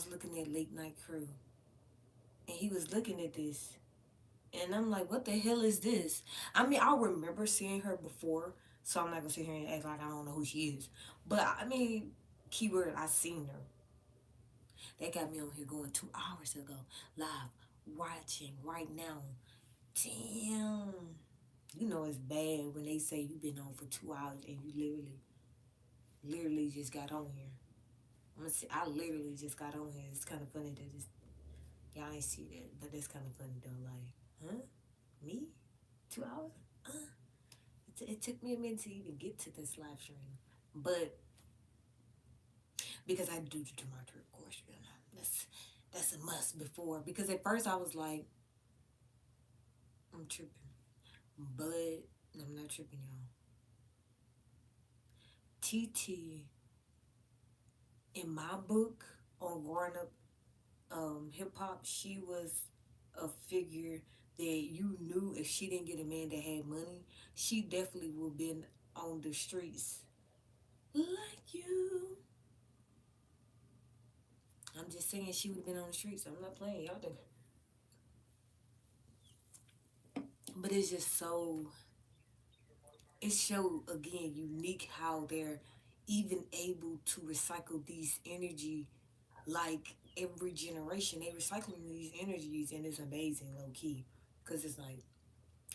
was looking at Late Night Crew, and he was looking at this, and I'm like, what the hell is this? I mean, I remember seeing her before, so I'm not gonna sit here and act like I don't know who she is. But I mean, keyword, I seen her. That got me on here going 2 hours ago, live, watching right now. Damn. You know it's bad when they say you've been on for 2 hours and you literally just got on here. I'm gonna say I literally just got on here. It's kind of funny that y'all ain't see that, but that's kind of funny though. Like, huh? Me? 2 hours? It took me a minute to even get to this live stream, but because I do the Toronto, of course, you know, that's a must before. Because at first I was like, I'm tripping, but I'm not tripping, y'all. Titi, in my book on growing up hip hop, she was a figure that you knew if she didn't get a man that had money, she definitely would have been on the streets like you. I'm just saying she would have been on the streets. I'm not playing. Y'all think. But it's just so, it's so, again, unique how they're even able to recycle these energy like every generation. They recycling these energies and it's amazing low key. Cause it's like,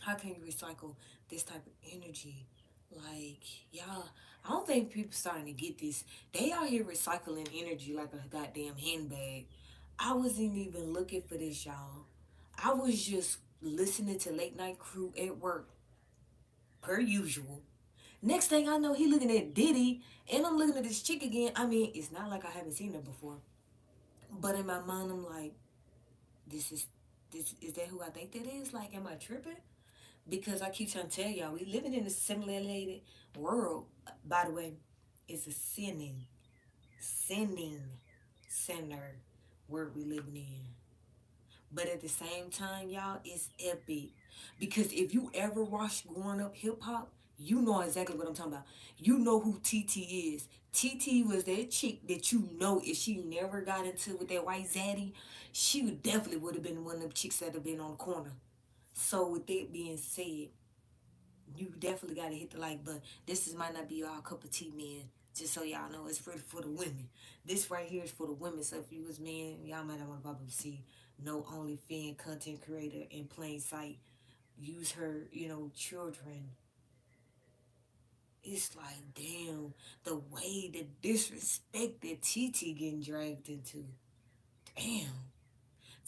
how can you recycle this type of energy? Like, y'all, I don't think people starting to get this. They out here recycling energy like a goddamn handbag. I wasn't even looking for this, y'all. I was just listening to Late Night Crew at work, per usual. Next thing I know, he looking at Diddy, and I'm looking at this chick again. I mean, it's not like I haven't seen her before, but in my mind, I'm like, this is is that who I think that is? Like, am I tripping? Because I keep trying to tell y'all, we living in a simulated world. By the way, it's a sinning center world we living in. But at the same time, y'all, it's epic. Because if you ever watched growing up hip hop, you know exactly what I'm talking about. You know who Titi is. Titi was that chick that you know if she never got into with that white zaddy, she would definitely would have been one of them chicks that have been on the corner. So with that being said, you definitely gotta hit the like button. This is might not be y'all cup of tea, man. Just so y'all know, it's for the women. This right here is for the women. So if you was man, y'all might not want to probably see no OnlyFans content creator in plain sight use her, children. It's like, damn, the way the disrespect that TT getting dragged into. Damn.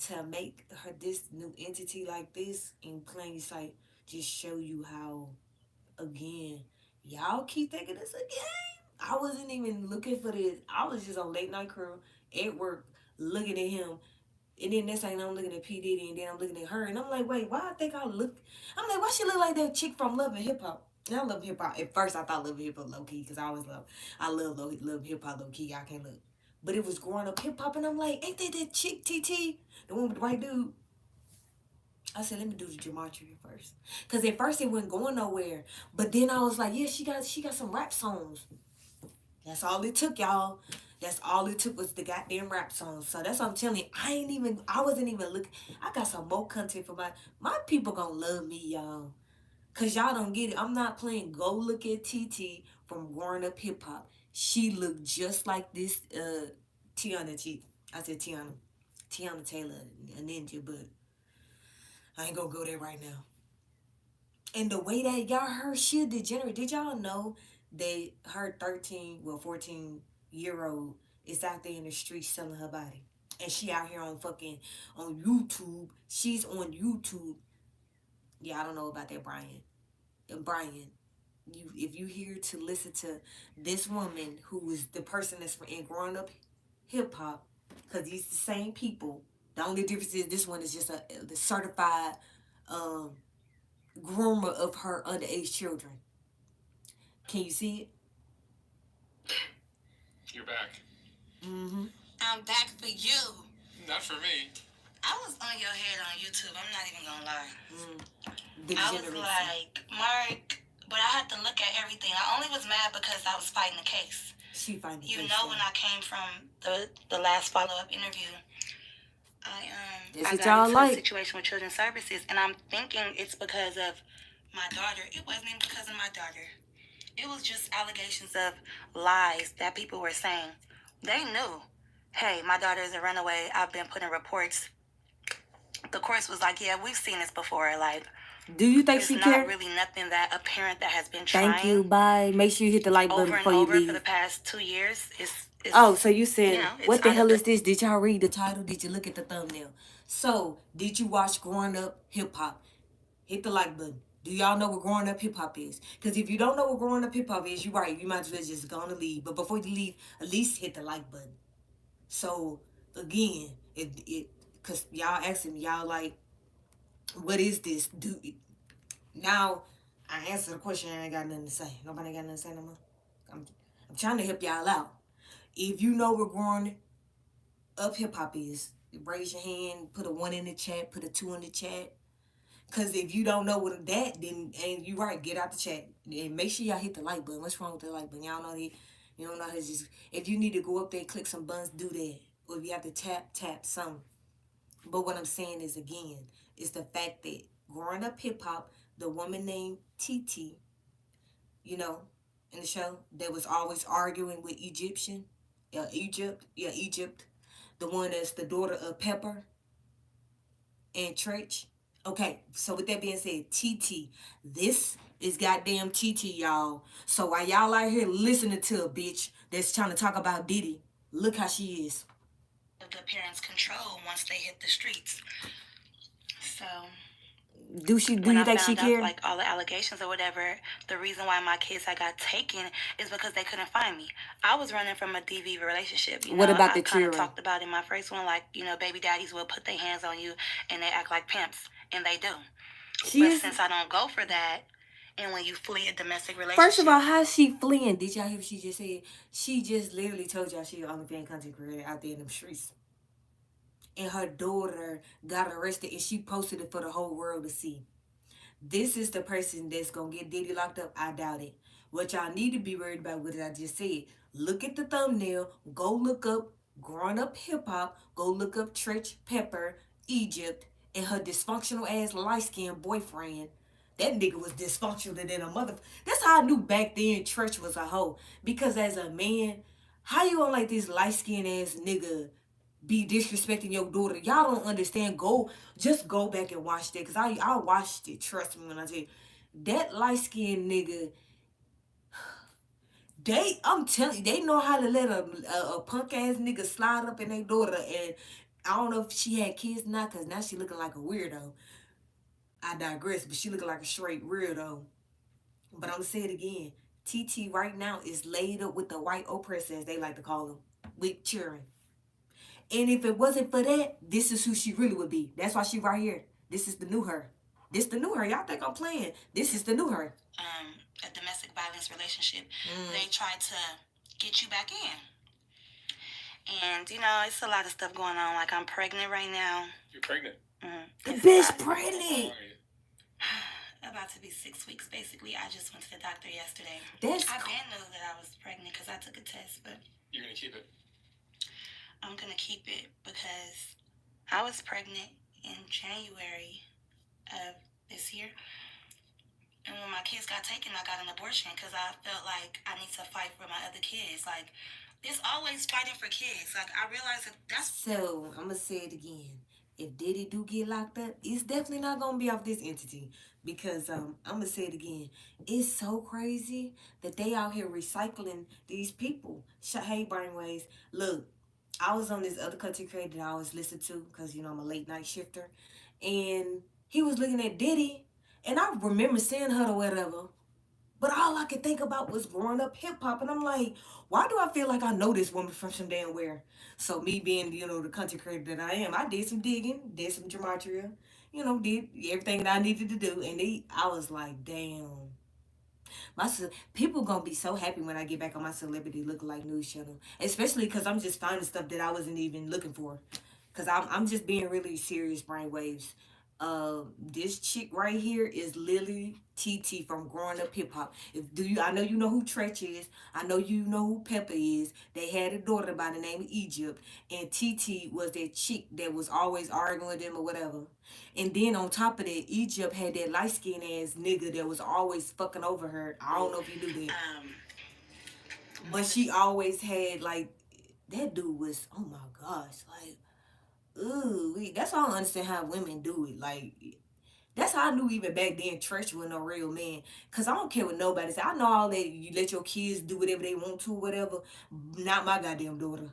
To make her this new entity like this in plain sight just show you how, again, y'all keep thinking it's a game. I wasn't even looking for this. I was just on Late Night Crew at work looking at him. And then next thing I'm looking at P. Diddy and then I'm looking at her and I'm like, wait, why I think I look I'm like, why she look like that chick from Love and Hip Hop? And I love hip hop. At first I thought Love and Hip Hop low key because I love hip hop low key. I can't look. But it was growing up hip hop and I'm like, ain't that chick TT? The one with the white dude? I said, let me do the gematria first. Cause at first it wasn't going nowhere. But then I was like, yeah, she got some rap songs. That's all it took, y'all. That's all it took was the goddamn rap songs. So that's what I'm telling you. I wasn't even looking. I got some more content for my people gonna love me, y'all. Cause y'all don't get it. I'm not playing go look at TT from growing up hip hop. She looked just like this Tiana T. I said Tiana. Tiana Taylor, a ninja, but I ain't gonna go there right now. And the way that y'all heard she degenerate, did y'all know that her 14-year old is out there in the streets selling her body? And she out here on YouTube. She's on YouTube. Yeah, I don't know about that, Brian. Brian, if you here to listen to this woman who is the person that's in growing up hip hop, because these the same people. The only difference is this one is just the certified um groomer of her underage children. Can you see it? You're back. Mm-hmm. I'm back for you. Not for me. I was on your head on YouTube. I'm not even gonna lie. I was like, Mark, but I had to look at everything. I only was mad because I was fighting the case. She finding you know when I came from the last follow up interview, I got into a situation with children's services, and I'm thinking it's because of my daughter. It wasn't even because of my daughter. It was just allegations of lies that people were saying. They knew, hey, my daughter is a runaway. I've been putting reports. The course was like, yeah, we've seen this before. Like, do you think she cares? It's not really nothing that a parent that has been trying. Thank you. Bye. Make sure you hit the like button before you leave. For the past 2 years, oh, so you said, you know, what the hell is this? Did y'all read the title? Did you look at the thumbnail? So, did you watch Growing Up Hip Hop? Hit the like button. Do y'all know what growing up hip hop is? Because if you don't know what growing up hip hop is, you're right. You might as well just go on and leave. But before you leave, at least hit the like button. So again, because y'all asking me, y'all like, what is this? Now I answer the question. I ain't got nothing to say. Nobody got nothing to say no more. I'm trying to help y'all out. If you know what growing up hip hop is, raise your hand. Put a 1 in the chat. Put a 2 in the chat. Because if you don't know what that, then, and you right, get out the chat. And make sure y'all hit the like button. What's wrong with the like button? Y'all know that, you don't know how to just, if you need to go up there, click some buttons, do that. Or if you have to tap some. But what I'm saying is, again, is the fact that growing up hip hop, the woman named Titi, you know, in the show, that was always arguing with Egypt, the one that's the daughter of Pepper and Trench. Okay, so with that being said, TT, this is goddamn TT, y'all. So while y'all out here listening to a bitch that's trying to talk about Diddy, look how she is. The parents' control once they hit the streets. So do you think she cared? Like all the allegations or whatever, the reason why my kids had got taken is because they couldn't find me. I was running from a DV relationship. You what know, about the children? I kind of talked about in my first one, like, you know, baby daddies will put their hands on you and they act like pimps, and they do. But since I don't go for that, and when you flee a domestic relationship. First of all, how's she fleeing? Did y'all hear what she just said? She just literally told y'all she the only fan content creator out there in them streets. And her daughter got arrested and she posted it for the whole world to see. This is the person that's going to get Diddy locked up. I doubt it. What y'all need to be worried about, what I just said. Look at the thumbnail. Go look up Growing Up Hip Hop. Go look up Trench Pepper, Egypt, and her dysfunctional ass light-skinned boyfriend. That nigga was dysfunctional than a mother. That's how I knew back then Trench was a hoe. Because as a man, how you gonna like this light-skinned ass nigga be disrespecting your daughter? Y'all don't understand. Just go back and watch that, because I watched it. Trust me when I tell you, that light skinned nigga, I'm telling you, they know how to let a punk ass nigga slide up in their daughter. And I don't know if she had kids or not, because now she looking like a weirdo. I digress, but she looking like a straight weirdo. But I'm gonna say it again. TT right now is laid up with the white oppressor, as they like to call them, with children. And if it wasn't for that, this is who she really would be. That's why she right here. This is the new her. This the new her. Y'all think I'm playing. This is the new her. A domestic violence relationship. They tried to get you back in. And, you know, it's a lot of stuff going on. Like, I'm pregnant right now. You're pregnant? The bitch pregnant. About to be 6 weeks, basically. I just went to the doctor yesterday. I didn't know that I was pregnant because I took a test, but... You're going to keep it? I'm going to keep it because I was pregnant in January of this year. And when my kids got taken, I got an abortion because I felt like I need to fight for my other kids. Like, it's always fighting for kids. Like, I realized that that's... So, I'm going to say it again. If Diddy do get locked up, it's definitely not going to be off this entity. Because, I'm going to say it again. It's so crazy that they out here recycling these people. Hey, brainwaves. Look, I was on this other country creator that I always listen to because, you know, I'm a late night shifter. And he was looking at Diddy. And I remember seeing her or whatever. But all I could think about was Growing Up Hip Hop. And I'm like, why do I feel like I know this woman from some damn where? So me being, you know, the country creator that I am, I did some digging, did some gematria, you know, did everything that I needed to do. And I was like, damn. People gonna be so happy when I get back on my celebrity lookalike news channel, especially because I'm just finding stuff that I wasn't even looking for. Because I'm just being really serious, brainwaves. This chick right here is Lily Titi from Growing Up Hip Hop. If do you, I know you know who Tretch is. I know you know who Pepper is. They had a daughter by the name of Egypt, and Titi was that chick that was always arguing with them or whatever. And then on top of that, Egypt had that light skinned ass nigga that was always fucking over her. I don't know if you knew that, but she always had like that dude was, oh my gosh, like, ooh, that's why I don't understand how women do it. Like, that's how I knew even back then Treasure was no real man. Cause I don't care what nobody say. I know all that you let your kids do whatever they want to, whatever. Not my goddamn daughter.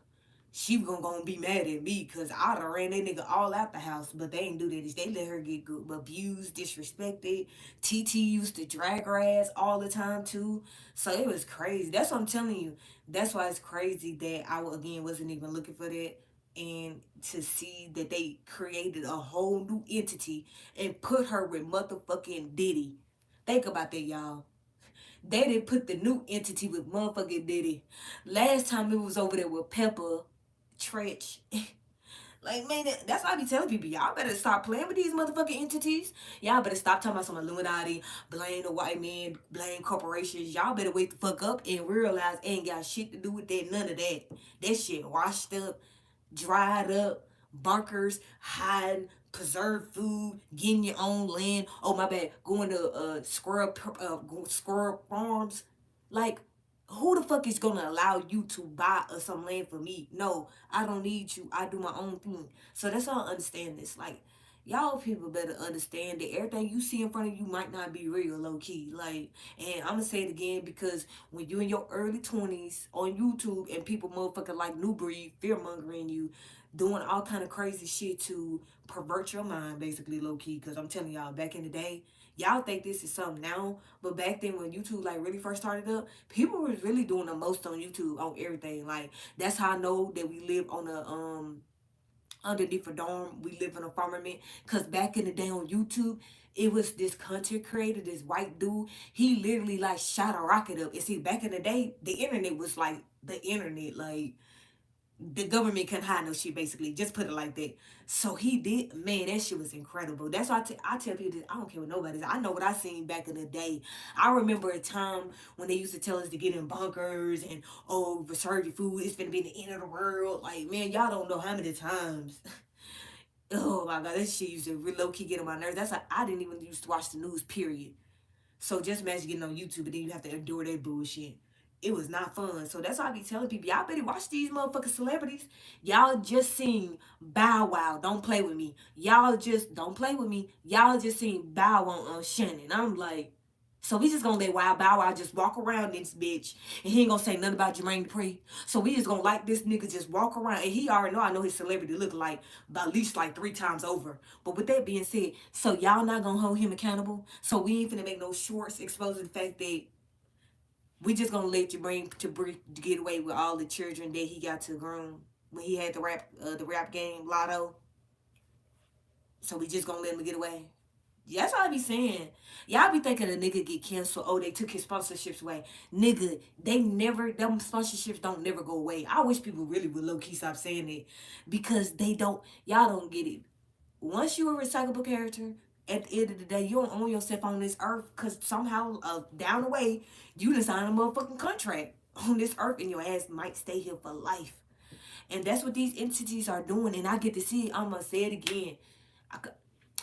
She gonna be mad at me because I done ran that nigga all out the house. But they ain't do that. They let her get good, abused, disrespected. TT used to drag her ass all the time too. So it was crazy. That's what I'm telling you. That's why it's crazy that I again wasn't even looking for that. And to see that they created a whole new entity and put her with motherfucking Diddy. Think about that, y'all. They didn't put the new entity with motherfucking Diddy. Last time it was over there with Pepper, Tretch. Like, man, that's why I be telling people, y'all better stop playing with these motherfucking entities. Y'all better stop talking about some Illuminati, blame the white man, blame corporations. Y'all better wake the fuck up and realize ain't got shit to do with that, none of that. That shit washed up, dried up, bunkers, hiding, preserved food, getting your own land. Oh my bad, going to squirrel farms. Like, who the fuck is gonna allow you to buy some land for me? No, I don't need you. I do my own thing. So that's how I understand this. Like, y'all people better understand that everything you see in front of you might not be real, low key. Like, and I'm gonna say it again because when you in your early 20s on YouTube and people motherfucking like New Breed fear mongering you, doing all kind of crazy shit to pervert your mind, basically, low key. Because I'm telling y'all, back in the day, y'all think this is something now, but back then when YouTube like really first started up, people was really doing the most on YouTube on everything. Like, that's how I know that we live on a underneath a dome. We live in a firmament. Cause back in the day on YouTube, it was this content creator, this white dude. He literally like shot a rocket up. And see, back in the day, the internet was like the internet. Like, the government couldn't hide no shit, basically. Just put it like that. So he did, man, that shit was incredible. That's why I tell people this, I don't care what nobody says. I know what I seen back in the day. I remember a time when they used to tell us to get in bunkers and, oh, reserve your food, it's gonna be the end of the world. Like, man, y'all don't know how many times. Oh my God, that shit used to low key get on my nerves. That's why I didn't even used to watch the news, period. So just imagine getting on YouTube and then you have to endure that bullshit. It was not fun. So that's why I be telling people, y'all better watch these motherfucking celebrities. Y'all just seen Bow Wow. Don't play with me. Y'all just don't play with me. Y'all just seen Bow Wow on Shannon. I'm like, so we just gonna let Wild Bow Wow just walk around this bitch and he ain't gonna say nothing about Jermaine Dupri. So we just gonna like this nigga just walk around and he already know I know his celebrity look like at least like 3 times over. But with that being said, so y'all not gonna hold him accountable. So we ain't finna make no shorts exposing the fact that we just gonna let Jermaine Dupri get away with all the children that he got to groom when he had the rap game Lotto. So we just gonna let him get away. That's all I be saying. Y'all be thinking a nigga get canceled. Oh, they took his sponsorships away. Nigga, they never, them sponsorships don't never go away. I wish people really would low key stop saying it because they don't, y'all don't get it. Once you a recyclable character, at the end of the day, you don't own yourself on this earth because somehow down the way, you done signed a motherfucking contract on this earth and your ass might stay here for life. And that's what these entities are doing. And I get to see it. I'm going to say it again.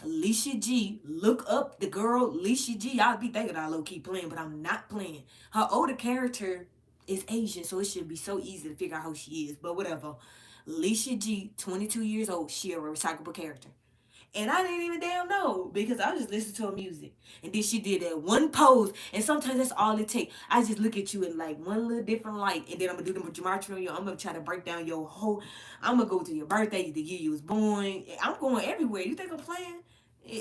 Alicia G, look up the girl Alicia G. Y'all be thinking I low key playing, but I'm not playing. Her older character is Asian, so it should be so easy to figure out who she is. But whatever. Alicia G, 22 years old, she a recyclable character. And I didn't even damn know because I just listened to her music. And then she did that one pose. And sometimes that's all it takes. I just look at you in like one little different light. And then I'm going to do the gematria on you. I'm going to try to break down your whole. I'm going to go to your birthday, the year you was born. I'm going everywhere. You think I'm playing?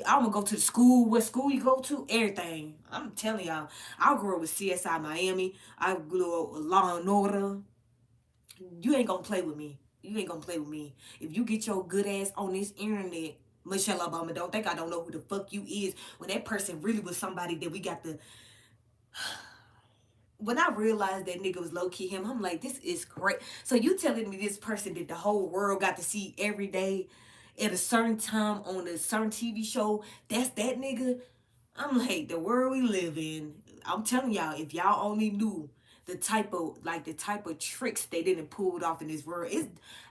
I'm going to go to the school. What school you go to? Everything. I'm telling y'all. I grew up with CSI Miami. I grew up with Law and Order. You ain't gonna play with me. You ain't gonna play with me. If you get your good ass on this internet, Michelle Obama, don't think I don't know who the fuck you is. When that person really was somebody that we got to. When I realized that nigga was low key him, I'm like, this is great. So you telling me this person that the whole world got to see every day at a certain time on a certain TV show, that's that nigga. I'm like, the world we live in. I'm telling y'all, if y'all only knew the type of tricks they didn't pulled off in this world.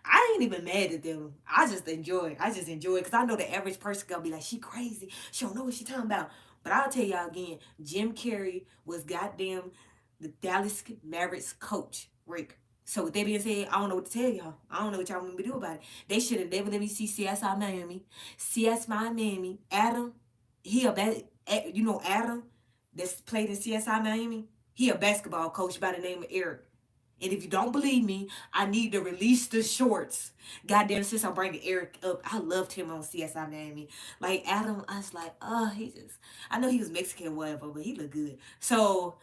I ain't even mad at them. I just enjoy it. I just enjoy it because I know the average person gonna be like, she crazy. She don't know what she talking about. But I'll tell y'all again, Jim Carrey was goddamn the Dallas Mavericks coach, Rick. So with that being said, I don't know what to tell y'all. I don't know what y'all want me to do about it. They should have never let me see CSI Miami. CSI Miami. Adam, he a bad, you know Adam, that's played in CSI Miami. He a basketball coach by the name of Eric. And if you don't believe me, I need to release the shorts. Goddamn, since I'm bringing Eric up, I loved him on CSI Miami. Like Adam, I was like, oh, I know he was Mexican or whatever, but he looked good. So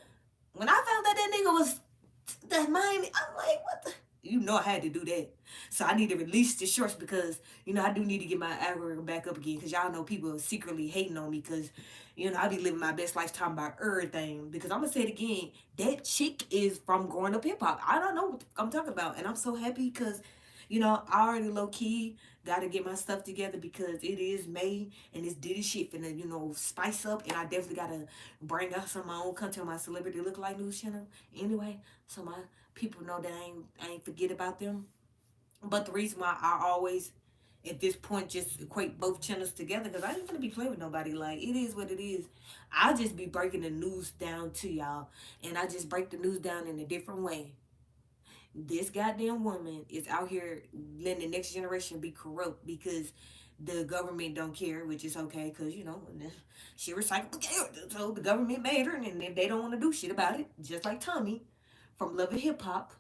when I found out that nigga was that Miami, I'm like, what the? You know I had to do that. So I need to release the shorts because, I do need to get my algorithm back up again because y'all know people are secretly hating on me because, I be living my best life talking about everything. Because I'm going to say it again, that chick is from growing up hip hop. I don't know what I'm talking about. And I'm so happy because, I already low key got to get my stuff together because it is May and this Diddy shit finna, spice up. And I definitely got to bring out some of my own content on my celebrity lookalike news channel anyway. So my people know that I ain't forget about them. But the reason why I always at this point just equate both channels together because I ain't gonna be playing with nobody. Like it is what it is. I'll just be breaking the news down to y'all, and I just break the news down in a different way. This goddamn woman is out here letting the next generation be corrupt because the government don't care, which is okay because she recycled the character, so the government made her, and if they don't want to do shit about it, just like Tommy from Love and Hip Hop,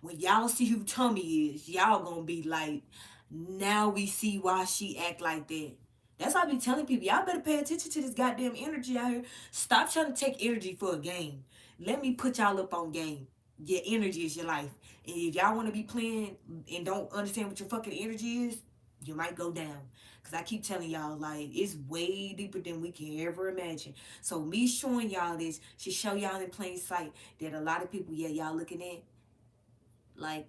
when y'all see who Tommy is, y'all gonna be like, now we see why she act like that. That's why I be telling people, y'all better pay attention to this goddamn energy out here. Stop trying to take energy for a game. Let me put y'all up on game. Your energy is your life. And if y'all want to be playing and don't understand what your fucking energy is, you might go down. Because I keep telling y'all, like, it's way deeper than we can ever imagine. So me showing y'all this should show y'all in plain sight that a lot of people, yeah, y'all looking at, like,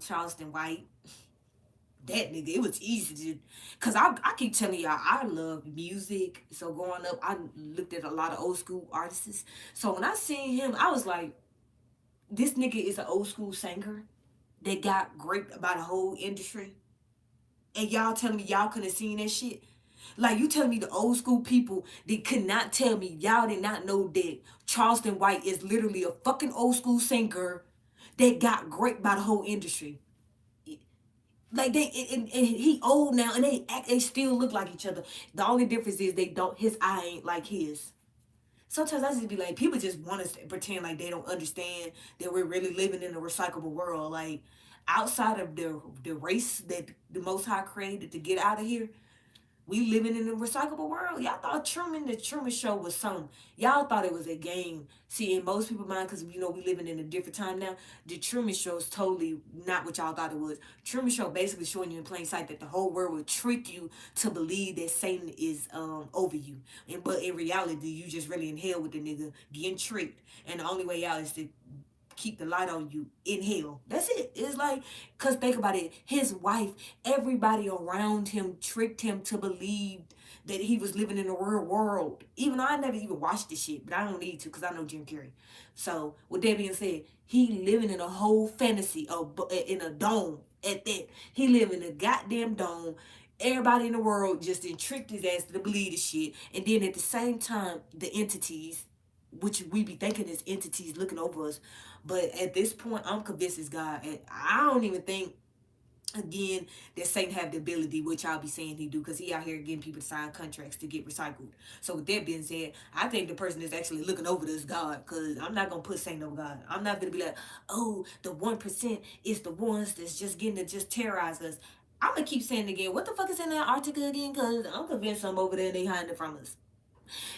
Charleston White, that nigga, it was easy to, cause I keep telling y'all I love music. So growing up, I looked at a lot of old school artists. So when I seen him, I was like, this nigga is an old school singer that got great by the whole industry. And y'all telling me y'all couldn't have seen that shit? Like you telling me the old school people that could not tell me y'all did not know that Charleston White is literally a fucking old school singer that got great by the whole industry. Like and he old now and they still look like each other. The only difference is they don't his eye ain't like his. Sometimes I just be like, people just want us to pretend like they don't understand that we're really living in a recyclable world. Like outside of the race that the Most High created to get out of here, we living in a recyclable world. Y'all thought the Truman Show was something. Y'all thought it was a game. See, in most people's mind, because we living in a different time now. The Truman Show is totally not what y'all thought it was. Truman Show basically showing you in plain sight that the whole world will trick you to believe that Satan is over you, but in reality, you just really in hell with the nigga getting tricked, and the only way out is to keep the light on you in hell. That's it. It's like, cause think about it. His wife, everybody around him tricked him to believe that he was living in a real world. Even though I never even watched this shit, but I don't need to because I know Jim Carrey. So with that being said, he living in a whole fantasy of in a dome. At that, he living in a goddamn dome. Everybody in the world just then tricked his ass to believe the shit, and then at the same time, the entities, which we be thinking is entities looking over us. But at this point, I'm convinced it's God. And I don't even think, again, that Satan have the ability, which I'll be saying he do, because he out here getting people to sign contracts to get recycled. So with that being said, I think the person that's actually looking over this God, because I'm not going to put Satan over God. I'm not going to be like, oh, the 1% is the ones that's just getting to just terrorize us. I'm going to keep saying it again. What the fuck is in that article again? Because I'm convinced some over there, they hiding it from us.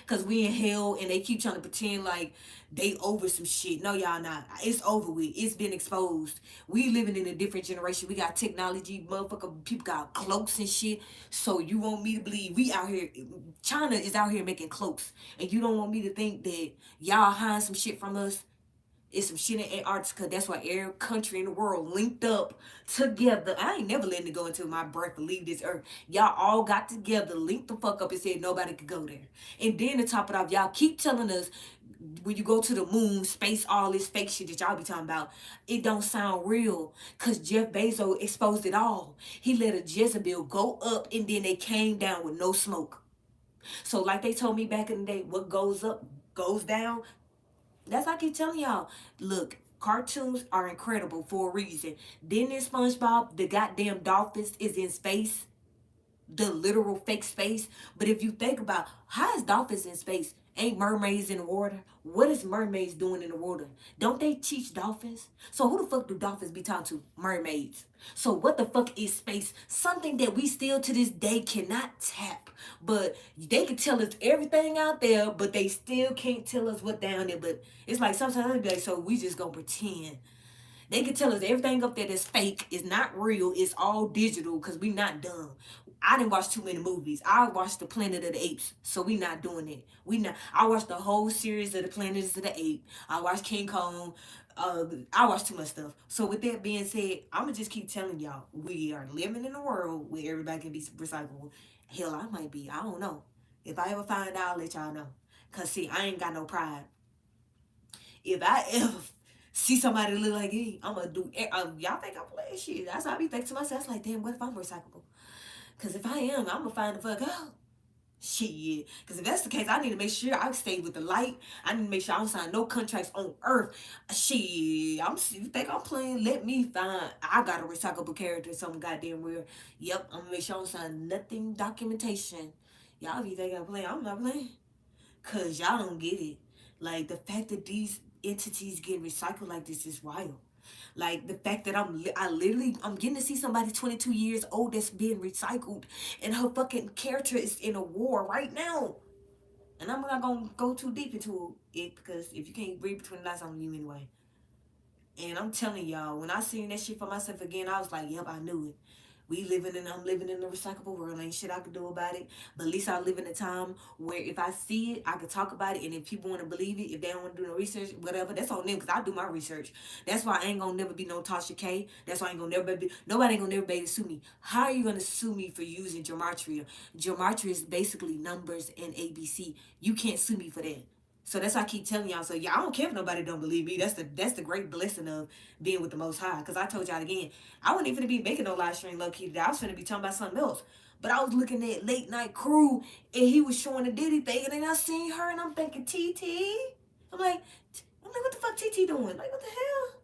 Cause we in hell and they keep trying to pretend like they over some shit. No, y'all not. It's over with. It's been exposed. We living in a different generation. We got technology, motherfucker. People got cloaks and shit. So you want me to believe we out here? China is out here making cloaks, and you don't want me to think that y'all hiding some shit from us? It's some shit in Antarctica. That's why every country in the world linked up together. I ain't never letting it go until my breath to leave this earth. Y'all all got together, linked the fuck up, and said nobody could go there. And then to top it off, y'all keep telling us when you go to the moon, space, all this fake shit that y'all be talking about, it don't sound real. Cause Jeff Bezos exposed it all. He let a Jezebel go up and then they came down with no smoke. So like they told me back in the day, what goes up goes down. That's why I keep telling y'all. Look, cartoons are incredible for a reason. Then in SpongeBob, the goddamn dolphins is in space, the literal fake space. But if you think about how is dolphins in space? Ain't mermaids in the water? What is mermaids doing in the water? Don't they teach dolphins? So who the fuck do dolphins be talking to? Mermaids. So what the fuck is space? Something that we still to this day cannot tap. But they can tell us everything out there, but they still can't tell us what down there. But it's like sometimes they be like, so we just gonna pretend. They can tell us everything up there that's fake, is not real, it's all digital, because we not dumb. I didn't watch too many movies. I watched the Planet of the Apes, so we not doing it. We not. I watched the whole series of the Planets of the Apes. I watched King Kong. I watched too much stuff. So with that being said, I'ma just keep telling y'all, we are living in a world where everybody can be recyclable. Hell, I might be. I don't know. If I ever find out, I'll let y'all know. Cause see, I ain't got no pride. If I ever see somebody look like me, I'm gonna do. Y'all think I'm playing shit? That's how I be thinking to myself. It's like, damn, what if I'm recyclable? Cause if I am, I'm gonna find the fuck out. Shit. Cause if that's the case, I need to make sure I stay with the light. I need to make sure I don't sign no contracts on Earth. Shit. You think I'm playing? Let me find. I got a recyclable character, some goddamn where. Yep. I'm gonna make sure I don't sign nothing documentation. Y'all be thinking I'm playing? I'm not playing. Cause y'all don't get it. Like the fact that these entities get recycled like this is wild. Like the fact that I'm getting to see somebody 22 years old that's being recycled, and her fucking character is in a war right now. And I'm not gonna go too deep into it because if you can't read between the lines, I'm you anyway. And I'm telling y'all, when I seen that shit for myself again, I was like, yep, I knew it. I'm living in a recyclable world. Ain't shit I could do about it. But at least I live in a time where if I see it, I could talk about it. And if people want to believe it, if they don't want to do no research, whatever, that's on them because I do my research. That's why I ain't gonna never be no Tasha K. That's why I ain't gonna never be, nobody ain't gonna never be able to sue me. How are you gonna sue me for using gematria? Gematria is basically numbers and ABC. You can't sue me for that. So that's why I keep telling y'all. So y'all, I don't care if nobody don't believe me. That's the great blessing of being with the Most High. Cause I told y'all again, I wasn't even be making no live stream low key today. I was gonna be talking about something else. But I was looking at Late Night Crew and he was showing the Diddy thing, and then I seen her and I'm thinking Titi. I'm like, what the fuck Titi doing? Like what the hell?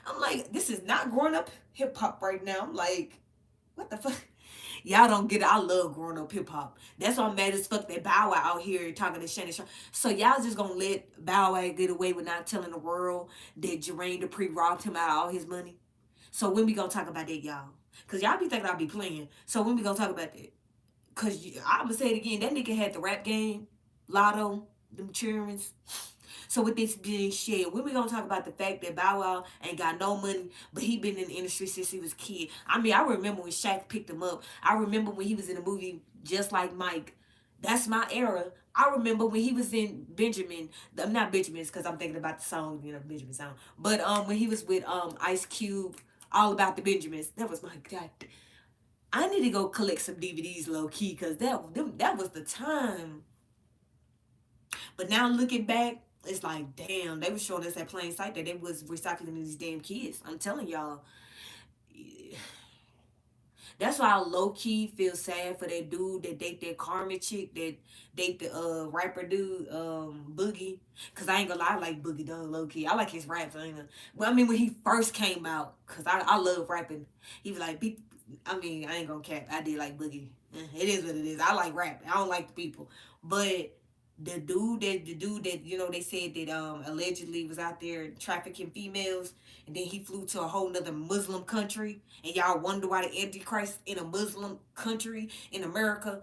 I'm like, this is not growing up hip hop right now. I'm like, what the fuck? Y'all don't get it. I love growing up hip hop. That's why I'm mad as fuck that Bow Wow out here talking to Shannon Sharp. So y'all just gonna let Bow Wow get away with not telling the world that Jermaine Dupri robbed him out of all his money? So when we gonna talk about that, y'all? Cause y'all be thinking I'll be playing. So when we gonna talk about that? Cause I'ma say it again. That nigga had the rap game, Lotto, them cheerings. So with this being shared, when we gonna talk about the fact that Bow Wow ain't got no money, but he been in the industry since he was a kid. I mean, I remember when Shaq picked him up. I remember when he was in a movie Just Like Mike. That's my era. I remember when he was in Benjamin. I'm not Benjamin's because I'm thinking about the song, Benjamin song. But when he was with Ice Cube, All About the Benjamins. That was my god. I need to go collect some DVDs low key because that was the time. But now looking back, it's like, damn, they was showing us at plain sight that they was recycling these damn kids. I'm telling y'all. That's why I low key feel sad for that dude that date that karma chick that date the rapper dude, Boogie. Cause I ain't gonna lie, I like Boogie though, low key. I like his raps, ain't it? But I mean when he first came out, cause I love rapping. He was like, I mean, I ain't gonna cap. I did like Boogie. It is what it is. I like rap. I don't like the people. But the dude that they said that allegedly was out there trafficking females, and then he flew to a whole nother Muslim country, and y'all wonder why the Antichrist in a Muslim country in America.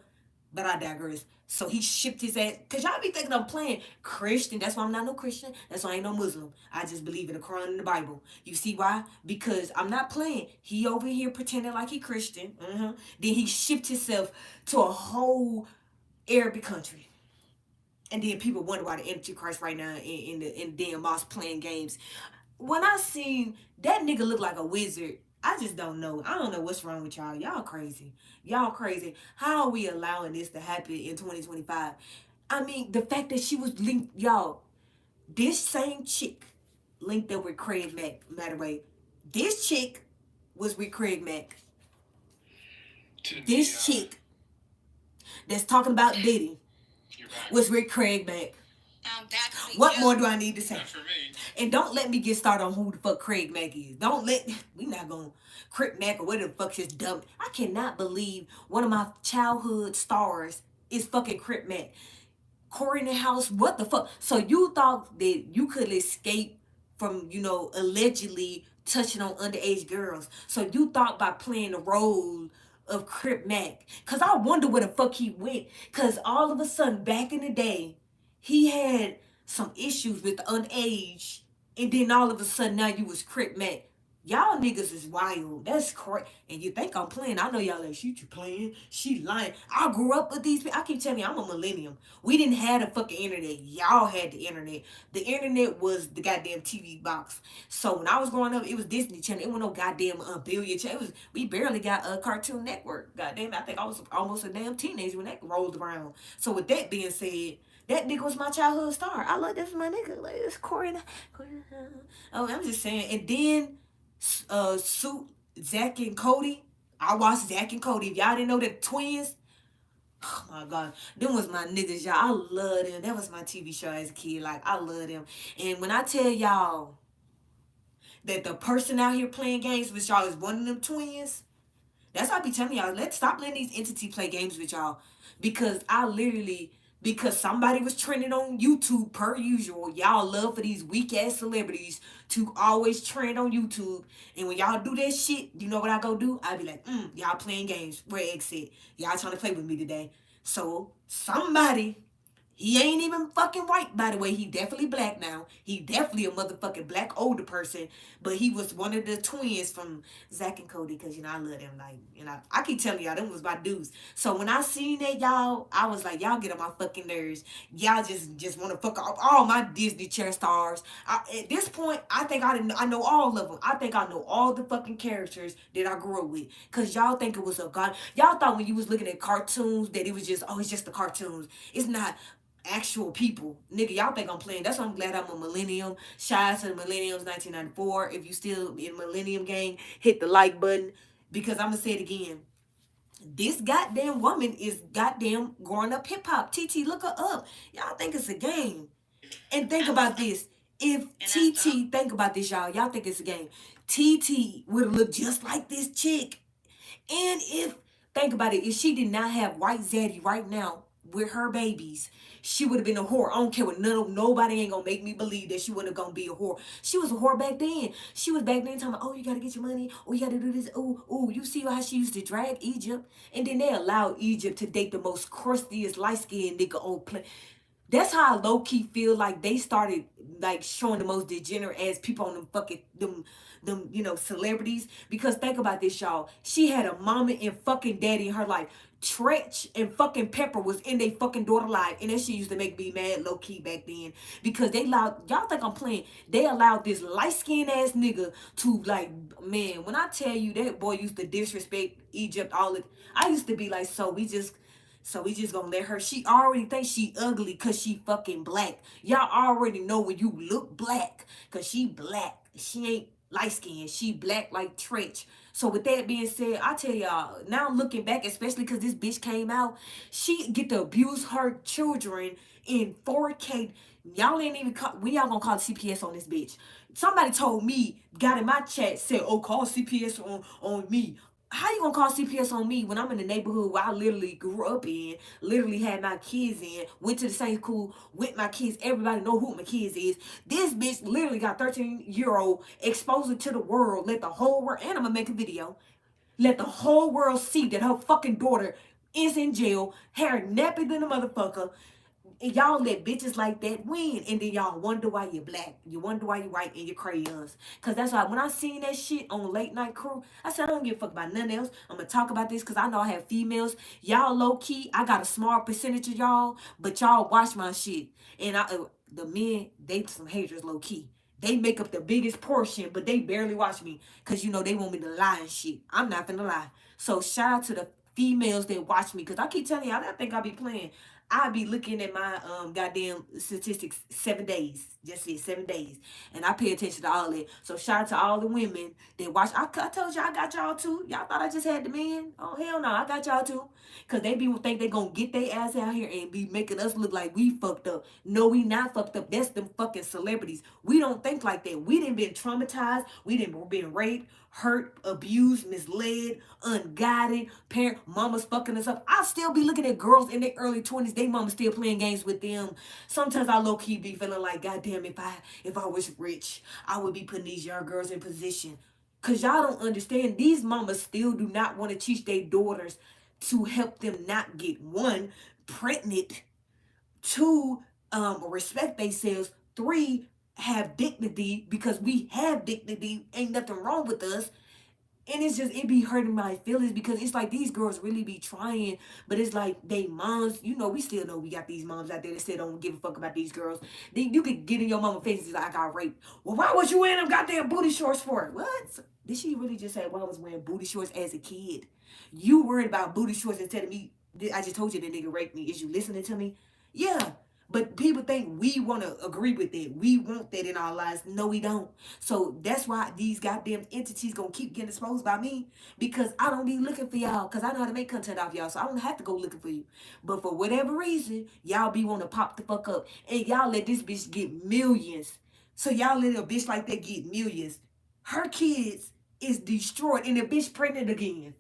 But I digress. So he shipped his ass, cause y'all be thinking I'm playing Christian. That's why I'm not no Christian. That's why I ain't no Muslim. I just believe in the Quran and the Bible. You see why? Because I'm not playing. He over here pretending like he Christian. Then he shipped himself to a whole Arabic country. And then people wonder why the Antichrist right now in the damn mosque playing games. When I seen that nigga look like a wizard, I just don't know. I don't know what's wrong with y'all. Y'all crazy. Y'all crazy. How are we allowing this to happen in 2025? I mean, the fact that she was linked, y'all, this same chick linked up with Craig Mack. Matter of way, this chick was with Craig Mack. This chick that's talking about Diddy was with Craig Mack. What more do I need to say? And don't let me get started on who the fuck Craig Mack is. Don't let we not gonna Craig Mack or whatever the fuck his dumb. I cannot believe one of my childhood stars is fucking Craig Mack. Corey in the house, what the fuck? So you thought that you could escape from, allegedly touching on underage girls. So you thought by playing the role of Crip Mac. Cause I wonder where the fuck he went. Cause all of a sudden back in the day, he had some issues with the underage. And then all of a sudden now you was Crip Mac. Y'all niggas is wild. That's correct. And you think I'm playing. I know y'all like, she playing. She lying. I grew up with these people. I keep telling you, I'm a millennium. We didn't have the fucking internet. Y'all had the internet. The internet was the goddamn TV box. So when I was growing up, it was Disney Channel. It wasn't no goddamn billion channel. We barely got a Cartoon Network. Goddamn, I think I was almost a damn teenager when that rolled around. So with that being said, that nigga was my childhood star. I love this my nigga. Like, it's Corey. Oh, I'm just saying. And then Suit, Zach and Cody. I watched Zach and Cody. If y'all didn't know the twins, oh my god, them was my niggas, y'all. I love them. That was my TV show as a kid. Like, I love them. And when I tell y'all that the person out here playing games with y'all is one of them twins, that's why I be telling y'all, let's stop letting these entities play games with y'all. Because somebody was trending on YouTube per usual. Y'all love for these weak ass celebrities to always trend on YouTube. And when y'all do that shit, you know what I go do? I be like, y'all playing games. Where X at? Y'all trying to play with me today. So somebody, he ain't even fucking white, by the way. He definitely black now. He definitely a motherfucking black older person. But he was one of the twins from Zach and Cody. Because, I love them. Like, I keep telling y'all, them was my dudes. So when I seen that, y'all, I was like, y'all get on my fucking nerves. Y'all just want to fuck off all my Disney chair stars. At this point, I think I know all of them. I think I know all the fucking characters that I grew up with. Because y'all think it was a god. Y'all thought when you was looking at cartoons that it was just, it's just the cartoons. It's not actual people. Nigga, y'all think I'm playing. That's why I'm glad I'm a millennium. Shout out to the millenniums 1994. If you still in millennium gang, hit the like button. Because I'm going to say it again. This goddamn woman is goddamn growing up hip hop. Titi, look her up. Y'all think it's a game. And think about this. If Titi, think about this, y'all. Y'all think it's a game. Titi would have looked just like this chick. And think about it, if she did not have white Zaddy right now with her babies, she would have been a whore. I don't care what nobody ain't gonna make me believe that she wasn't gonna be a whore. She was a whore back then. She was back then talking about, oh, you gotta get your money. Oh, you gotta do this. Oh, you see how she used to drag Egypt? And then they allowed Egypt to date the most crustiest, light-skinned nigga on planet. That's how I low-key feel like they started like showing the most degenerate ass people on them fucking them celebrities. Because think about this, y'all. She had a mama and fucking daddy in her life. Tretch and fucking Pepper was in their fucking daughter life. And that shit used to make me mad low-key back then. Because they allowed, y'all think I'm playing, they allowed this light-skinned ass nigga to like, man, when I tell you that boy used to disrespect Egypt, I used to be like, so we just gonna let her. She already thinks she ugly because she fucking black. Y'all already know when you look black because she black. She ain't light skinned. She black like Tretch. So with that being said, I tell y'all, now looking back, especially because this bitch came out, she get to abuse her children in 4K. Y'all ain't even we y'all gonna call CPS on this bitch. Somebody told me, got in my chat, said, oh, call CPS on me. How you gonna call CPS on me when I'm in the neighborhood where I literally grew up in, literally had my kids in, went to the same school with my kids, everybody know who my kids is. This bitch literally got 13-year-old exposed to the world, let the whole world, and I'm gonna make a video, let the whole world see that her fucking daughter is in jail, hair nappy than a motherfucker, And y'all let bitches like that win. And then y'all wonder why you're black. You wonder why you white and your crayons. Because that's why when I seen that shit on Late Night Crew, I said, I don't give a fuck about nothing else. I'm going to talk about this because I know I have females. Y'all low key, I got a small percentage of y'all, but y'all watch my shit. And the men, they some haters low key. They make up the biggest portion, but they barely watch me. Because, they want me to lie and shit. I'm not finna lie. So shout out to the females that watch me. Because I keep telling y'all, I think I be playing. I be looking at my goddamn statistics 7 days. Just it, 7 days. And I pay attention to all that. So shout out to all the women that watch. I told you I got y'all too. Y'all thought I just had the men? Oh hell no, I got y'all too. Cause they be think they gonna get their ass out here and be making us look like we fucked up. No, we not fucked up. That's them fucking celebrities. We don't think like that. We didn't been traumatized. We didn't been raped, hurt, abused, misled, unguided, parent, mamas fucking us up. I still be looking at girls in their early 20s, they mama still playing games with them. Sometimes I low-key be feeling like, goddamn, if I was rich, I would be putting these young girls in position. Cause y'all don't understand, these mamas still do not want to teach their daughters to help them not get one, pregnant, two, respect themselves, three, have dignity because we have dignity. Ain't nothing wrong with us. And it's just, it be hurting my feelings because it's like these girls really be trying, but it's like they moms, we still know we got these moms out there that still don't give a fuck about these girls. You could get in your mama's face and say, I got raped. Well, why was you wearing them goddamn booty shorts for? What? Did she really just say, well, I was wearing booty shorts as a kid? You worried about booty shorts instead of me. I just told you that nigga raped me. Is you listening to me? Yeah. But people think we want to agree with it. We want that in our lives. No, we don't. So that's why these goddamn entities gonna keep getting exposed by me because I don't be looking for y'all because I know how to make content off y'all. So I don't have to go looking for you. But for whatever reason, y'all be want to pop the fuck up and y'all let this bitch get millions. So y'all let a bitch like that get millions. Her kids is destroyed and the bitch pregnant again.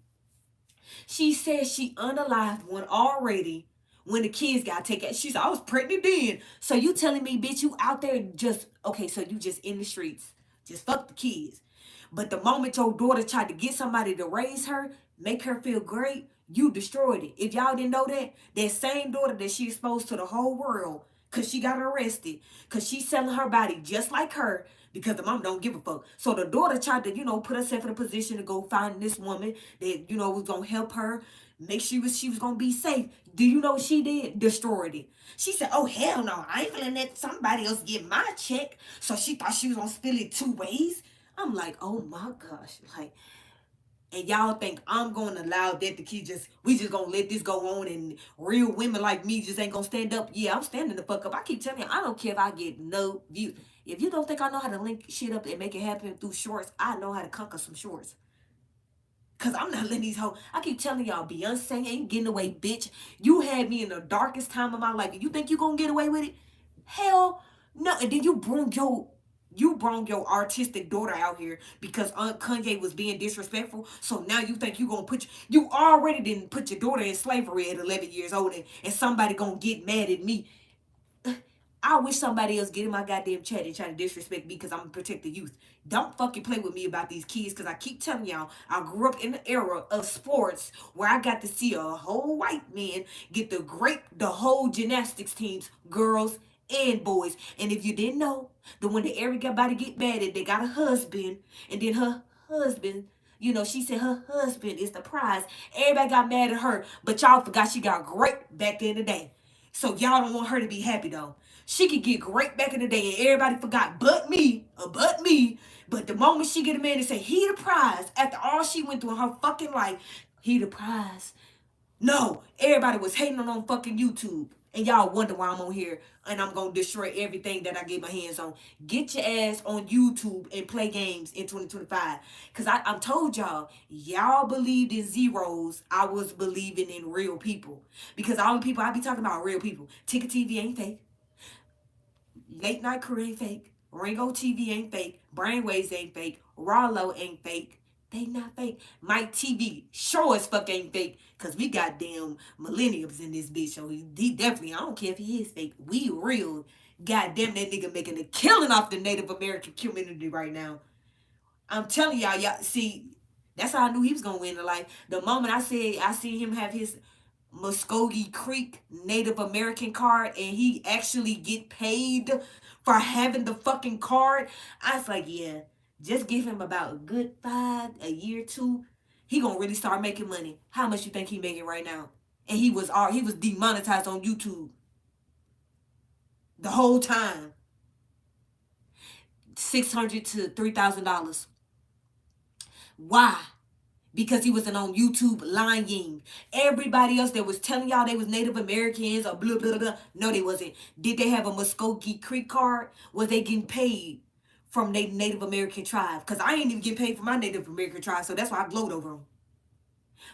She says she unalived one already when the kids got taken. She said, I was pregnant then. So you telling me, bitch, you out there just, okay, so you just in the streets. Just fuck the kids. But the moment your daughter tried to get somebody to raise her, make her feel great, you destroyed it. If y'all didn't know that, that same daughter that she exposed to the whole world, because she got arrested, because she's selling her body just like her, because the mom don't give a fuck. So the daughter tried to, put herself in a position to go find this woman that, was gonna help her, make sure she was gonna be safe. Do you know what she did? Destroyed it. She said, oh hell no, I ain't gonna let somebody else get my check. So she thought she was gonna spill it two ways. I'm like, oh my gosh. Like, and y'all think I'm gonna allow that to keep we just gonna let this go on and real women like me just ain't gonna stand up? Yeah, I'm standing the fuck up. I keep telling you, I don't care if I get no views. If you don't think I know how to link shit up and make it happen through shorts, I know how to conquer some shorts. Cause I'm not letting these hoes. I keep telling y'all, Beyonce ain't getting away, bitch. You had me in the darkest time of my life. You think you gonna get away with it? Hell no. And then you brought your artistic daughter out here because Aunt Kanye was being disrespectful. So now you think you gonna you already didn't put your daughter in slavery at 11 years old and somebody gonna get mad at me. I wish somebody else get in my goddamn chat and try to disrespect me because I'm gonna protect the youth. Don't fucking play with me about these kids because I keep telling y'all, I grew up in the era of sports where I got to see a whole white man get the whole gymnastics teams, girls and boys. And if you didn't know, the when the everybody get mad at, they got a husband, and then her husband, she said her husband is the prize. Everybody got mad at her, but y'all forgot she got great back in the day. So y'all don't want her to be happy though. She could get great back in the day and everybody forgot but me, but me. But the moment she get a man and say, he the prize, after all she went through in her fucking life, he the prize. No, everybody was hating on fucking YouTube. And y'all wonder why I'm on here and I'm going to destroy everything that I get my hands on. Get your ass on YouTube and play games in 2025. Because I'm told y'all believed in zeros. I was believing in real people. Because all the people I be talking about are real people. Ticket TV ain't fake. Late Night Crew ain't fake. Ringo TV ain't fake. Brainwaves ain't fake. Rollo ain't fake. They not fake. Mike TV sure as fuck ain't fake. Cause we got damn millennials in this bitch. So he definitely, I don't care if he is fake. We real. Goddamn, that nigga making a killing off the Native American community right now. I'm telling y'all see, that's how I knew he was gonna win in life. The moment I said I seen him have his Muskogee Creek Native American card and he actually get paid for having the fucking card, I was like, yeah, just give him about a good a year, two, he gonna really start making money. How much you think he making right now? And he was demonetized on YouTube the whole time. $600 to $3,000. Why? Because he wasn't on YouTube lying. Everybody else that was telling y'all they was Native Americans or blah, blah, blah. No, they wasn't. Did they have a Muskogee Creek card? Was they getting paid from their Native American tribe? Because I ain't even getting paid for my Native American tribe, so that's why I gloat over them.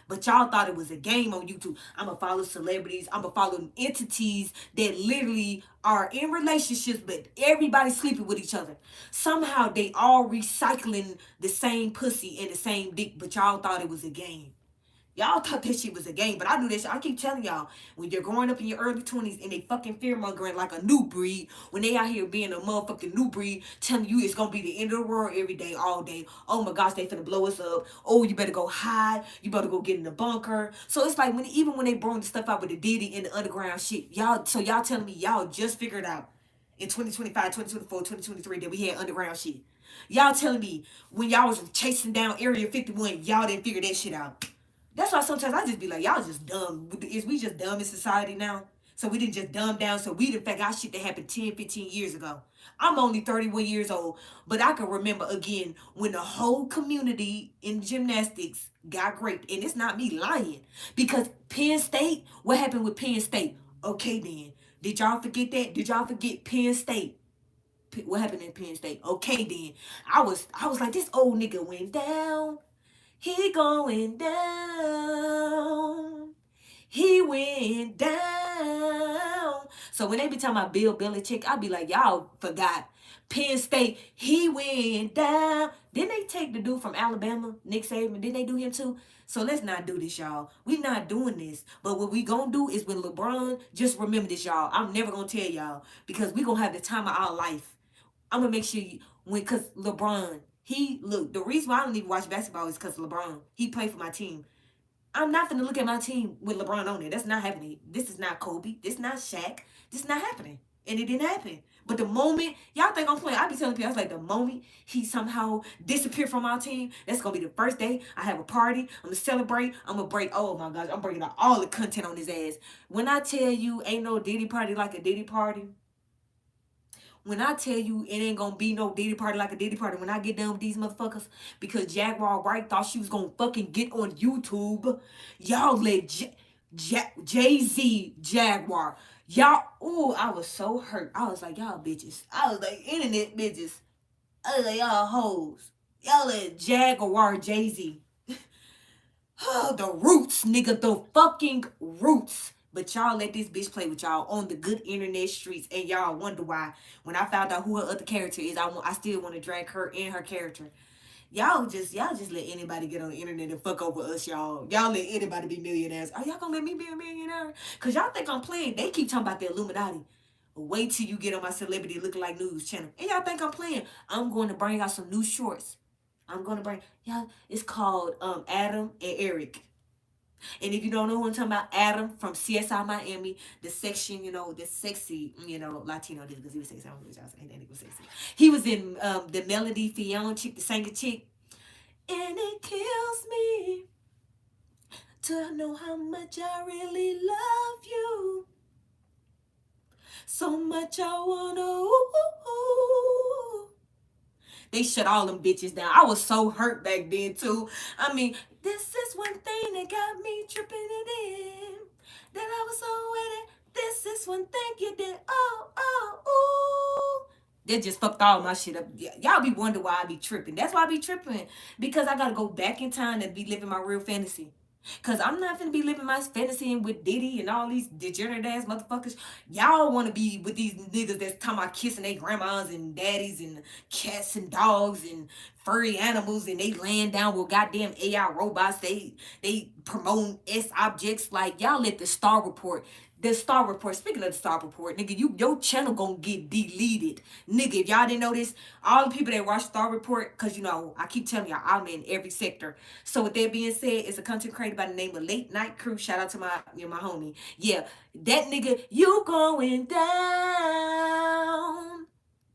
But y'all thought it was a game on YouTube. I'm going to follow celebrities. I'm going to follow entities that literally are in relationships, but everybody's sleeping with each other. Somehow they all recycling the same pussy and the same dick, but y'all thought it was a game. Y'all thought that shit was a game, but I do this shit. I keep telling y'all, when you're growing up in your early 20s and they fucking fear-mongering like a new breed, when they out here being a motherfucking new breed, telling you it's gonna be the end of the world every day, all day. Oh my gosh, they finna blow us up. Oh, you better go hide. You better go get in the bunker. So it's like, even when they brought the stuff out with the Diddy and the underground shit, y'all telling me y'all just figured out in 2025, 2024, 2023 that we had underground shit. Y'all telling me when y'all was chasing down Area 51, y'all didn't figure that shit out. That's why sometimes I just be like, y'all just dumb. Is we just dumb in society now? So we didn't just dumb down. So we didn't figure out shit that happened 10, 15 years ago. I'm only 31 years old. But I can remember again when the whole community in gymnastics got raped. And it's not me lying. Because Penn State, what happened with Penn State? Okay then. Did y'all forget that? Did y'all forget Penn State? What happened in Penn State? Okay then. I was like, this old nigga went down. He going down. He went down. So when they be talking about Bill Belichick, I be like, y'all forgot. Penn State, he went down. Didn't they take the dude from Alabama, Nick Saban? Didn't they do him too? So let's not do this, y'all. We not doing this. But what we gonna do is when LeBron, just remember this, y'all. I'm never gonna tell y'all because we gonna have the time of our life. I'm gonna make sure cause LeBron, the reason why I don't even watch basketball is because LeBron. He played for my team. I'm not gonna look at my team with LeBron on it. That's not happening. This is not Kobe. This is not Shaq. This is not happening. And it didn't happen. But the moment, y'all think I'm playing, I be telling people, I was like, the moment he somehow disappeared from our team, that's gonna be the first day I have a party. I'm gonna celebrate. I'm gonna break, oh my gosh, I'm breaking out all the content on his ass. When I tell you ain't no Diddy party like a Diddy party, when I tell you it ain't gonna be no Diddy party like a Diddy party when I get done with these motherfuckers, because Jaguar Wright thought she was gonna fucking get on YouTube. Y'all let Jay-Z Jaguar. Y'all, ooh, I was so hurt. I was like, y'all bitches. I was like, internet bitches. I was like, y'all hoes. Y'all let Jaguar Jay-Z. The roots, nigga, the fucking roots. But y'all let this bitch play with y'all on the good internet streets, and y'all wonder why. When I found out who her other character is, I still want to drag her and her character. Y'all just let anybody get on the internet and fuck over us, y'all. Y'all let anybody be millionaires. Are y'all gonna let me be a millionaire? Cause y'all think I'm playing. They keep talking about the Illuminati. Wait till you get on my celebrity lookalike news channel. And y'all think I'm playing. I'm going to bring out some new shorts. I'm gonna bring y'all. It's called Adam and Eric. And if you don't know who I'm talking about, Adam from CSI Miami, the section, the sexy, Latino dude, because he was sexy. I don't know what y'all saying. That nigga was sexy. He was in the Melody Fionn chick, the singer chick. And it kills me to know how much I really love you. So much I wanna. They shut all them bitches down. I was so hurt back then too. I mean, this is one thing that got me tripping it in. That I was so with it. This is one thing you did. Oh, ooh. That just fucked all my shit up. Y'all be wondering why I be tripping. That's why I be tripping. Because I gotta go back in time and be living my real fantasy. Cause I'm not gonna be living my fantasy with Diddy and all these degenerate ass motherfuckers. Y'all wanna be with these niggas that's talking about kissing their grandmas and daddies and cats and dogs and furry animals and they laying down with goddamn AI robots. They promoting S objects. Like, y'all let the Star Report. The Star Report, speaking of the Star Report, nigga, your channel gonna get deleted. Nigga, if y'all didn't know this, all the people that watch Star Report, cause you know, I keep telling y'all, I'm in every sector. So with that being said, it's a content creator by the name of Late Night Crew. Shout out to my, you know, my homie. Yeah, that nigga, you going down.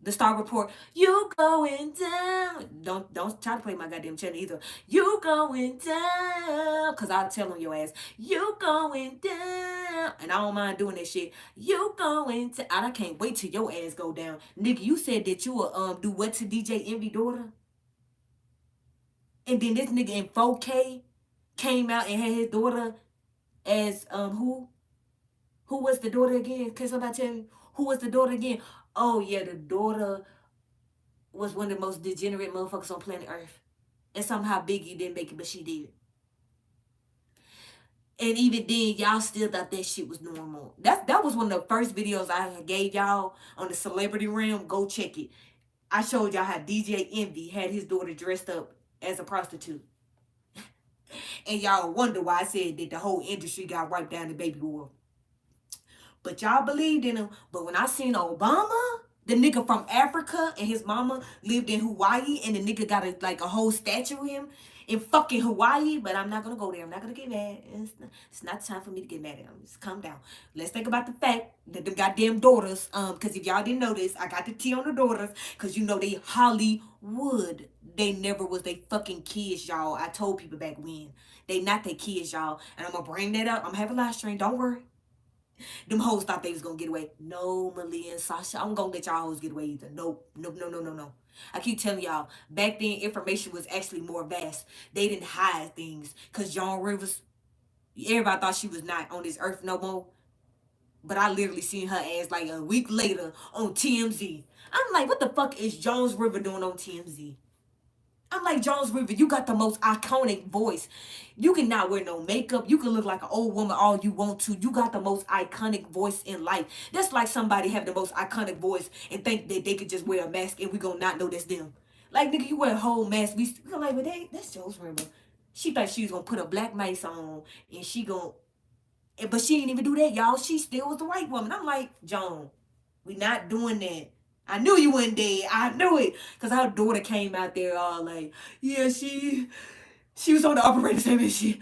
The Star Report, you going down. Don't try to play my goddamn channel either. You going down. Cause I'll tell on your ass. You going down. And I don't mind doing that shit. You going down. I can't wait till your ass go down. Nigga, you said that you will do what to DJ Envy daughter? And then this nigga in 4K came out and had his daughter as who? Who was the daughter again? Can somebody tell me? Who was the daughter again? Oh yeah, the daughter was one of the most degenerate motherfuckers on planet Earth. And somehow Biggie didn't make it, but she did. And even then, y'all still thought that shit was normal. That was one of the first videos I gave y'all on the celebrity realm. Go check it. I showed y'all how DJ Envy had his daughter dressed up as a prostitute. And y'all wonder why I said that the whole industry got wiped down the baby boy. But y'all believed in him. But when I seen Obama, the nigga from Africa and his mama lived in Hawaii, and the nigga got a whole statue of him in fucking Hawaii. But I'm not gonna go there. I'm not gonna get mad. It's not time for me to get mad at him. Just calm down. Let's think about the fact that them goddamn daughters. Cause if y'all didn't know this, I got the tea on the daughters. Cause you know they Hollywood. They never was they fucking kids, y'all. I told people back when. They not their kids, y'all. And I'm gonna bring that up. I'm having a live stream. Don't worry. Them hoes thought they was gonna get away. No, Malia and Sasha, I'm gonna let y'all hoes get away either. Nope, nope, no, no, no, no. I keep telling y'all, back then information was actually more vast. They didn't hide things. Cause Joan Rivers, everybody thought she was not on this earth no more. But I literally seen her ass like a week later on TMZ. I'm like, what the fuck is Jones River doing on TMZ? I'm like, Jones River, you got the most iconic voice. You can not wear no makeup. You can look like an old woman all you want to. You got the most iconic voice in life. That's like somebody have the most iconic voice and think that they could just wear a mask and we gonna not know that's them. Like, nigga, you wear a whole mask. We like, but that's Jones River. She thought she was gonna put a black mask on and she gonna, but she didn't even do that, y'all. She still was the white woman. I'm like, Joan, we not doing that. I knew you wouldn't dead. I knew it. Because her daughter came out there all like, yeah, she was on the operating table and she,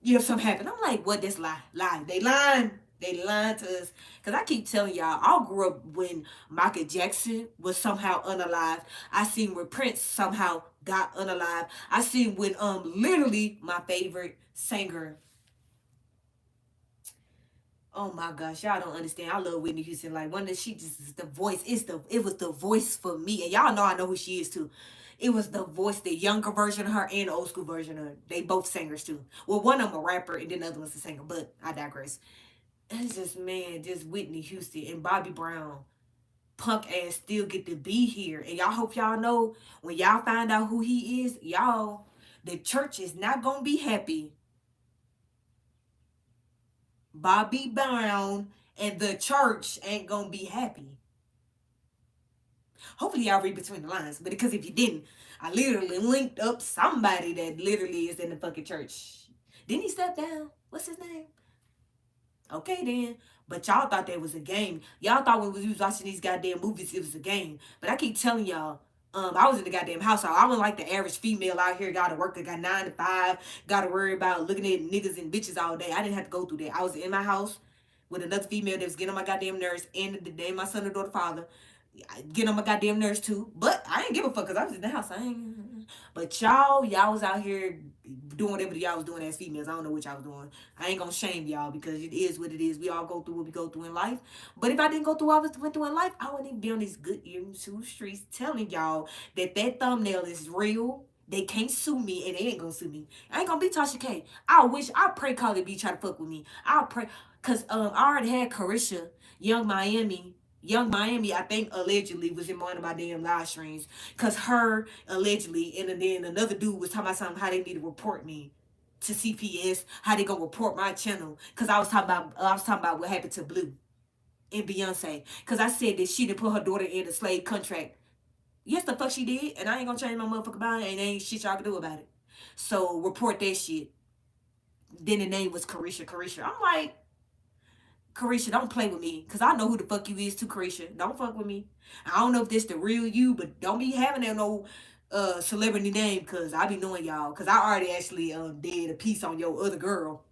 yeah, something happened. I'm like, what? This lie. Lie. They lying. They lying to us. Because I keep telling y'all, I grew up when Michael Jackson was somehow unalive. I seen where Prince somehow got unalive. I seen when literally my favorite singer, oh my gosh, y'all don't understand. I love Whitney Houston. Like, one that she just is the voice. It was the voice for me. And y'all know I know who she is too. It was the voice, the younger version of her and the old school version of her. They both singers too. Well, one of them a rapper and then the other one's a singer, but I digress. It's just, man, just Whitney Houston and Bobby Brown. Punk ass still get to be here. And y'all hope y'all know when y'all find out who he is, y'all, the church is not gonna be happy. Bobby Brown and the church ain't gonna be happy. Hopefully y'all read between the lines, but because if you didn't, I literally linked up somebody that literally is in the fucking church. Didn't he step down? What's his name? Okay then. But y'all thought that was a game. Y'all thought when we was watching these goddamn movies, it was a game. But I keep telling y'all, I was in the goddamn house. I wasn't like the average female out here, gotta work, got 9 to 5, gotta worry about looking at niggas and bitches all day. I didn't have to go through that. I was in my house with another female that was getting on my goddamn nerves, and the day my son and daughter father. Get on my goddamn nerves too. But I ain't give a fuck because I was in the house. I ain't. But y'all was out here doing whatever y'all was doing as females. I don't know what y'all was doing. I ain't gonna shame y'all because it is what it is. We all go through what we go through in life. But if I didn't go through what I went through in life, I wouldn't even be on these good earrings to streets telling y'all that thumbnail is real. They can't sue me and they ain't gonna sue me. I ain't gonna be Tasha K. I pray Carly B try to fuck with me. I pray cause I already had Carisha, Young Miami, I think allegedly was in one of my damn live streams. Cause her allegedly, and then another dude was talking about something how they need to report me to CPS, how they gonna report my channel. Cause I was talking about what happened to Blue and Beyonce. Cause I said that she didn't put her daughter in a slave contract. Yes, the fuck she did, and I ain't gonna change my motherfucking mind, and ain't shit y'all can do about it. So report that shit. Then the name was Carisha. Carisha. I'm like, Carisha, don't play with me, cause I know who the fuck you is too, Carisha. Don't fuck with me. I don't know if this the real you, but don't be having that no celebrity name, cause I be knowing y'all. Cause I already actually did a piece on your other girl,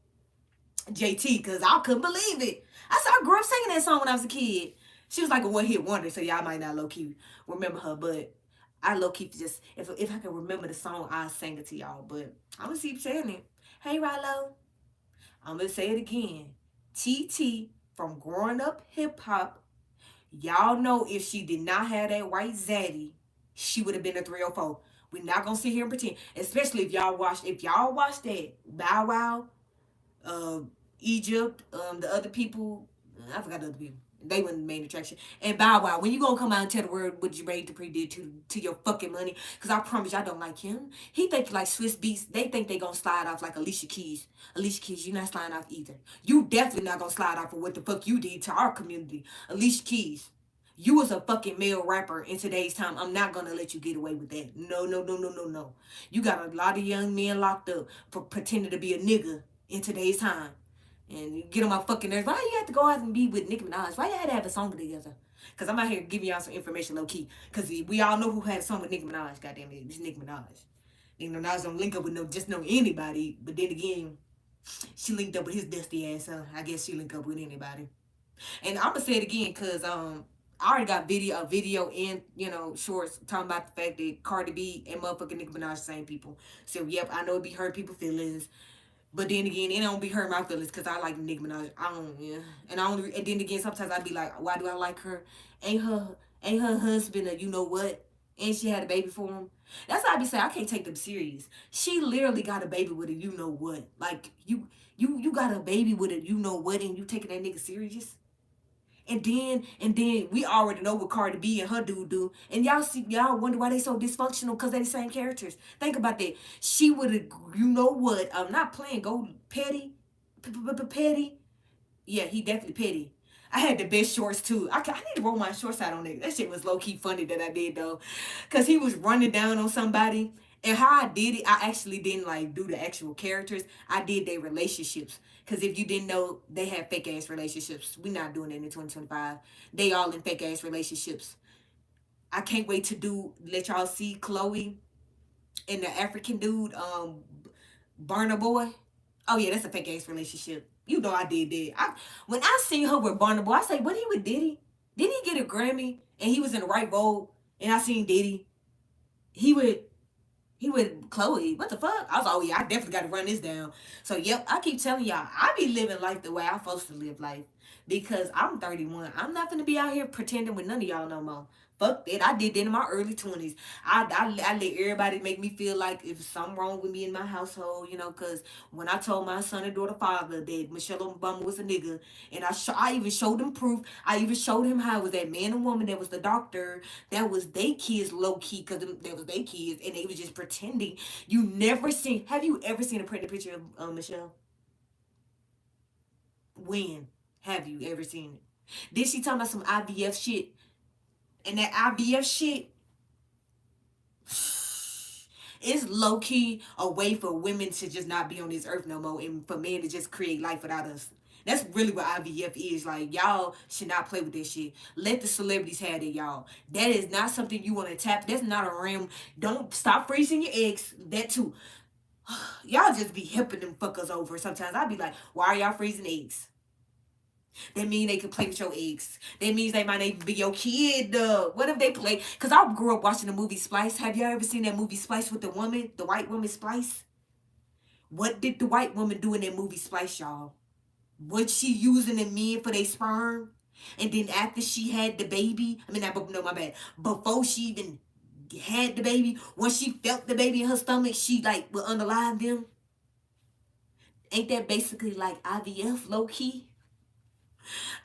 JT, cause I couldn't believe it. I said I grew up singing that song when I was a kid. She was like a one hit wonder, so y'all might not low key remember her, but I low key just if I can remember the song, I sing it to y'all. But I'm gonna keep saying it. Hey Rilo, I'm gonna say it again. TT from growing up hip hop, y'all know if she did not have that white zaddy, she would have been a 304. We're not gonna sit here and pretend, especially if y'all watched that Bow Wow, uh, Egypt, the other people, I forgot the other people. They weren't the main attraction. And Bow Wow, when you gonna come out and tell the world what you ready to did to your fucking money? Cause I promise y'all don't like him. He think like Swiss Beats. They think they gonna slide off like Alicia Keys. Alicia Keys, you not sliding off either. You definitely not gonna slide off for what the fuck you did to our community. Alicia Keys. You was a fucking male rapper in today's time. I'm not gonna let you get away with that. No, no, no, no, no, no. You got a lot of young men locked up for pretending to be a nigga in today's time. And you get on my fucking nerves. Why you have to go out and be with Nicki Minaj? Why you had to have a song together? Because I'm out here giving y'all some information low key. Because we all know who had a song with Nicki Minaj. Goddamn it. It's Nicki Minaj. Nicki Minaj don't link up with just anybody. But then again, she linked up with his dusty ass. So I guess she linked up with anybody. And I'm gonna say it again because I already got video and shorts talking about the fact that Cardi B and motherfucking Nicki Minaj the same people. So yep, I know it be hurt people feelings. But then again, it don't be hurt my feelings because I like Nicki Minaj. I don't, yeah. And then again, sometimes I be like, why do I like her? Ain't her, ain't her husband a you know what? And she had a baby for him. That's why I be saying I can't take them serious. She literally got a baby with a you know what? Like you got a baby with a you know what, and you taking that nigga serious? And then we already know what Cardi B and her dude do. And y'all wonder why they so dysfunctional because they the same characters. Think about that. She would have, you know what? I'm not playing go petty. Petty. Yeah, he definitely petty. I had the best shorts too. I need to roll my shorts out on it. That shit was low key funny that I did though, cause he was running down on somebody, and how I did it, I actually didn't like do the actual characters. I did their relationships. Cause if you didn't know, they have fake ass relationships. We not doing it in 2025. They all in fake ass relationships. I can't wait to let y'all see Chloe and the African dude, Burna Boy. Oh yeah, that's a fake ass relationship. You know I did that. When I seen her with Burna Boy, I say, what he with Diddy? Didn't he get a Grammy and he was in the right role? And I seen Diddy. He would he with Chloe. What the fuck? I was like, oh yeah, I definitely got to run this down. So yep, I keep telling y'all, I be living life the way I'm supposed to live life because I'm 31. I'm not gonna be out here pretending with none of y'all no more. Fuck that. I did that in my early 20s. I let everybody make me feel like if something wrong with me in my household, because when I told my son and daughter father that Michelle Obama was a nigga, and I even showed him proof. I even showed him how it was that man and woman that was the doctor, that was they kids low key, because that was they kids, and they was just pretending. Have you ever seen a pregnant picture of Michelle? When have you ever seen it? Then she talking about some IVF shit, and that IVF shit, it's low key a way for women to just not be on this earth no more, and for men to just create life without us. That's really what IVF is. Like, y'all should not play with this shit. Let the celebrities have it, y'all. That is not something you want to tap. That's not a realm. Don't stop freezing your eggs. That too. Y'all just be hipping them fuckers over. Sometimes I be like, why are y'all freezing eggs? That mean they can play with your eggs. That means they might even be your kid. What if they play? Because I grew up watching the movie Splice. Have y'all ever seen that movie Splice with the woman? The white woman Splice? What did the white woman do in that movie Splice, y'all? Was she using the men for their sperm? And then after she had the baby, I mean, no, my bad. Before she even had the baby, when she felt the baby in her stomach, she like would unalive them. Ain't that basically like IVF, low key?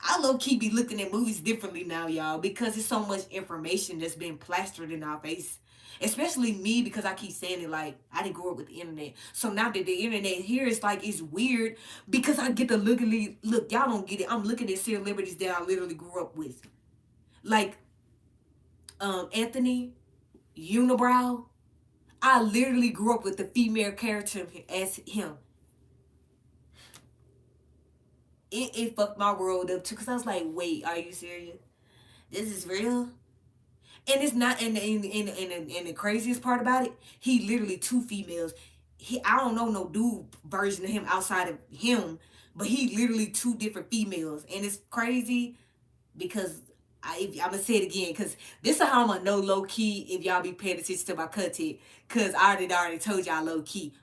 I low key be looking at movies differently now, y'all, because it's so much information that's been plastered in our face. Especially me, because I keep saying it, like, I didn't grow up with the internet. So now that the internet here is like, it's weird because I get to look, y'all don't get it. I'm looking at celebrities that I literally grew up with. Like, Anthony. unibrow. I literally grew up with the female character as him. It fucked my world up too, because I was like, wait, are you serious? This is real? And it's not, and the craziest part about it, he literally two females. I don't know no dude version of him outside of him, but he literally two different females. And it's crazy because I'm gonna say it again, because this is how I'm gonna know low key if y'all be paying attention to my content, because I already told y'all low key.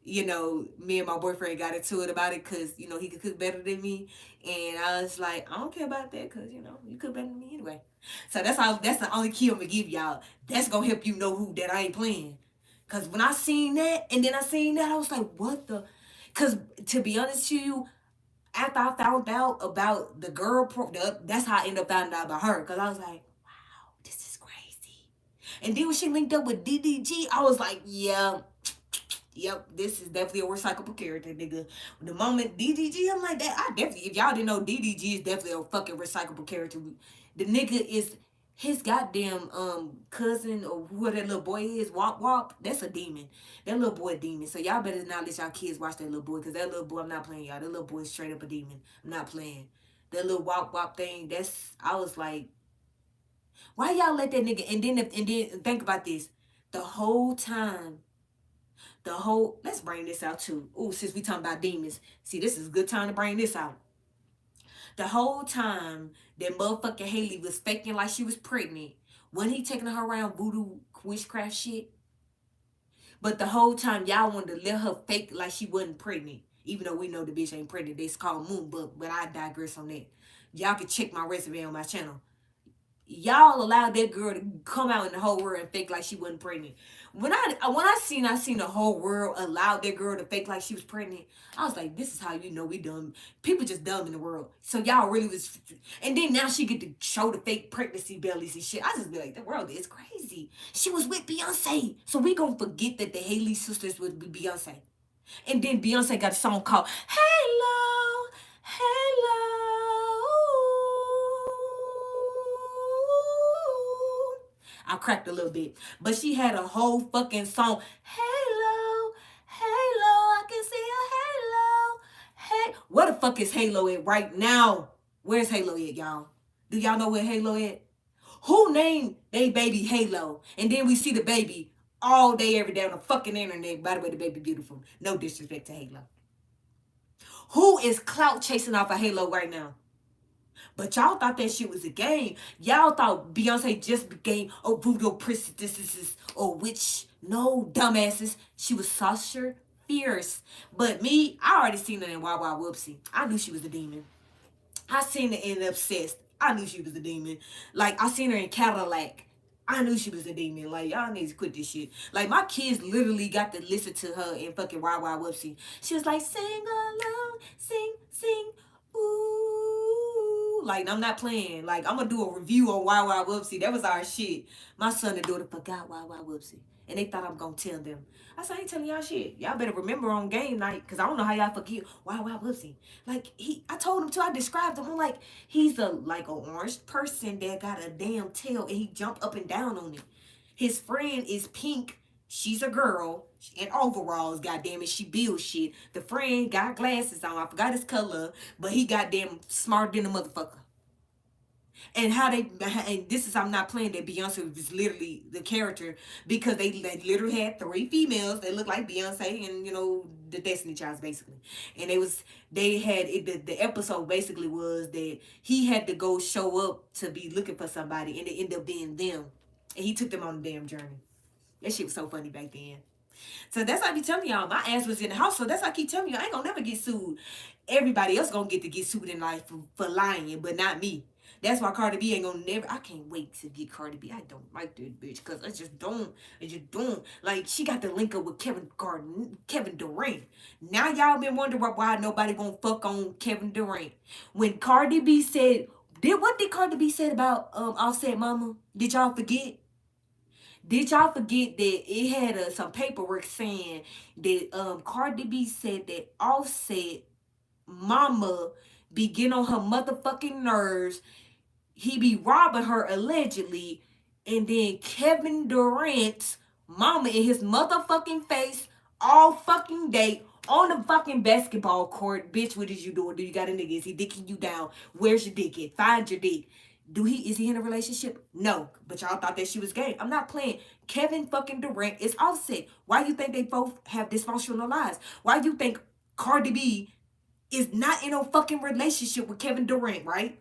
Me and my boyfriend got into it about it because, he could cook better than me. And I was like, I don't care about that because, you cook better than me anyway. So that's the only key I'm going to give y'all. That's going to help you know who that I ain't playing. Because when I seen that, and then I seen that, I was like, what the? Because to be honest to you, after I found out about the girl, that's how I ended up finding out about her. Because I was like, wow, this is crazy. And then when she linked up with DDG, I was like, yeah. Yep, this is definitely a recyclable character, nigga. The moment DDG, I'm like that. I definitely, if y'all didn't know, DDG is definitely a fucking recyclable character. The nigga is his goddamn cousin or who that little boy is, Wop Wop. That's a demon. That little boy a demon. So y'all better not let y'all kids watch that little boy, because that little boy, I'm not playing y'all. That little boy is straight up a demon. I'm not playing. That little Wop Wop thing. I was like, why y'all let that nigga? And then think about this. The whole time let's bring this out too. Oh, since we talking about demons, see, this is a good time to bring this out. The whole time that motherfucking Haley was faking like she was pregnant, when he taking her around voodoo witchcraft shit, but the whole time y'all wanted to let her fake like she wasn't pregnant, even though we know the bitch ain't pregnant. It's called Moonbook, but I digress on that. Y'all can check my resume on my channel. Y'all allowed that girl to come out in the whole world and fake like she wasn't pregnant. When I seen the whole world allowed that girl to fake like she was pregnant, I was like, this is how you know we dumb. People just dumb in the world. So y'all really was, and then now she get to show the fake pregnancy bellies and shit. I just be like, the world is crazy. She was with Beyonce, so we gonna forget that the Haley sisters was with Beyonce. And then Beyonce got a song called Hello, Hello. I cracked a little bit. But she had a whole fucking song. Halo, Halo, I can see a halo. Hey, where the fuck is Halo at right now? Where's Halo at, y'all? Do y'all know where Halo at? Who named they baby Halo? And then we see the baby all day, every day on the fucking internet. By the way, the baby beautiful. No disrespect to Halo. Who is clout chasing off a Halo right now? But y'all thought that shit was a game. Y'all thought Beyonce just became a voodoo princess or witch. No, dumbasses. She was saucer fierce. But me, I already seen her in Wild Wild Whoopsie. I knew she was a demon. I seen her in Obsessed. I knew she was a demon. Like, I seen her in Cadillac. I knew she was a demon. Like, y'all need to quit this shit. Like, my kids literally got to listen to her in fucking Wild Wild Whoopsie. She was like, sing along, sing, sing, ooh. Like, I'm not playing. Like, I'm gonna do a review on Wild Wild Whoopsie. That was our shit. My son and daughter forgot Wild Wild Whoopsie. And they thought I'm gonna tell them. I said, I ain't telling y'all shit. Y'all better remember on game night, because I don't know how y'all forget Wild Wild Whoopsie. Like, I told him too, I described him. I'm like, he's like an orange person that got a damn tail and he jumped up and down on it. His friend is pink. She's a girl in overalls, goddamn it. She builds shit. The friend got glasses on. I forgot his color, but he goddamn smarter than a motherfucker. And and this is, I'm not playing, that Beyonce was literally the character, because they literally had three females that looked like Beyonce and, the Destiny Childs, basically. And they had it, the episode basically was that he had to go show up to be looking for somebody, and it ended up being them. And he took them on the damn journey. That shit was so funny back then. So that's why I be telling y'all, my ass was in the house. So that's why I keep telling you, I ain't gonna never get sued. Everybody else gonna get sued in life for lying, but not me. That's why Cardi B ain't gonna never. I can't wait to get Cardi B. I don't like that bitch, because I just don't. Like, she got the link up with Kevin Durant. Now y'all been wondering why nobody won't fuck on Kevin Durant. When Cardi B said, what did Cardi B said about Offset Mama? Did y'all forget? Did y'all forget that it had some paperwork saying that Cardi B said that Offset Mama be getting on her motherfucking nerves. He be robbing her allegedly, And then Kevin Durant's mama in his motherfucking face all fucking day on the fucking basketball court. Bitch, what is you doing? Do you got a nigga? Is he dicking you down? Where's your dick at? Find your dick. Is he in a relationship? No. But y'all thought that she was gay. I'm not playing. Kevin fucking Durant is Offset. Why you think they both have dysfunctional lives? Why you think Cardi B is not in a fucking relationship with Kevin Durant, right?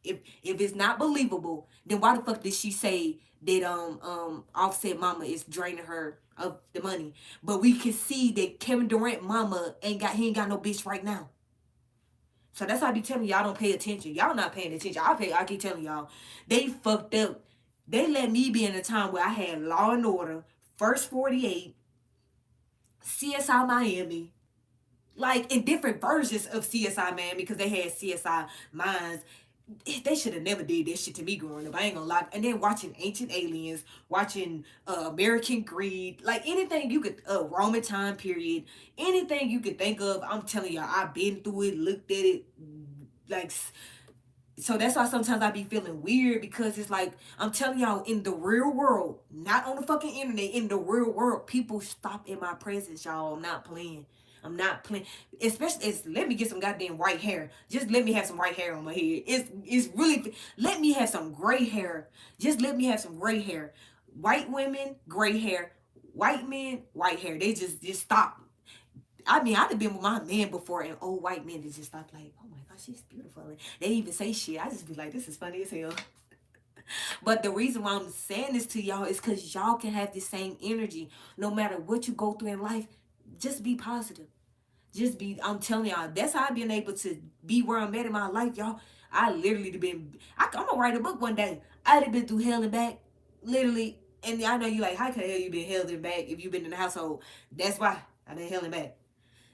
If it's not believable, then why the fuck did she say that Offset mama is draining her of the money? But we can see that Kevin Durant mama he ain't got no bitch right now. So that's why I be telling y'all don't pay attention. Y'all not paying attention. I keep telling y'all. They fucked up. They let me be in a time where I had Law and Order, First 48, CSI Miami, like in different versions of CSI Miami because they had CSI Mines. They should have never did this shit to me growing up. I ain't gonna lie. And then watching Ancient Aliens, watching American Greed, like anything you could, Roman time period, anything you could think of. I'm telling y'all, I've been through it, looked at it, like. So that's why sometimes I be feeling weird because it's like I'm telling y'all in the real world, not on the fucking internet, in the real world, people stop in my presence, y'all. I'm not playing. I'm not playing. Especially let me get some goddamn white hair. Just let me have some white hair on my head. It's really let me have some gray hair. Just let me have some gray hair. White women, gray hair. White men, white hair. They just stop. I mean, I'd have been with my man before, and old white men that just stop like, oh my gosh, she's beautiful. And they even say shit. I just be like, this is funny as hell. But the reason why I'm saying this to y'all is because y'all can have the same energy no matter what you go through in life. Just be positive. I'm telling y'all, that's how I've been able to be where I'm at in my life, y'all. I literally I'm gonna write a book one day. I'd have been through hell and back, literally. And I know you like, how the hell you been hell and back if you've been in the household? That's why I've been hell and back.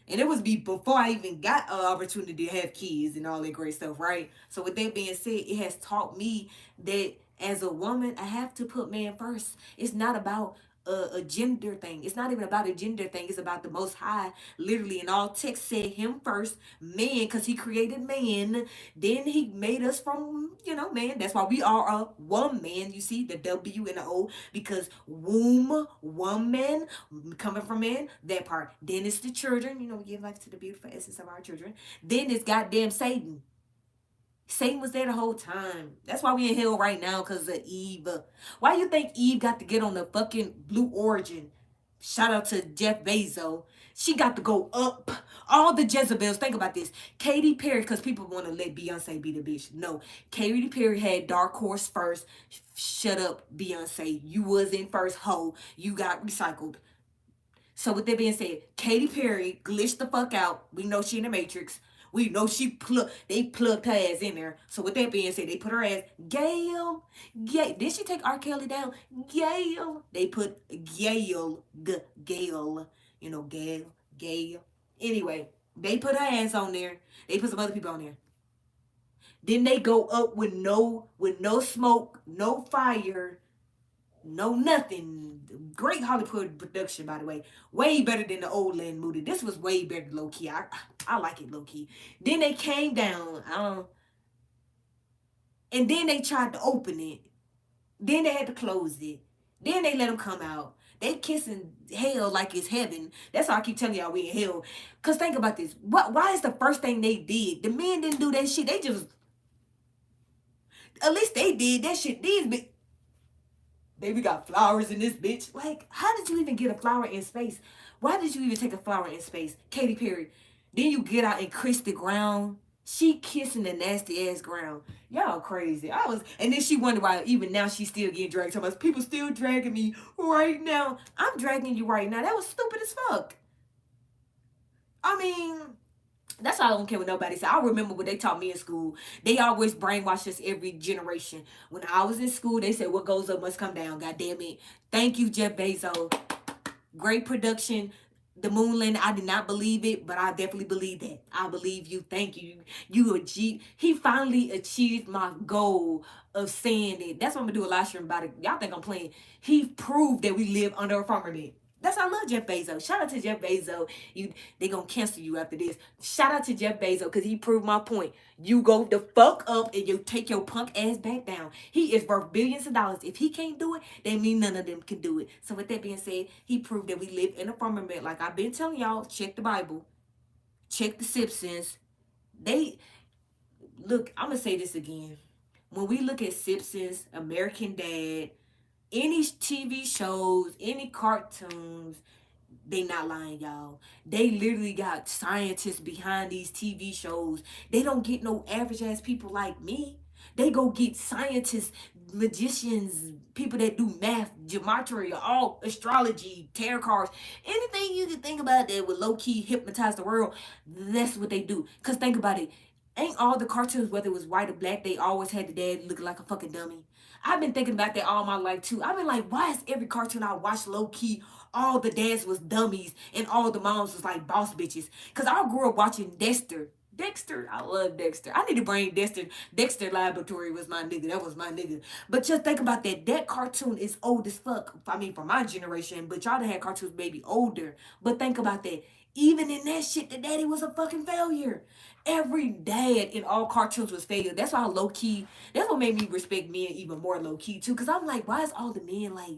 And it was before I even got an opportunity to have kids and all that great stuff, right? So with that being said, it has taught me that as a woman, I have to put man first. It's not about a gender thing. It's not even about a gender thing. It's about the Most High. Literally, in all text said him first, man, because he created man. Then he made us from, man. That's why we are a woman. You see, the W and the O, because womb, woman, coming from man, that part. Then it's the children, we give life to the beautiful essence of our children. Then it's goddamn Satan. Satan was there the whole time. That's why we in hell right now, because of Eve. Why you think Eve got to get on the fucking Blue Origin? Shout out to Jeff Bezos. She got to go up. All the Jezebels, think about this. Katy Perry, because people want to let Beyonce be the bitch. No, Katy Perry had Dark Horse first. Shut up, Beyonce. You was in first, hoe. You got recycled. So with that being said, Katy Perry glitched the fuck out. We know she in the Matrix. We know they plugged her ass in there. So with that being said, they put her ass, Gail. Did she take R. Kelly down? Gail. They put Gail, Gail. Gail. Anyway, they put her ass on there. They put some other people on there. Then they go up with no smoke, no fire, no nothing. Great Hollywood production, by the way. Way better than the old land movie. This was way better low key. I like it low key. Then they came down. And then they tried to open it. Then they had to close it. Then they let them come out. They kissing hell like it's heaven. That's why I keep telling y'all we in hell. Cause think about this. Why is the first thing they did? The men didn't do that shit. They just, at least they did that shit. Baby got flowers in this bitch. Like, how did you even get a flower in space? Why did you even take a flower in space? Katy Perry. Then you get out and kiss the ground. She kissing the nasty ass ground. Y'all crazy. And then she wondered why even now she's still getting dragged. So much people still dragging me right now. I'm dragging you right now. That was stupid as fuck. I mean, that's why I don't care what nobody said. I remember what they taught me in school. They always brainwash us every generation. When I was in school, they said what goes up must come down. God damn it. Thank you, Jeff Bezos. Great production. The moon landing, I did not believe it, but I definitely believe that. I believe you. Thank you. He finally achieved my goal of saying it. That's what I'm going to do a live stream about it. Y'all think I'm playing. He proved that we live under a firmament. That's why I love Jeff Bezos. Shout out to Jeff Bezos. They gonna cancel you after this. Shout out to Jeff Bezos because he proved my point. You go the fuck up and you take your punk ass back down. He is worth billions of dollars. If he can't do it, that means none of them can do it. So with that being said, he proved that we live in a firmament. Like I've been telling y'all, check the Bible, check the Simpsons. They look. I'm gonna say this again. When we look at Simpsons, American Dad, any TV shows, any cartoons, they not lying, y'all. They literally got scientists behind these TV shows. They don't get no average ass people like me. They go get scientists, magicians, people that do math, geometry, all astrology, tarot cards, anything you can think about that would low key hypnotize the world. That's what they do. Cause think about it. Ain't all the cartoons, whether it was white or black, they always had the dad looking like a fucking dummy. I've been thinking about that all my life too. I've been like, why is every cartoon I watch low key, all the dads was dummies and all the moms was like boss bitches? Cause I grew up watching Dexter. Dexter, I love Dexter. I need to bring Dexter. Dexter Laboratory was my nigga. That was my nigga. But just think about that. That cartoon is old as fuck. I mean, for my generation. But y'all that had cartoons maybe older. But think about that. Even in that shit, the daddy was a fucking failure. Every dad in all cartoons was failure. That's why low key. That's what made me respect men even more low key too. Cause I'm like, why is all the men like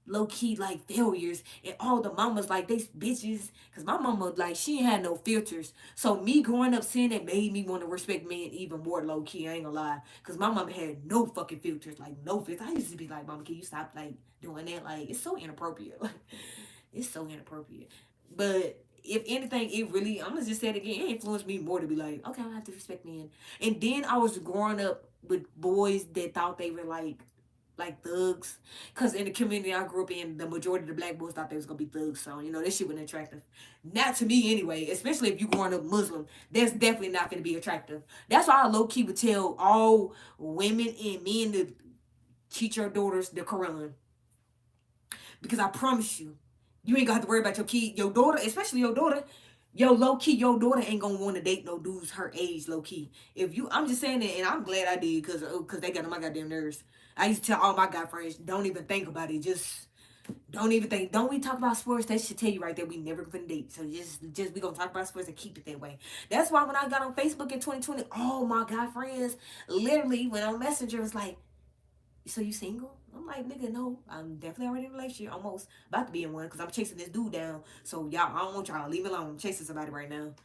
low key like failures and all the mamas like they bitches? Cause my mama like she ain't had no filters. So me growing up seeing that made me want to respect men even more low key. I ain't gonna lie. Cause my mama had no fucking filters, like no filters. I used to be like, mama, can you stop like doing that? Like it's so inappropriate. Like it's so inappropriate. But if anything, it really, I'm gonna just say it again, it influenced me more to be like, okay, I have to respect men. And then I was growing up with boys that thought they were like thugs. Cause in the community I grew up in, the majority of the black boys thought they was gonna be thugs. So, this shit wasn't attractive. Not to me anyway, especially if you growing up Muslim. That's definitely not gonna be attractive. That's why I low key would tell all women and men to teach your daughters the Quran. Because I promise you, you ain't got to worry about your kid, your daughter, especially your daughter. Yo, low key, your daughter ain't gonna want to date no dudes her age, low key. If you, I'm just saying that, and I'm glad I did, cause they got on my goddamn nerves. I used to tell all my guy friends, don't even think about it. Just don't even think. Don't we talk about sports? That should tell you right there we never gonna date. So just we gonna talk about sports and keep it that way. That's why when I got on Facebook in 2020, all my guy friends literally went on Messenger was like, so you single? I'm like, nigga, no. I'm definitely already in a relationship. Almost about to be in one because I'm chasing this dude down. So y'all, I don't want y'all to leave me alone. I'm chasing somebody right now.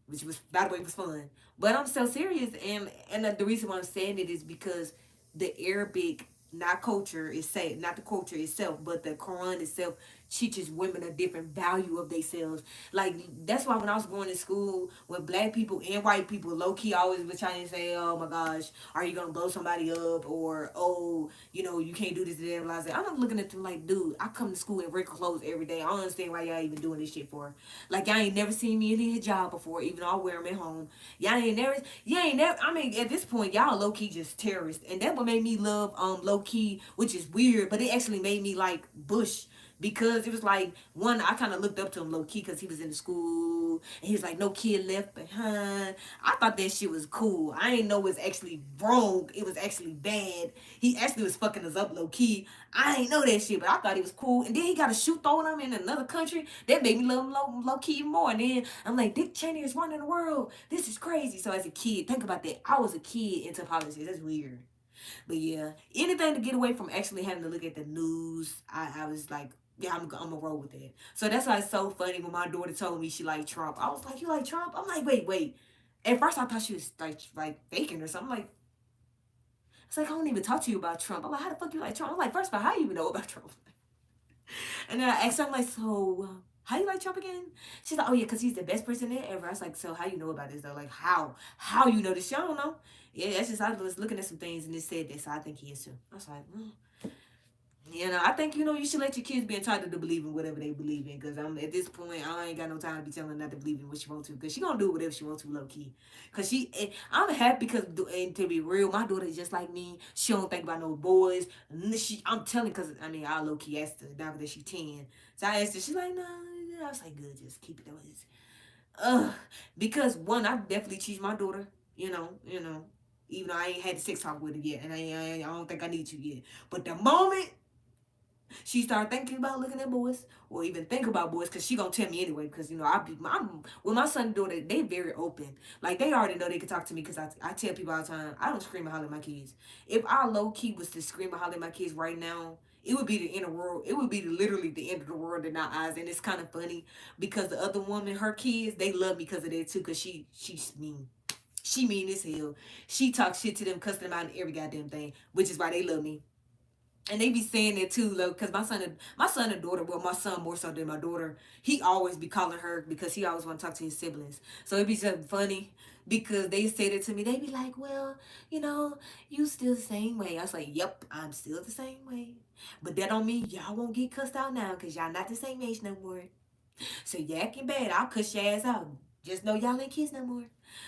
Which was, by the way, was fun. But I'm so serious. And the reason why I'm saying it is because the Arabic, not culture itself, not the culture itself, but the Quran itself teaches women a different value of themselves. Like that's why when I was going to school with black people and white people, low key always was trying to say, "Oh my gosh, are you gonna blow somebody up?" Or "Oh, you can't do this to them." I said, I'm not looking at them like, dude, I come to school in regular clothes every day. I don't understand why y'all even doing this shit for. Like y'all ain't never seen me in a hijab before, even though I wear them at home. You ain't never. I mean, at this point, y'all low key just terrorists, and that what made me love low key, which is weird, but it actually made me like Bush because it was like one I kind of looked up to him low key because he was in the school and he was like no kid left behind. I thought that shit was cool. I didn't know it was actually wrong. It was actually bad. He actually was fucking us up low key. I ain't know that shit, but I thought he was cool. And then he got a shoe thrown him in another country. That made me love him low key even more. And then I'm like, Dick Cheney is running the world. This is crazy. So as a kid, think about that. I was a kid into politics. That's weird. But yeah, anything to get away from actually having to look at the news, I was like, yeah, I'm gonna roll with it. So that's why it's so funny when my daughter told me she liked Trump. I was like, you like Trump? I'm like, wait. At first I thought she was like faking or something. Like, it's like I don't even talk to you about Trump. I'm like, how the fuck you like Trump? I'm like, first of all, how you even know about Trump? And then I asked her, I'm like, so how you like Trump again? She's like, oh yeah, because he's the best president ever. I was like, so how you know about this though? Like how? How you know this? She don't know. Yeah, that's just I was looking at some things and it said this. So I think he is too. I was like, I think you should let your kids be entitled to believe in whatever they believe in. Cause I'm at this point, I ain't got no time to be telling her not to believe in what she wants to. Cause she gonna do whatever she wants to, low key. Cause I'm happy because, and to be real, my daughter is just like me. She don't think about no boys. I'm telling, cause I mean, I low key asked her now that she's 10. So I asked her, she's like, no. I was like, good, just keep it the way it is. Because one, I definitely teach my daughter. Even though I ain't had the sex talk with her yet, and I don't think I need to yet. But the moment She started thinking about looking at boys, or even think about boys, cause she gonna tell me anyway. Cause I'm with my son and daughter, they very open. Like they already know they can talk to me. Cause I tell people all the time, I don't scream and holler at my kids. If I low key was to scream and holler at my kids right now, it would be the end of the world. It would be literally the end of the world in our eyes. And it's kind of funny because the other woman, her kids, they love me because of that too. Cause she's mean. She mean as hell. She talks shit to them, cussing them out and every goddamn thing, which is why they love me. And they be saying that too, though, because my son and daughter, well, my son more so than my daughter, he always be calling her because he always want to talk to his siblings. So it be so funny because they said it to me. They be like, well, you know, you still the same way. I was like, yep, I'm still the same way. But that don't mean y'all won't get cussed out now because y'all not the same age no more. So you acting bad, I'll cuss your ass out. Just know y'all ain't kids no more.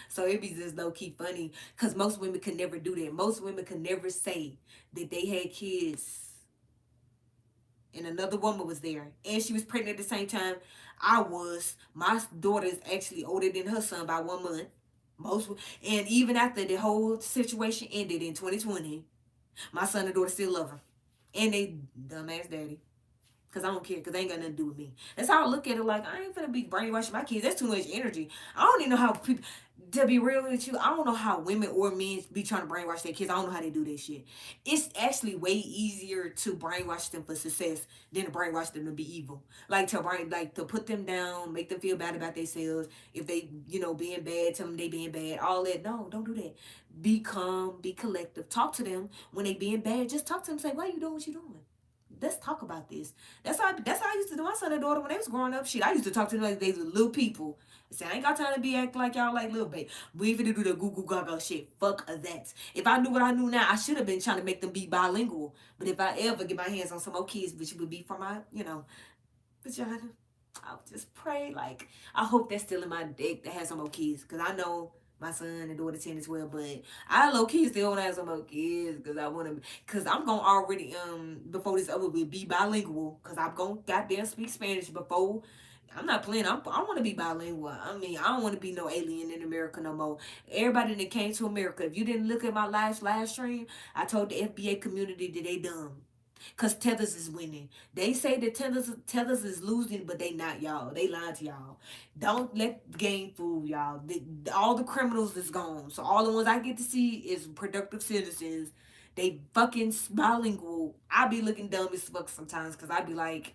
So it be just low key funny because most women could never do that. Most women could never say that they had kids and another woman was there and she was pregnant at the same time I was. My daughter is actually older than her son by 1 month. Most and even after the whole situation ended in 2020, my son and daughter still love her. And they dumbass daddy. Cause I don't care, cause they ain't got nothing to do with me. That's how I look at it. Like I ain't finna be brainwashing my kids. That's too much energy. I don't even know how people. To be real with you, I don't know how women or men be trying to brainwash their kids. I don't know how they do that shit. It's actually way easier to brainwash them for success than to brainwash them to be evil. Like to put them down, make them feel bad about themselves. If they, being bad, tell them they being bad. All that. No, don't do that. Be calm, be collective. Talk to them when they being bad. Just talk to them. Say, why you doing what you doing? Let's talk about this. That's how I used to do my son and daughter when they was growing up. Shit, I used to talk to them like they were little people. I said, I ain't got time to be acting like y'all like little baby. We ain't finna do the goo goo gaga shit. Fuck that. If I knew what I knew now, I should have been trying to make them be bilingual. But if I ever get my hands on some more kids, which would be for my, vagina, I'll just pray. Like, I hope that's still in my deck to have some more kids. Because I know my son and daughter 10 as well. But I low key still want to have some more kids. Because I want to, because I'm going to already, before this over with, be bilingual. Because I'm going to goddamn speak Spanish before. I'm not playing. I want to be bilingual. I mean, I don't want to be no alien in America no more. Everybody that came to America, if you didn't look at my last live stream, I told the FBA community that they dumb. Cause Tethers is winning. They say that Tethers is losing, but they not, y'all. They lying to y'all. Don't let the game fool y'all. All the criminals is gone. So all the ones I get to see is productive citizens. They fucking bilingual. I be looking dumb as fuck sometimes because I be like,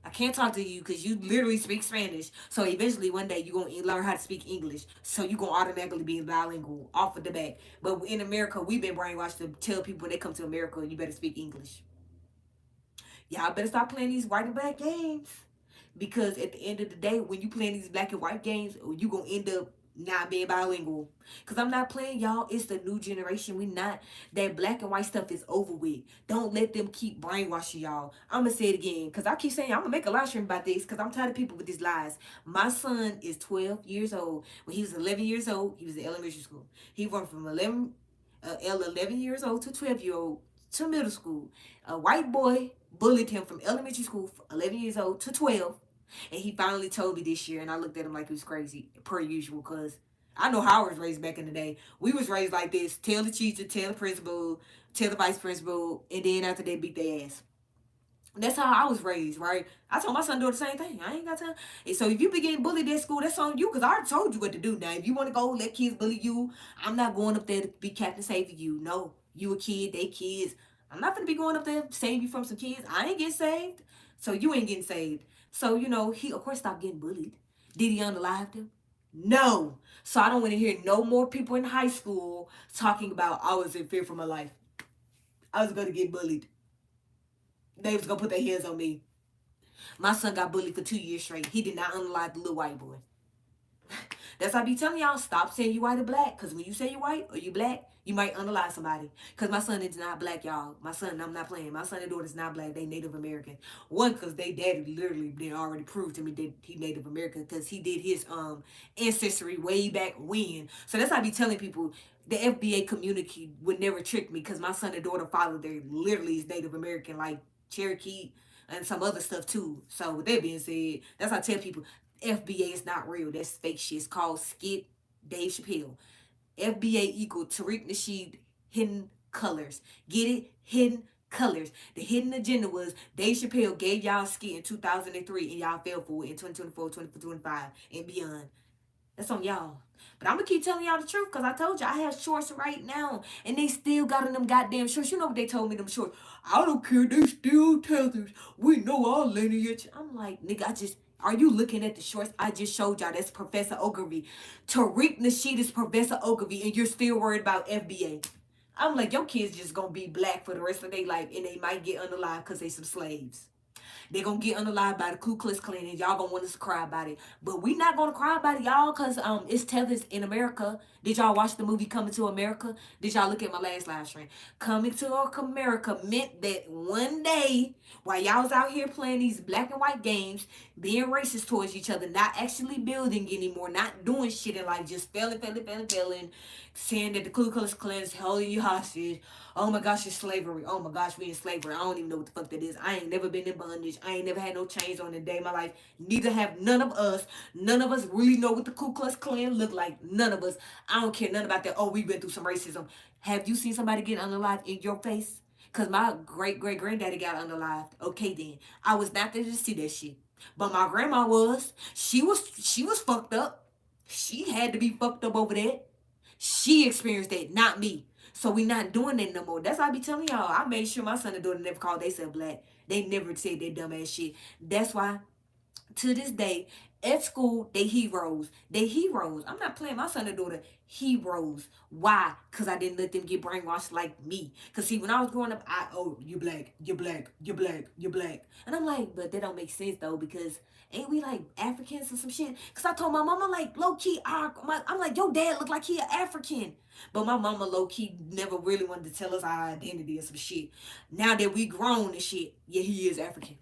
I can't talk to you because you literally speak Spanish. So eventually one day you gonna learn how to speak English. So you gonna automatically be bilingual off of the bat. But in America, we've been brainwashed to tell people when they come to America, you better speak English. Y'all better stop playing these white and black games. Because at the end of the day, when you playing these black and white games, you going to end up not being bilingual. Because I'm not playing, y'all. It's the new generation. We not. That black and white stuff is over with. Don't let them keep brainwashing y'all. I'm going to say it again. Because I keep saying, I'm going to make a live stream about this. Because I'm tired of people with these lies. My son is 12 years old. When he was 11 years old, he was in elementary school. He went from 11 years old to 12-year old to middle school. A white boy bullied him from elementary school, 11 years old to 12. And he finally told me this year, and I looked at him like he was crazy, per usual, because I know how I was raised back in the day. We was raised like this: tell the teacher, tell the principal, tell the vice principal, and then after they beat their ass. That's how I was raised, right? I told my son to do the same thing. I ain't got time. And so if you be getting bullied at school, that's on you, because I already told you what to do. Now, if you want to go let kids bully you, I'm not going up there to be Captain Save you. No, you a kid, they kids. I'm not going to be going up there save you from some kids. I ain't getting saved, so you ain't getting saved. So, he, of course, stopped getting bullied. Did he unalive them? No. So I don't want to hear no more people in high school talking about I was in fear for my life. I was going to get bullied. They was going to put their hands on me. My son got bullied for 2 years straight. He did not unalive the little white boy. That's why I be telling y'all, stop saying you white or black. Because when you say you white or you black, you might unalive somebody. Because my son is not black, y'all. My son, I'm not playing. My son and daughter is not black. They Native American. One, because they daddy literally did already prove to me that he Native American. Because he did his ancestry way back when. So that's why I be telling people, the FBA community would never trick me. Because my son and daughter father, they literally is Native American. Like Cherokee and some other stuff too. So with that being said, that's how I tell people, FBA is not real. That's fake shit. It's called Skit Dave Chappelle. FBA equal Tariq Nasheed Hidden Colors. Get it? Hidden colors. The hidden agenda was Dave Chappelle gave y'all skit in 2003 and y'all fell for it in 2024, 2025, and beyond. That's on y'all. But I'm gonna keep telling y'all the truth because I told you I have shorts right now and they still got on them goddamn shorts. You know what they told me them shorts? I don't care, they still tethers. We know our lineage. I'm like, nigga, are you looking at the shorts I just showed y'all? That's Professor Ogilvy. Tariq Nasheed is Professor Ogilvy and you're still worried about FBA. I'm like, your kids just gonna be black for the rest of their life and they might get unalive because they some slaves. They gonna get unalive by the Ku Klux Klan and y'all gonna want us to cry about it. But we not gonna cry about it, y'all, cause it's tethers in America. Did y'all watch the movie Coming to America? Did y'all look at my last live stream? Coming to America meant that one day, while y'all was out here playing these black and white games, being racist towards each other, not actually building anymore, not doing shit in life, just failing, saying that the Ku Klux Klan is holding you hostage. Oh my gosh, it's slavery. Oh my gosh, we in slavery. I don't even know what the fuck that is. I ain't never been in bondage. I ain't never had no chains on a day in my life. Neither have none of us. None of us really know what the Ku Klux Klan look like. None of us. I don't care nothing about that. Oh, we've been through some racism. Have you seen somebody get unalived in your face? Cause my great granddaddy got unalived. Okay then. I was not there to see that shit. But my grandma was. She was fucked up. She had to be fucked up over that. She experienced that, not me. So we not doing that no more. That's why I be telling y'all. I made sure my son and daughter never called themselves black. They never said that dumbass shit. That's why to this day, at school, they heroes. They heroes. I'm not playing my son and daughter heroes. Why? Because I didn't let them get brainwashed like me. Because see, when I was growing up, you black, you black, you black, you black. And I'm like, but that don't make sense though, because ain't we like Africans or some shit? Because I told my mama, like, low key, I'm like, your dad look like he an African. But my mama low key never really wanted to tell us our identity or some shit. Now that we grown and shit, yeah, he is African.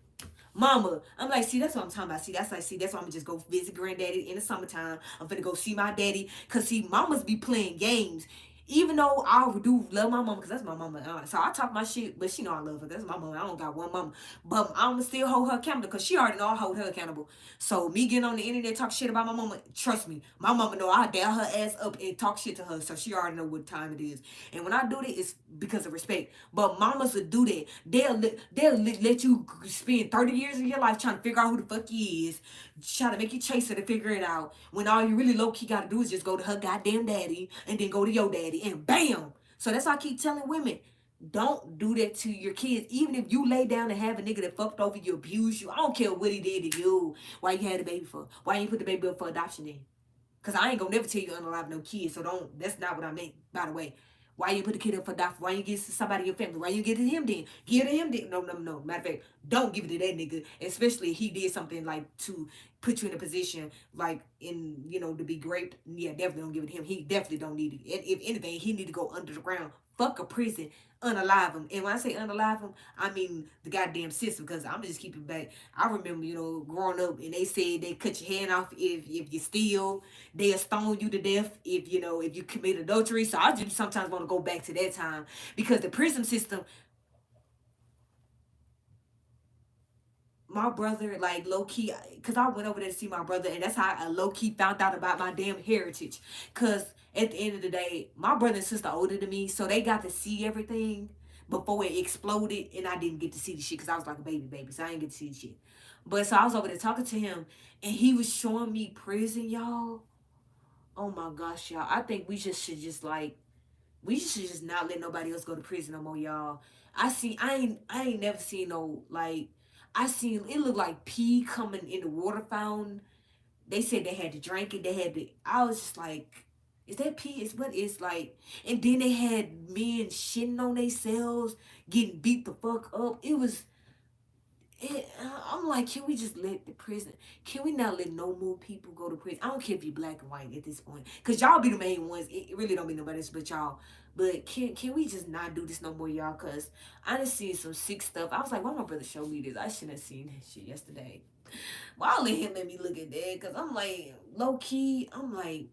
Mama, I'm like, see, that's what I'm talking about. That's why I'm gonna just go visit granddaddy in the summertime. I'm finna go see my daddy. Cause see, mamas be playing games. Even though I do love my mama, because that's my mama. So I talk my shit, but she know I love her. That's my mama. I don't got one mama. But I'm going to still hold her accountable because she already know I hold her accountable. So me getting on the internet talk shit about my mama, trust me, my mama know I dare her ass up and talk shit to her. So she already know what time it is. And when I do that, it's because of respect. But mamas will do that. They'll let you spend 30 years of your life trying to figure out who the fuck he is. Try to make you chase her to figure it out. When all you really low key gotta do is just go to her goddamn daddy and then go to your daddy and bam. So that's why I keep telling women, don't do that to your kids. Even if you lay down and have a nigga that fucked over you, abused you. I don't care what he did to you. Why you had a baby for? Why you put the baby up for adoption then? Cause I ain't gonna never tell you unalive no kids. So don't. That's not what I meant. By the way, why you put the kid up for adoption? Why you give it to somebody in your family? Why you give it to him then? Give it to him then. No. Matter of fact, don't give it to that nigga. Especially if he did something like to put you in a position like to be raped. Yeah, definitely don't give it to him. He definitely don't need it. And if anything, he need to go under the ground. Fuck a prison. Unalive him. And when I say unalive him, I mean the goddamn system. Because I'm just keeping back. I remember, growing up and they said they cut your hand off if you steal. They'll stone you to death if you commit adultery. So I just sometimes want to go back to that time because the prison system, my brother, like low key, because I went over there to see my brother, and that's how I low key found out about my damn heritage. Because at the end of the day, my brother and sister older than me, so they got to see everything before it exploded, and I didn't get to see the shit because I was like a baby, so I didn't get to see the shit. But so I was over there talking to him, and he was showing me prison, y'all. Oh my gosh, y'all. I think we should just not let nobody else go to prison no more, y'all. I ain't never seen no like I seen it look like pee coming in the water fountain. They said they had to drink it. They had to. I was just like, is that pee? Is what it's like. And then they had men shitting on themselves, getting beat the fuck up. I'm like, can we just let the prison? Can we not let no more people go to prison? I don't care if you're black and white at this point, cause y'all be the main ones. It really don't be nobody else but y'all. But can we just not do this no more, y'all? Cause I done seen some sick stuff. I was like, why my brother show me this? I shouldn't have seen that shit yesterday. Why let him let me look at that? Cause I'm like, low key, I'm like,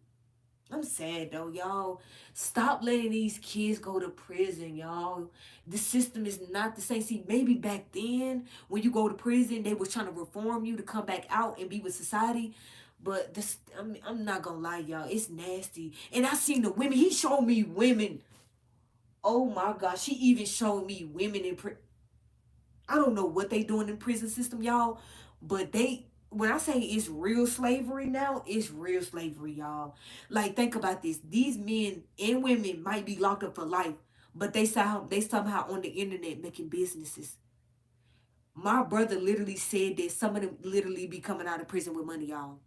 I'm sad though, y'all. Stop letting these kids go to prison, y'all. The system is not the same. See, maybe back then when you go to prison, they was trying to reform you to come back out and be with society. But I'm not gonna lie, y'all. It's nasty. And I seen the women. He showed me women. Oh my gosh. He even showed me women in prison. I don't know what they doing in prison system, y'all, but they when I say it's real slavery now, it's real slavery, y'all. Like think about this. These men and women might be locked up for life, but they somehow on the internet making businesses. My brother literally said that some of them literally be coming out of prison with money, y'all.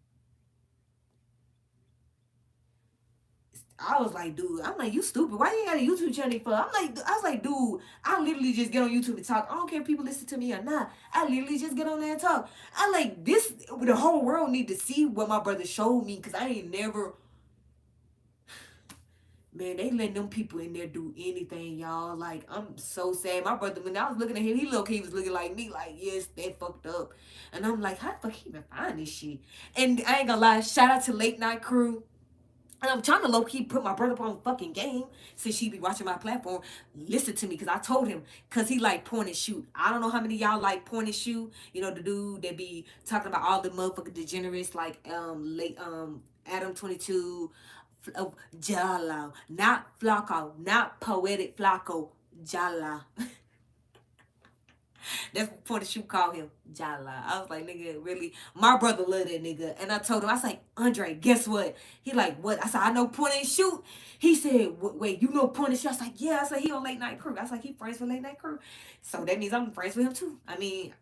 I was like, dude, I'm like, you stupid. Why you got a YouTube channel for? I was like, dude, I literally just get on YouTube and talk. I don't care if people listen to me or not. I literally just get on there and talk. I like this. The whole world need to see what my brother showed me because I ain't never. Man, they letting them people in there do anything, y'all. Like, I'm so sad. My brother, when I was looking at him, he was looking like me, like, yes, they fucked up. And I'm like, how the fuck he even find this shit? And I ain't gonna lie, shout out to Late Night Crew. And I'm trying to low key put my brother up on fucking game since she be watching my platform. Listen to me, cause I told him, cause he like point and shoot. I don't know how many of y'all like point and shoot. You know the dude that be talking about all the motherfucking degenerates like late Adam 22, Jala, not Flacco, not poetic Flacco, Jala. That's what Point of Shoot called him, Jala. I was like, nigga, really? My brother loved that nigga. And I told him, I was like, Andre, guess what? He like, what? I said, I know Point and Shoot. He said, wait, you know Point and Shoot? I was like, yeah. I said, he on Late Night Crew. I was like, he friends with Late Night Crew. So that means I'm friends with him too. I mean,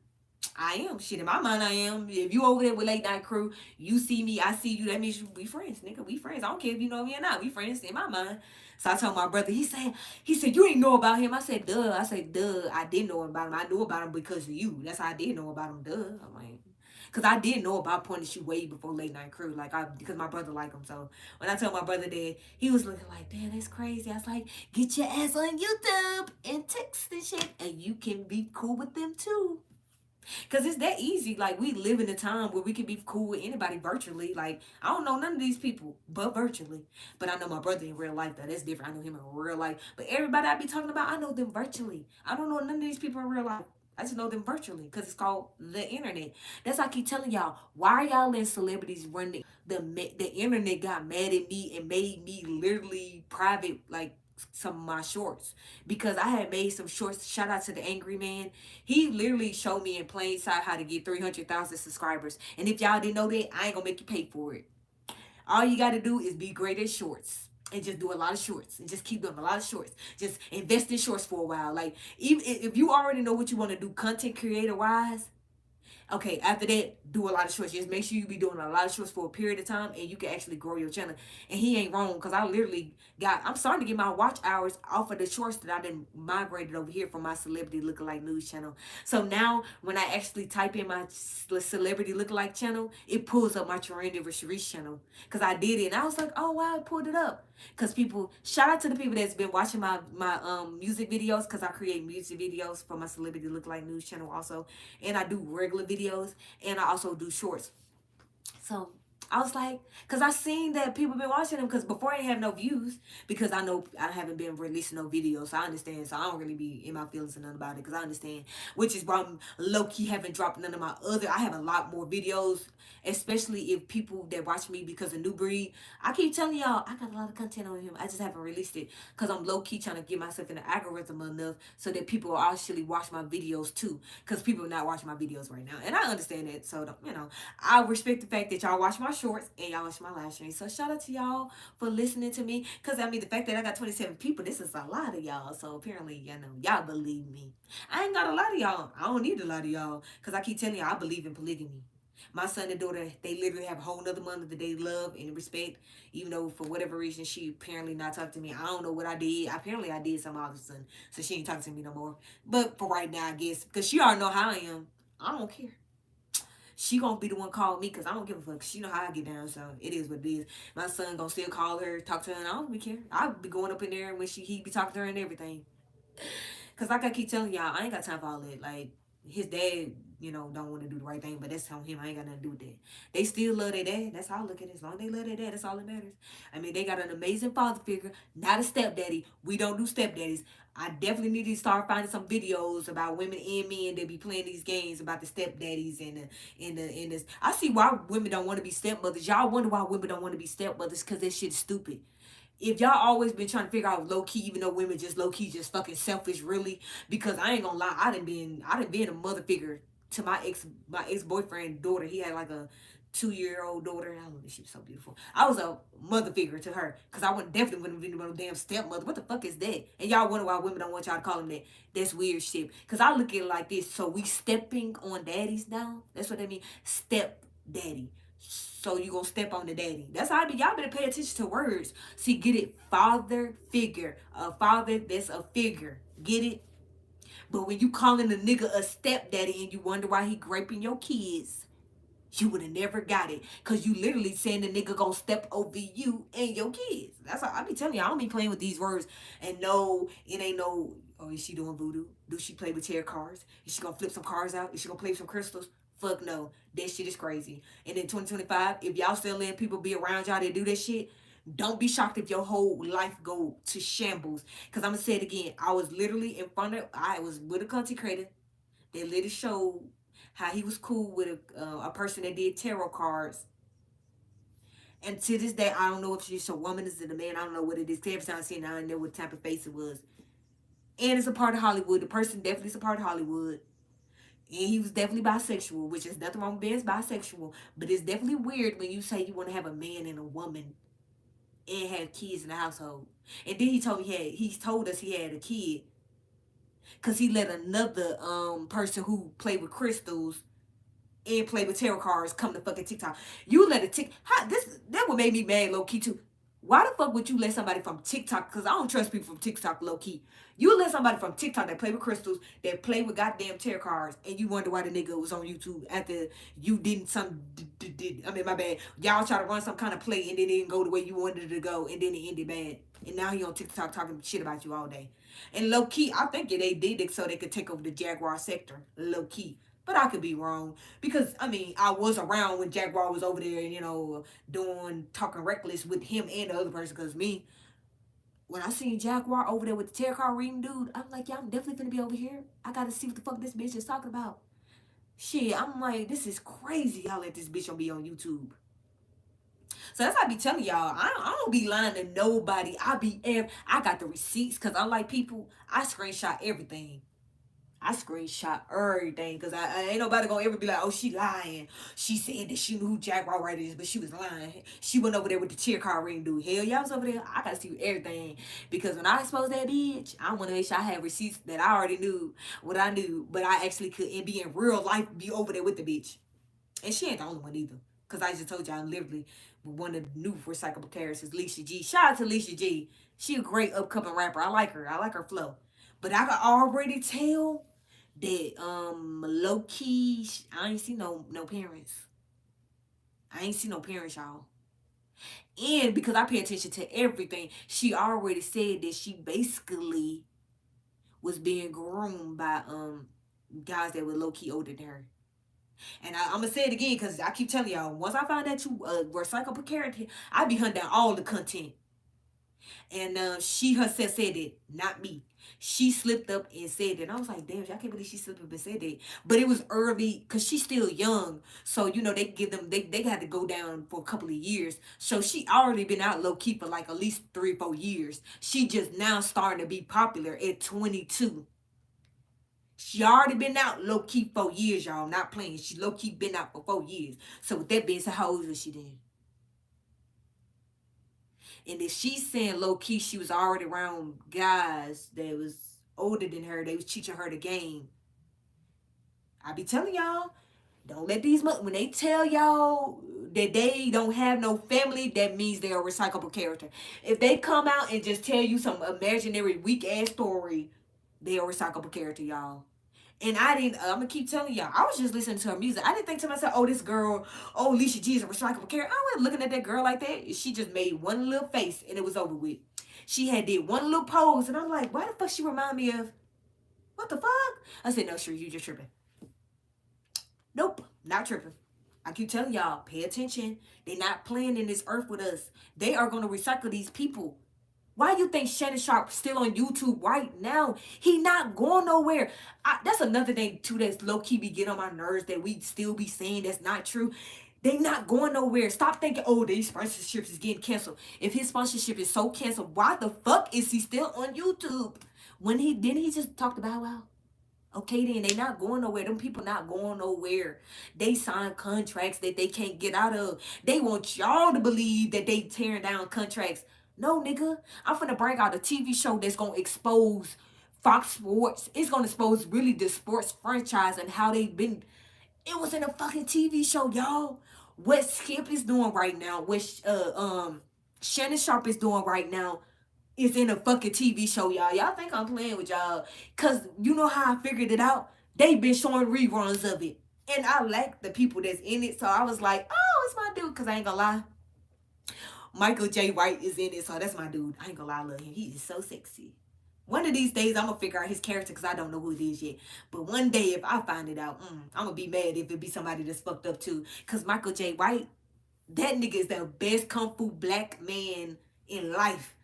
I am. Shit, in my mind, I am. If you over there with Late Night Crew, you see me, I see you. That means we friends, nigga. We friends. I don't care if you know me or not. We friends in my mind. So I told my brother. He said, you ain't know about him. I said, duh. I said, duh. I didn't know about him. I knew about him because of you. That's how I did know about him. Duh. I'm like, cause I did know about Point and Shoot way before Late Night Crew. Because my brother liked him. So when I told my brother that, he was looking like, damn, that's crazy. I was like, get your ass on YouTube and text and shit, and you can be cool with them too. Cause it's that easy. Like we live in a time where we can be cool with anybody virtually. Like I don't know none of these people, but virtually. But I know my brother in real life. Though that's different. I know him in real life. But everybody I be talking about, I know them virtually. I don't know none of these people in real life. I just know them virtually because it's called the internet. That's why I keep telling y'all. Why are y'all letting celebrities run the internet? Got mad at me and made me literally private like some of my shorts because I had made some shorts. Shout out to the Angry Man. He literally showed me in plain sight how to get 300,000 subscribers. And if y'all didn't know that, I ain't gonna make you pay for it. All you gotta do is be great at shorts. And just do a lot of shorts and just keep doing a lot of shorts. Just invest in shorts for a while. Like even if you already know what you want to do content creator wise, okay, after that, do a lot of shorts. Just make sure you be doing a lot of shorts for a period of time and you can actually grow your channel. And he ain't wrong because I literally I'm starting to get my watch hours off of the shorts that I done migrated over here from my celebrity lookalike news channel. So now when I actually type in my celebrity lookalike channel, it pulls up my Trend Research channel because I did it. And I was like, oh, wow, it pulled it up. Because people, shout out to the people that's been watching my music videos because I create music videos for my celebrity lookalike news channel also. And I do regular videos and I also do shorts. So I was like, because I seen that people been watching them because before I didn't have no views because I know I haven't been releasing no videos. So I understand. So I don't really be in my feelings and nothing about it because I understand. Which is why I'm low-key haven't dropped none of my other. I have a lot more videos, especially if people that watch me because of New Breed. I keep telling y'all, I got a lot of content on him. I just haven't released it because I'm low-key trying to get myself in the algorithm enough so that people will actually watch my videos too. Because people are not watching my videos right now. And I understand that. So, I respect the fact that y'all watch my shorts and y'all watch my live stream. So shout out to y'all for listening to me. Because I mean the fact that I got 27 people, this is a lot of y'all. So apparently, y'all believe me. I ain't got a lot of y'all. I don't need a lot of y'all. Because I keep telling y'all I believe in polygamy. My son and daughter, they literally have a whole nother mother that they love and respect. Even though for whatever reason she apparently not talking to me. I don't know what I did. Apparently I did something all of a sudden. So she ain't talking to me no more. But for right now, I guess. Because she already know how I am. I don't care. She gonna be the one call me because I don't give a fuck. She know how I get down, so it is what it is. My son gonna still call her, talk to her, and I don't really care. I'll be going up in there when he be talking to her and everything. Cause like I keep telling y'all, I ain't got time for all that. Like his dad, don't want to do the right thing, but that's on him. I ain't got nothing to do with that. They still love their dad. That's how I look at it. As long as they love their dad, that's all that matters. I mean, they got an amazing father figure, not a stepdaddy. We don't do stepdaddies. I definitely need to start finding some videos about women and men that be playing these games about the stepdaddies and this. I see why women don't want to be stepmothers. Y'all wonder why women don't want to be stepmothers because that shit's stupid. If y'all always been trying to figure out low key, even though women just low key just fucking selfish, really, because I ain't gonna lie, I done been a mother figure to my ex boyfriend daughter. He had like a 2 year old daughter. I don't know, she was so beautiful. I was a mother figure to her because I would definitely wouldn't have been no damn stepmother. What the fuck is that? And y'all wonder why women don't want y'all to call them that. That's weird shit. Because I look at it like this. So we stepping on daddies now. That's what I mean. Step daddy. So you gonna step on the daddy. That's how I be. Y'all better pay attention to words. See, get it? Father figure. A father that's a figure. Get it? But when you calling a nigga a stepdaddy and you wonder why he raping your kids, you would have never got it. Cause you literally saying the nigga gonna step over you and your kids. That's how I be telling you. I don't be playing with these words. And no, it ain't no, oh, is she doing voodoo? Do she play with tarot cards? Is she gonna flip some cards out? Is she gonna play with some crystals? Fuck no. That shit is crazy. And in 2025, if y'all still letting people be around y'all that do that shit, don't be shocked if your whole life go to shambles. Cause I'm gonna say it again. I was literally in front of, I was with a content creator. They literally showed how he was cool with a person that did tarot cards. And to this day, I don't know if she's a woman, is it a man, I don't know what it is. Every time I see it, I didn't know what type of face it was. And it's a part of Hollywood. The person definitely is a part of Hollywood. And he was definitely bisexual, which is nothing wrong with being bisexual. But it's definitely weird when you say you want to have a man and a woman and have kids in the household. And then he told us he had a kid because he let another person who played with crystals and play with tarot cards come to fucking TikTok. You let a tick. How this that would make me mad low key too. Why the fuck would you let somebody from TikTok? Because I don't trust people from TikTok low key. You let somebody from TikTok that play with crystals, that play with goddamn tarot cards, and you wonder why the nigga was on YouTube after you didn't some. I mean, my bad. Y'all try to run some kind of play and then it didn't go the way you wanted it to go, and then it ended bad. And now he on TikTok talking shit about you all day. And low key, I think they did it so they could take over the Jaguar sector. Low key. But I could be wrong because I mean I was around when Jaguar was over there, doing talking reckless with him and the other person. Cause me, when I seen Jaguar over there with the tarot card reading dude, I'm like, yeah, I'm definitely gonna be over here. I gotta see what the fuck this bitch is talking about. Shit, I'm like, this is crazy. How let this bitch be on YouTube. So that's how I be telling y'all. I don't be lying to nobody. I got the receipts because I like people. I screenshot everything. I screenshot everything because I ain't nobody gonna ever be like, oh, she lying. She said that she knew who Jack Wright is, but she was lying. She went over there with the cheer car ring dude. Hell, y'all was over there. I gotta see everything because when I expose that bitch, I want to make sure I have receipts that I already knew what I knew, but I actually could and be in real life be over there with the bitch. And she ain't the only one either. Because I just told y'all I'm literally one of the new recyclable characters, Leisha G. Shout out to Leisha G. She a great upcoming rapper. I like her. I like her flow. But I can already tell that low key I ain't see no parents. I ain't see no parents, y'all. And because I pay attention to everything, she already said that she basically was being groomed by guys that were low key older than her. And I'm gonna say it again because I keep telling y'all. Once I find out you recyclable character, I be hunting down all the content. And she herself said it, not me. She slipped up and said it. And I was like, damn, I can't believe she slipped up and said it. But it was early because she's still young. So, they give them, they had to go down for a couple of years. So she already been out low key for like at least 3-4 years. She just now starting to be popular at 22. She already been out low key 4 years, y'all. Not playing. She low key been out for 4 years. So with that being said, how old was she then? And if she's saying low key, she was already around guys that was older than her. They was teaching her the game. I be telling y'all, don't let these when they tell y'all that they don't have no family, that means they're a recyclable character. If they come out and just tell you some imaginary weak ass story, they're a recyclable character, y'all. And I didn't, I'm gonna keep telling y'all, I was just listening to her music. I didn't think to myself, oh, this girl, oh, Alicia G is a recyclable character. I wasn't looking at that girl like that. She just made one little face and it was over with. She had did one little pose and I'm like, why the fuck she remind me of, what the fuck? I said, no, sure, you just tripping. Nope, not tripping. I keep telling y'all, pay attention. They're not playing in this earth with us. They are gonna recycle these people. Why you think Shannon Sharp still on YouTube right now? He not going nowhere. That's another thing too that's low key be getting on my nerves that we still be saying that's not true. They not going nowhere. Stop thinking, oh, these sponsorships is getting canceled. If his sponsorship is so canceled, why the fuck is he still on YouTube? When he didn't he just talked about wow. Okay, then they not going nowhere. Them people not going nowhere. They sign contracts that they can't get out of. They want y'all to believe that they tearing down contracts. No, nigga. I'm finna bring out a TV show that's gonna expose Fox Sports. It's gonna expose really the sports franchise and how they've been. It was in a fucking TV show, y'all. What Skip is doing right now, what Shannon Sharp is doing right now, is in a fucking TV show, y'all. Y'all think I'm playing with y'all. Cause you know how I figured it out? They been showing reruns of it. And I like the people that's in it. So I was like, oh, it's my dude. Cause I ain't gonna lie. Michael J. White is in it. So that's my dude. I ain't gonna lie, I love him. He is so sexy. One of these days, I'm gonna figure out his character because I don't know who it is yet. But one day, if I find it out, I'm gonna be mad if it be somebody that's fucked up too. Because Michael J. White, that nigga is the best kung fu black man in life.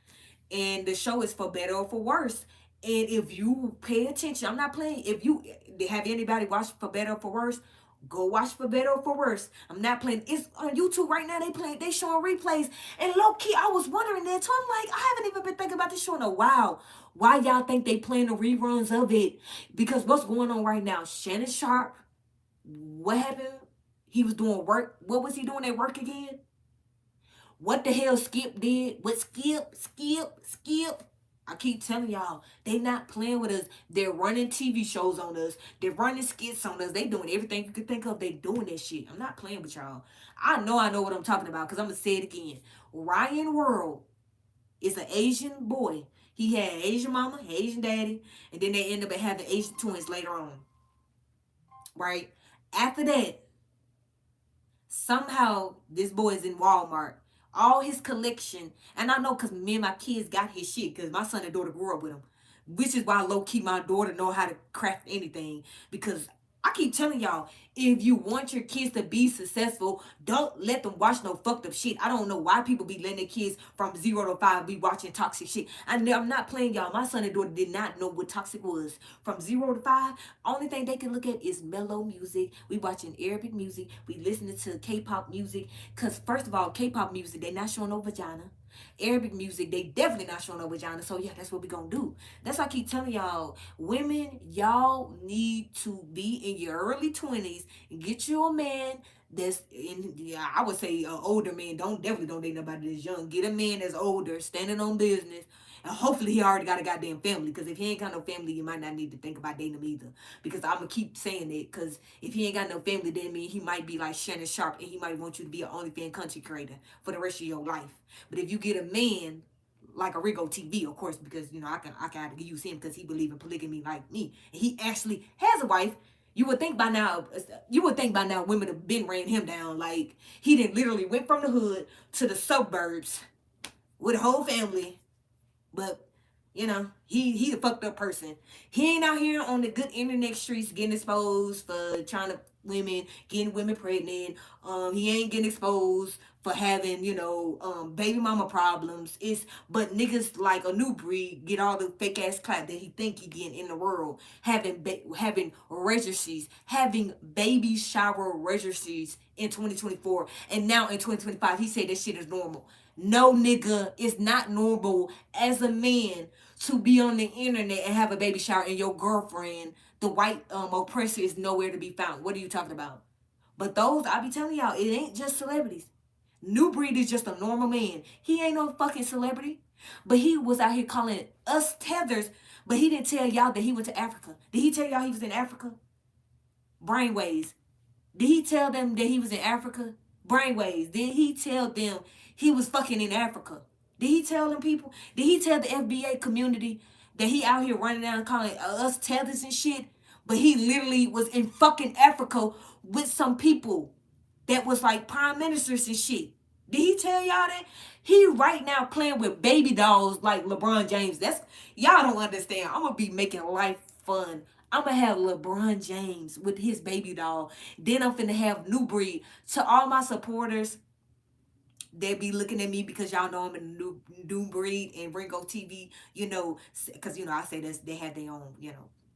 And the show is for better or for worse. And if you pay attention, I'm not playing. If you have anybody watch For Better or for Worse, go watch For Better or for Worse. I'm not playing. It's on YouTube right now. They showing replays. And low key, I was wondering that too. I'm like, I haven't even been thinking about this show in a while. Why y'all think they playing the reruns of it? Because what's going on right now? Shannon Sharp, what happened? He was doing work. What was he doing at work again? What the hell Skip did? What Skip? I keep telling y'all, they not playing with us. They're running TV shows on us. They're running skits on us. They doing everything you could think of. They doing that shit. I'm not playing with y'all. I know what I'm talking about because I'm going to say it again. Ryan World is an Asian boy. He had Asian mama, Asian daddy, and then they end up having Asian twins later on. Right? After that, somehow this boy is in Walmart. All his collection, and I know because me and my kids got his shit because my son and daughter grew up with him, which is why low key my daughter know how to craft anything. Because I keep telling y'all, if you want your kids to be successful, don't let them watch no fucked up shit. I don't know why people be letting their kids from 0 to 5 be watching toxic shit. I'm not playing y'all. My son and daughter did not know what toxic was. From 0 to 5, only thing they can look at is mellow music. We watching Arabic music. We listening to K-pop music. Cause first of all, K-pop music, they not showing no vagina. Arabic music, they definitely not showing no vagina. So yeah, that's what we gonna do. That's why I keep telling y'all, women, y'all need to be in your early 20s and get you a man that's in, yeah, I would say an older man. Definitely don't date nobody that's young. Get a man that's older, standing on business. And hopefully he already got a goddamn family. Because if he ain't got no family, you might not need to think about dating him either. Because I'm going to keep saying it. Because if he ain't got no family, then mean he might be like Shannon Sharp. And he might want you to be an OnlyFans content creator for the rest of your life. But if you get a man like a Rigo TV, of course, because, you know, I can use him because he believe in polygamy like me. And he actually has a wife. You would think by now women have been ran him down. Like, he didn't literally went from the hood to the suburbs with a whole family. But, you know, he's a fucked up person. He ain't out here on the good internet streets getting exposed for trying to getting women pregnant. He ain't getting exposed for having, baby mama problems. But niggas like a new breed get all the fake ass clap that he think he getting in the world. Having registries, having baby shower registries in 2024, and now in 2025 he said that shit is normal. No, nigga, it's not normal as a man to be on the internet and have a baby shower and your girlfriend, the white oppressor, is nowhere to be found. What are you talking about? But those, I be telling y'all, it ain't just celebrities. New Breed is just a normal man. He ain't no fucking celebrity. But he was out here calling us tethers, but he didn't tell y'all that he went to Africa. Did he tell y'all he was in Africa? Brainwaves. Did he tell them that he was in Africa? Brainwaves. Did he tell them he was fucking in Africa? Did he tell them people? Did he tell the FBA community that he out here running down calling us tethers and shit? But he literally was in fucking Africa with some people that was like prime ministers and shit. Did he tell y'all that? He right now playing with baby dolls like LeBron James. That's, y'all don't understand. I'm gonna be making life fun. I'm gonna have LeBron James with his baby doll. Then I'm finna have New Breed. To all my supporters, they be looking at me because y'all know I'm in new breed and Ringo TV, because I say this, they have their own,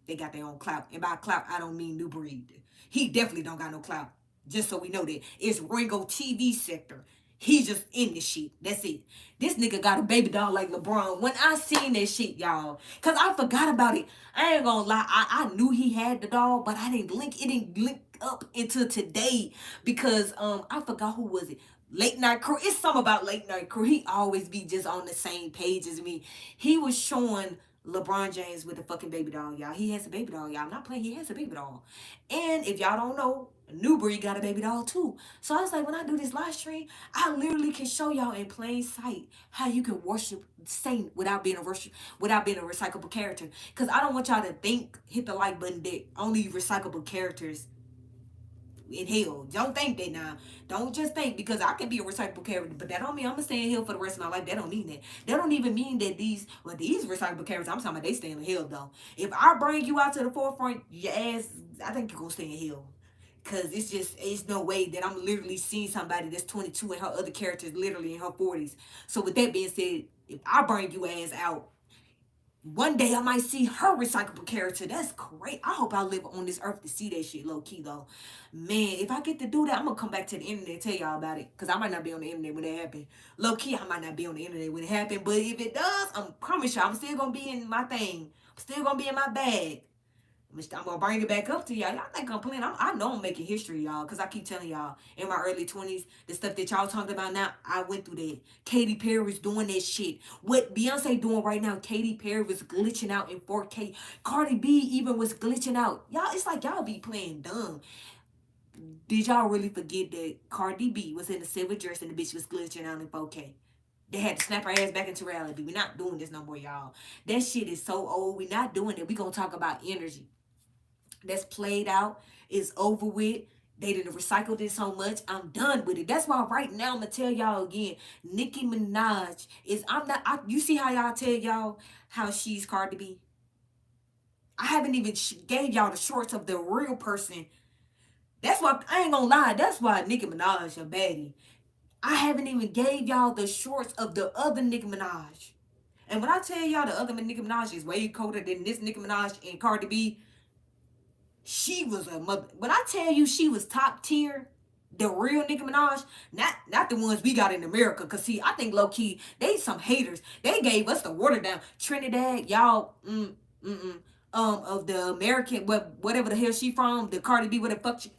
they got their own clout. And by clout, I don't mean new breed. He definitely don't got no clout. Just so we know that. It's Ringo TV sector. He just in the shit. That's it. This nigga got a baby doll like LeBron. When I seen that shit, y'all, cause I forgot about it. I ain't gonna lie. I knew he had the doll, but I didn't link it. Didn't link up until today because I forgot who was it. Late Night Crew. It's something about Late Night Crew. He always be just on the same page as me. He was showing LeBron James with the fucking baby doll, y'all. He has a baby doll, y'all. I'm not playing. He has a baby doll. And if y'all don't know, Newbury got a baby doll too. So I was like, when I do this live stream, I literally can show y'all in plain sight how you can worship Satan without being without being a recyclable character. Cause I don't want y'all to think, hit the like button, that only recyclable characters in hell. Don't think that now. Don't just think because I can be a recyclable character, but that don't mean I'm gonna stay in hell for the rest of my life. That don't mean that. That don't even mean that these recyclable characters, I'm talking about they stay in hell though. If I bring you out to the forefront, your ass, I think you're gonna stay in hell. Cause it's no way that I'm literally seeing somebody that's 22 and her other character is literally in her 40s. So with that being said, if I bring you ass out, one day I might see her recyclable character. That's great. I hope I live on this earth to see that shit low key though. Man, if I get to do that, I'm gonna come back to the internet and tell y'all about it. Cause I might not be on the internet when it happened. Low key, I might not be on the internet when it happened. But if it does, I promise y'all I'm still gonna be in my thing. I'm still gonna be in my bag. I'm gonna bring it back up to y'all. Y'all think I'm playing? I know I'm making history, y'all, because I keep telling y'all in my early 20s, the stuff that y'all talking about now, I went through that. Katy Perry was doing that shit. What Beyonce doing right now, Katy Perry was glitching out in 4K. Cardi B even was glitching out. Y'all, it's like y'all be playing dumb. Did y'all really forget that Cardi B was in a silver dress and the bitch was glitching out in 4K? They had to snap her ass back into reality. We're not doing this no more, y'all. That shit is so old. We're not doing it. We're gonna talk about energy that's played out, is over with. They didn't recycle this so much. I'm done with it. That's why right now I'm gonna tell y'all again. Nicki Minaj is. I'm not. You see how y'all tell y'all how she's Cardi B. I haven't even gave y'all the shorts of the real person. That's why I ain't gonna lie. That's why Nicki Minaj a baddie. I haven't even gave y'all the shorts of the other Nicki Minaj. And when I tell y'all the other Nicki Minaj is way colder than this Nicki Minaj and Cardi B, she was a mother. When I tell you she was top tier, the real Nicki Minaj, not the ones we got in America. Cause see, I think low key they some haters. They gave us the water down. Trinidad, y'all, of the American, whatever the hell she from, the Cardi B, whatever the fuck she,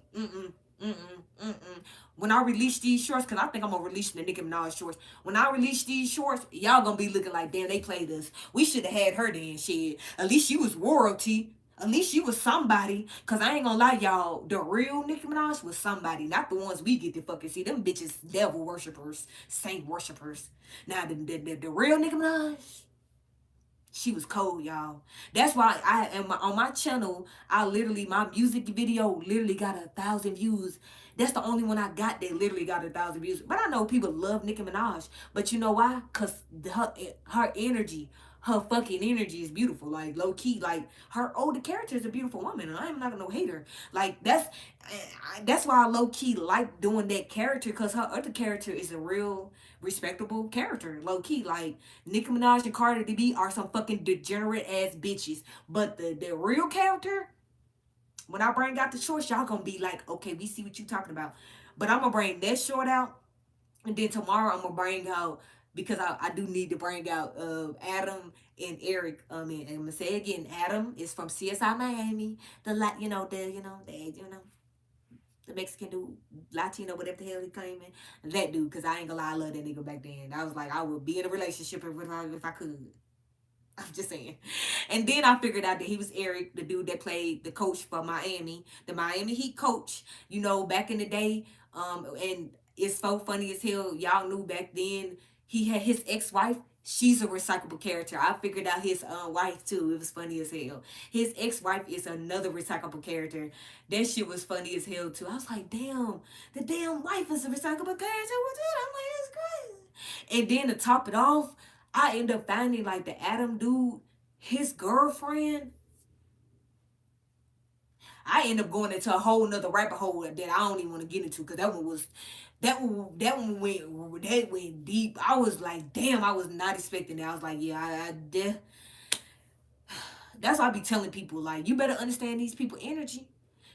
When I release these shorts, cause I think I'm gonna release the Nicki Minaj shorts. When I release these shorts, y'all gonna be looking like, damn, they played us. We should have had her then, shit. At least she was royalty. At least she was somebody. Cause I ain't gonna lie, y'all. The real Nicki Minaj was somebody. Not the ones we get to fucking see. Them bitches devil worshippers. Saint worshippers. Now the real Nicki Minaj, she was cold, y'all. That's why I am on my channel. I literally, my music video literally got 1,000 views. That's the only one I got that literally got 1,000 views. But I know people love Nicki Minaj. But you know why? Cause her energy, her fucking energy is beautiful. Like low key, like her older character is a beautiful woman, and I'm not gonna hate her. Like that's why I low key like doing that character, cause her other character is a real respectable character. Low key, like Nicki Minaj and Cardi B are some fucking degenerate ass bitches, but the real character, when I bring out the shorts, y'all gonna be like, okay, we see what you talking about. But I'm gonna bring that short out, and then tomorrow I'm gonna bring out, because I do need to bring out Adam and Eric. And I'm gonna say again, Adam is from CSI Miami, the Mexican dude, Latino, whatever the hell he claiming. That dude, because I ain't gonna lie, I love that nigga back then. I was like, I would be in a relationship with him if I could. I'm just saying. And then I figured out that he was Eric, the dude that played the coach for Miami, the Miami Heat coach, back in the day. And it's so funny as hell. Y'all knew back then he had his ex-wife. She's a recyclable character. I figured out his wife too. It was funny as hell. His ex-wife is another recyclable character. That shit was funny as hell too. I was like, damn, the damn wife is a recyclable character. What's that? I'm like, that's crazy. And then to top it off, I end up finding like the Adam dude, his girlfriend. I end up going into a whole nother rabbit hole that I don't even want to get into, because that one went deep. I was like, damn, I was not expecting that. I was like, yeah, that's why I be telling people, like, you better understand these people energy.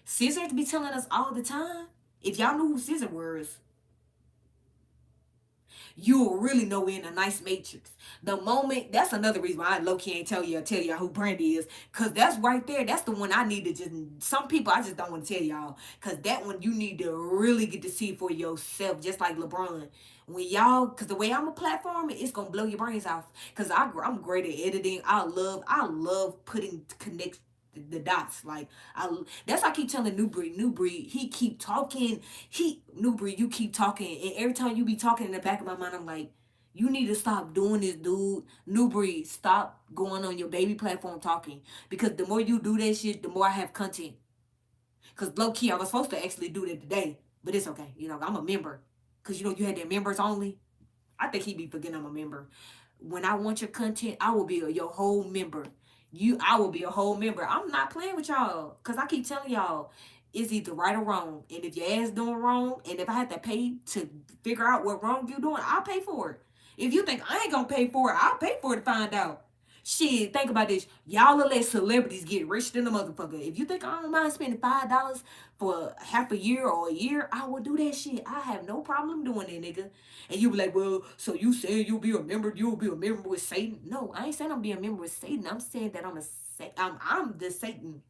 Scissors be telling us all the time. If y'all knew who Scissor was, you'll really know we're in a nice matrix. The moment, that's another reason why I low key ain't tell y'all who Brandy is. Cause that's right there. That's the one I need to just, some people I just don't want to tell y'all. Cause that one you need to really get to see for yourself. Just like LeBron. When y'all, cause the way I'm a platform, it's gonna blow your brains off. Cause I'm great at editing. I love putting connect the dots. Like that's why I keep telling New Breed, he keep talking. New Breed, you keep talking, and every time you be talking in the back of my mind, I'm like, you need to stop doing this, dude. New Breed, stop going on your baby platform talking. Because the more you do that shit, the more I have content. Cause low key, I was supposed to actually do that today, but it's okay. You know, I'm a member. Cause you know you had that members only. I think he be forgetting I'm a member. When I want your content, I will be your whole member. I will be a whole member. I'm not playing with y'all. Cause I keep telling y'all, it's either right or wrong. And if your ass doing wrong, and if I have to pay to figure out what wrong you doing, I'll pay for it. If you think I ain't gonna pay for it, I'll pay for it to find out. Shit, think about this. Y'all will let celebrities get rich than a motherfucker. If you think I don't mind spending $5 for half a year or a year, I will do that shit. I have no problem doing that, nigga. And you be like, well, so you saying you'll be a member with Satan? No, I ain't saying I'm being a member with Satan. I'm saying that I'm the Satan.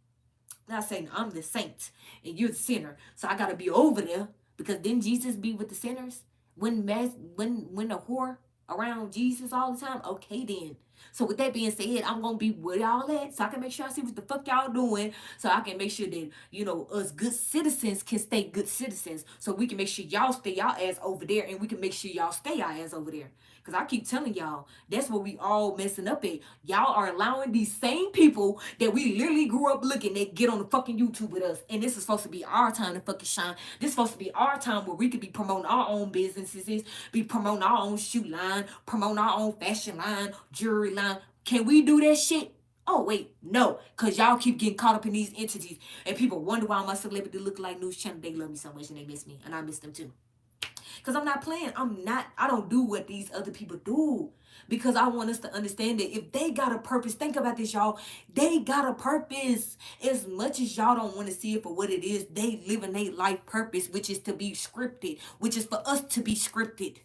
Not saying I'm the saint and you're the sinner. So I gotta be over there because then Jesus be with the sinners. When the whore around Jesus all the time, okay then. So with that being said, I'm gonna be with y'all at so I can make sure I see what the fuck y'all doing. So I can make sure that, you know, us good citizens can stay good citizens. So we can make sure y'all stay y'all ass over there and we can make sure y'all stay y'all ass over there. Cause I keep telling y'all, that's what we all messing up at. Y'all are allowing these same people that we literally grew up looking at get on the fucking YouTube with us. And this is supposed to be our time to fucking shine. This is supposed to be our time where we could be promoting our own businesses, be promoting our own shoe line, promoting our own fashion line, jewelry line. Can we do that shit? Oh wait, no, cause y'all keep getting caught up in these entities, and people wonder why my celebrity look like news channel. They love me so much, and they miss me, and I miss them too. Because I'm not playing. I don't do what these other people do. Because I want us to understand that if they got a purpose, think about this, y'all. They got a purpose. As much as y'all don't want to see it for what it is, they live in a life purpose, which is to be scripted, which is for us to be scripted.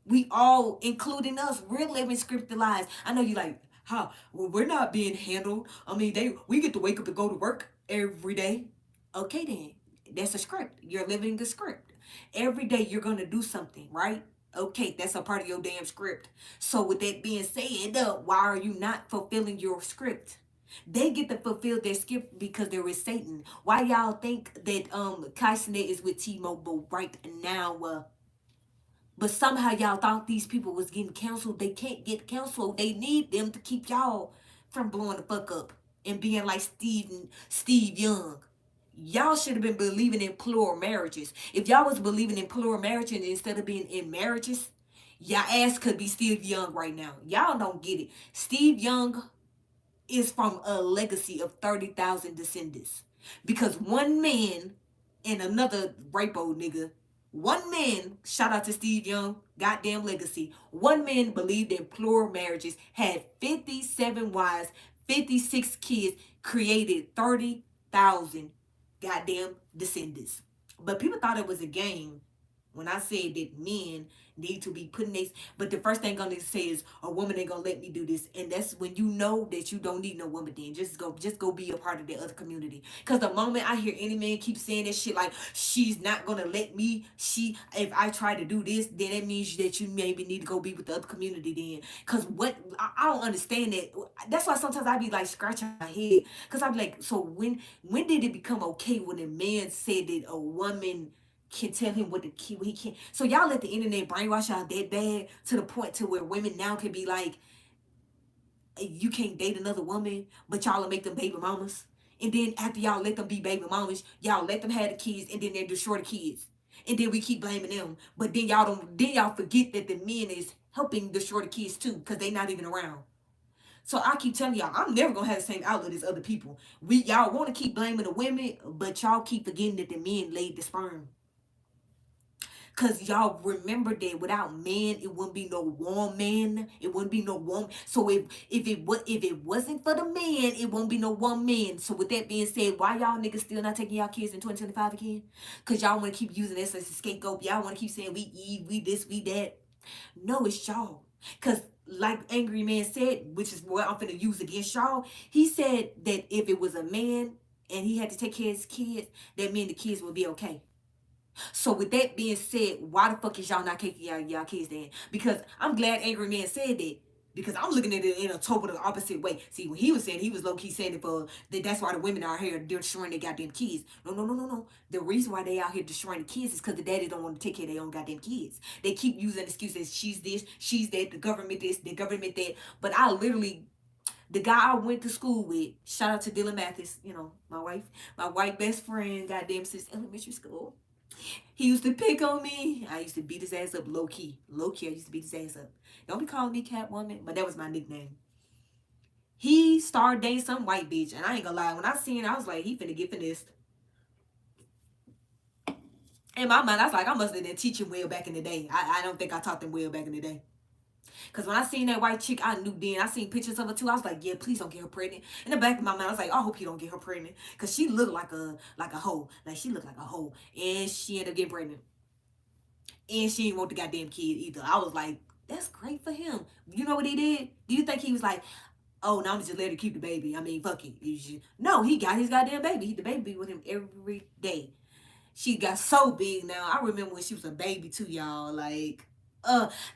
We all, including us, we're living scripted lives. I know you like, how? Well, we're not being handled. I mean, we get to wake up and go to work every day. Okay, then. That's a script. You're living a script. Every day you're going to do something, right? Okay, that's a part of your damn script. So with that being said, why are you not fulfilling your script? They get to fulfill their script because there is Satan. Why y'all think that Kaisenet is with T-Mobile right now? But somehow y'all thought these people was getting canceled. They can't get canceled. They need them to keep y'all from blowing the fuck up and being like Steve Young. Y'all should have been believing in plural marriages. If y'all was believing in plural marriages instead of being in marriages, y'all ass could be Steve Young right now. Y'all don't get it. Steve Young is from a legacy of 30,000 descendants. Because one man and another rapo nigga, one man, shout out to Steve Young, goddamn legacy. One man believed in plural marriages, had 57 wives, 56 kids, created 30,000 goddamn descendants. But people thought it was a game when I said that men need to be putting this, but the first thing I'm gonna say is a woman ain't gonna let me do this, and that's when you know that you don't need no woman. Then just go be a part of the other community. Cause the moment I hear any man keep saying that shit like she's not gonna let me, if I try to do this, then that means that you maybe need to go be with the other community. Then, cause what I don't understand that. That's why sometimes I be like scratching my head, cause I'm like, so when did it become okay when a man said that a woman can tell him what he can't. So y'all let the internet brainwash y'all that bad to the point to where women now can be like, you can't date another woman, but y'all will make them baby mamas. And then after y'all let them be baby mamas, y'all let them have the kids, and then they destroy the kids. And then we keep blaming them. But then y'all forget that the men is helping destroy the kids too, because they not even around. So I keep telling y'all, I'm never gonna have the same outlet as other people. Y'all want to keep blaming the women, but y'all keep forgetting that the men laid the sperm. Cause y'all remember that without men, it wouldn't be no woman. It wouldn't be no woman. So if it wasn't for the man, it won't be no one man. So with that being said, why y'all niggas still not taking y'all kids in 2025 again? Cause y'all want to keep using this as a scapegoat. Y'all want to keep saying we eat, we this, we that. No, it's y'all. Cause like Angry Man said, which is what I'm finna use against y'all, he said that if it was a man and he had to take care of his kids, that meant the kids would be okay. So with that being said, why the fuck is y'all not taking y'all kids then? Because I'm glad Angry Man said that. Because I'm looking at it in a total opposite way. See, when he was saying, he was low key saying it for that's why the women are here, they're destroying their goddamn kids. No, no, no, no, no. The reason why they out here destroying the kids is because the daddy don't want to take care of their own goddamn kids. They keep using excuses. She's this, she's that, the government this, the government that. But I literally, the guy I went to school with, shout out to Dylan Mathis, you know, my white best friend, goddamn, since elementary school. He used to pick on me. I used to beat his ass up low key. Low key, I used to beat his ass up. Don't be calling me Catwoman, but that was my nickname. He started dating some white bitch, and I ain't gonna lie. When I seen it, I was like, he finna get finessed. In my mind, I was like, I must have been teaching well back in the day. I don't think I taught them well back in the day. Cause when I seen that white chick, I knew then. I seen pictures of her too. I was like, yeah, please don't get her pregnant. In the back of my mind, I was like, I hope you don't get her pregnant. Cause she looked like a hoe. Like she looked like a hoe. And she ended up getting pregnant. And she didn't want the goddamn kid either. I was like, that's great for him. You know what he did? Do you think he was like, oh, now I'm just let her keep the baby? I mean, fuck it. No, he got his goddamn baby. The baby be with him every day. She got so big now. I remember when she was a baby too, y'all. Like,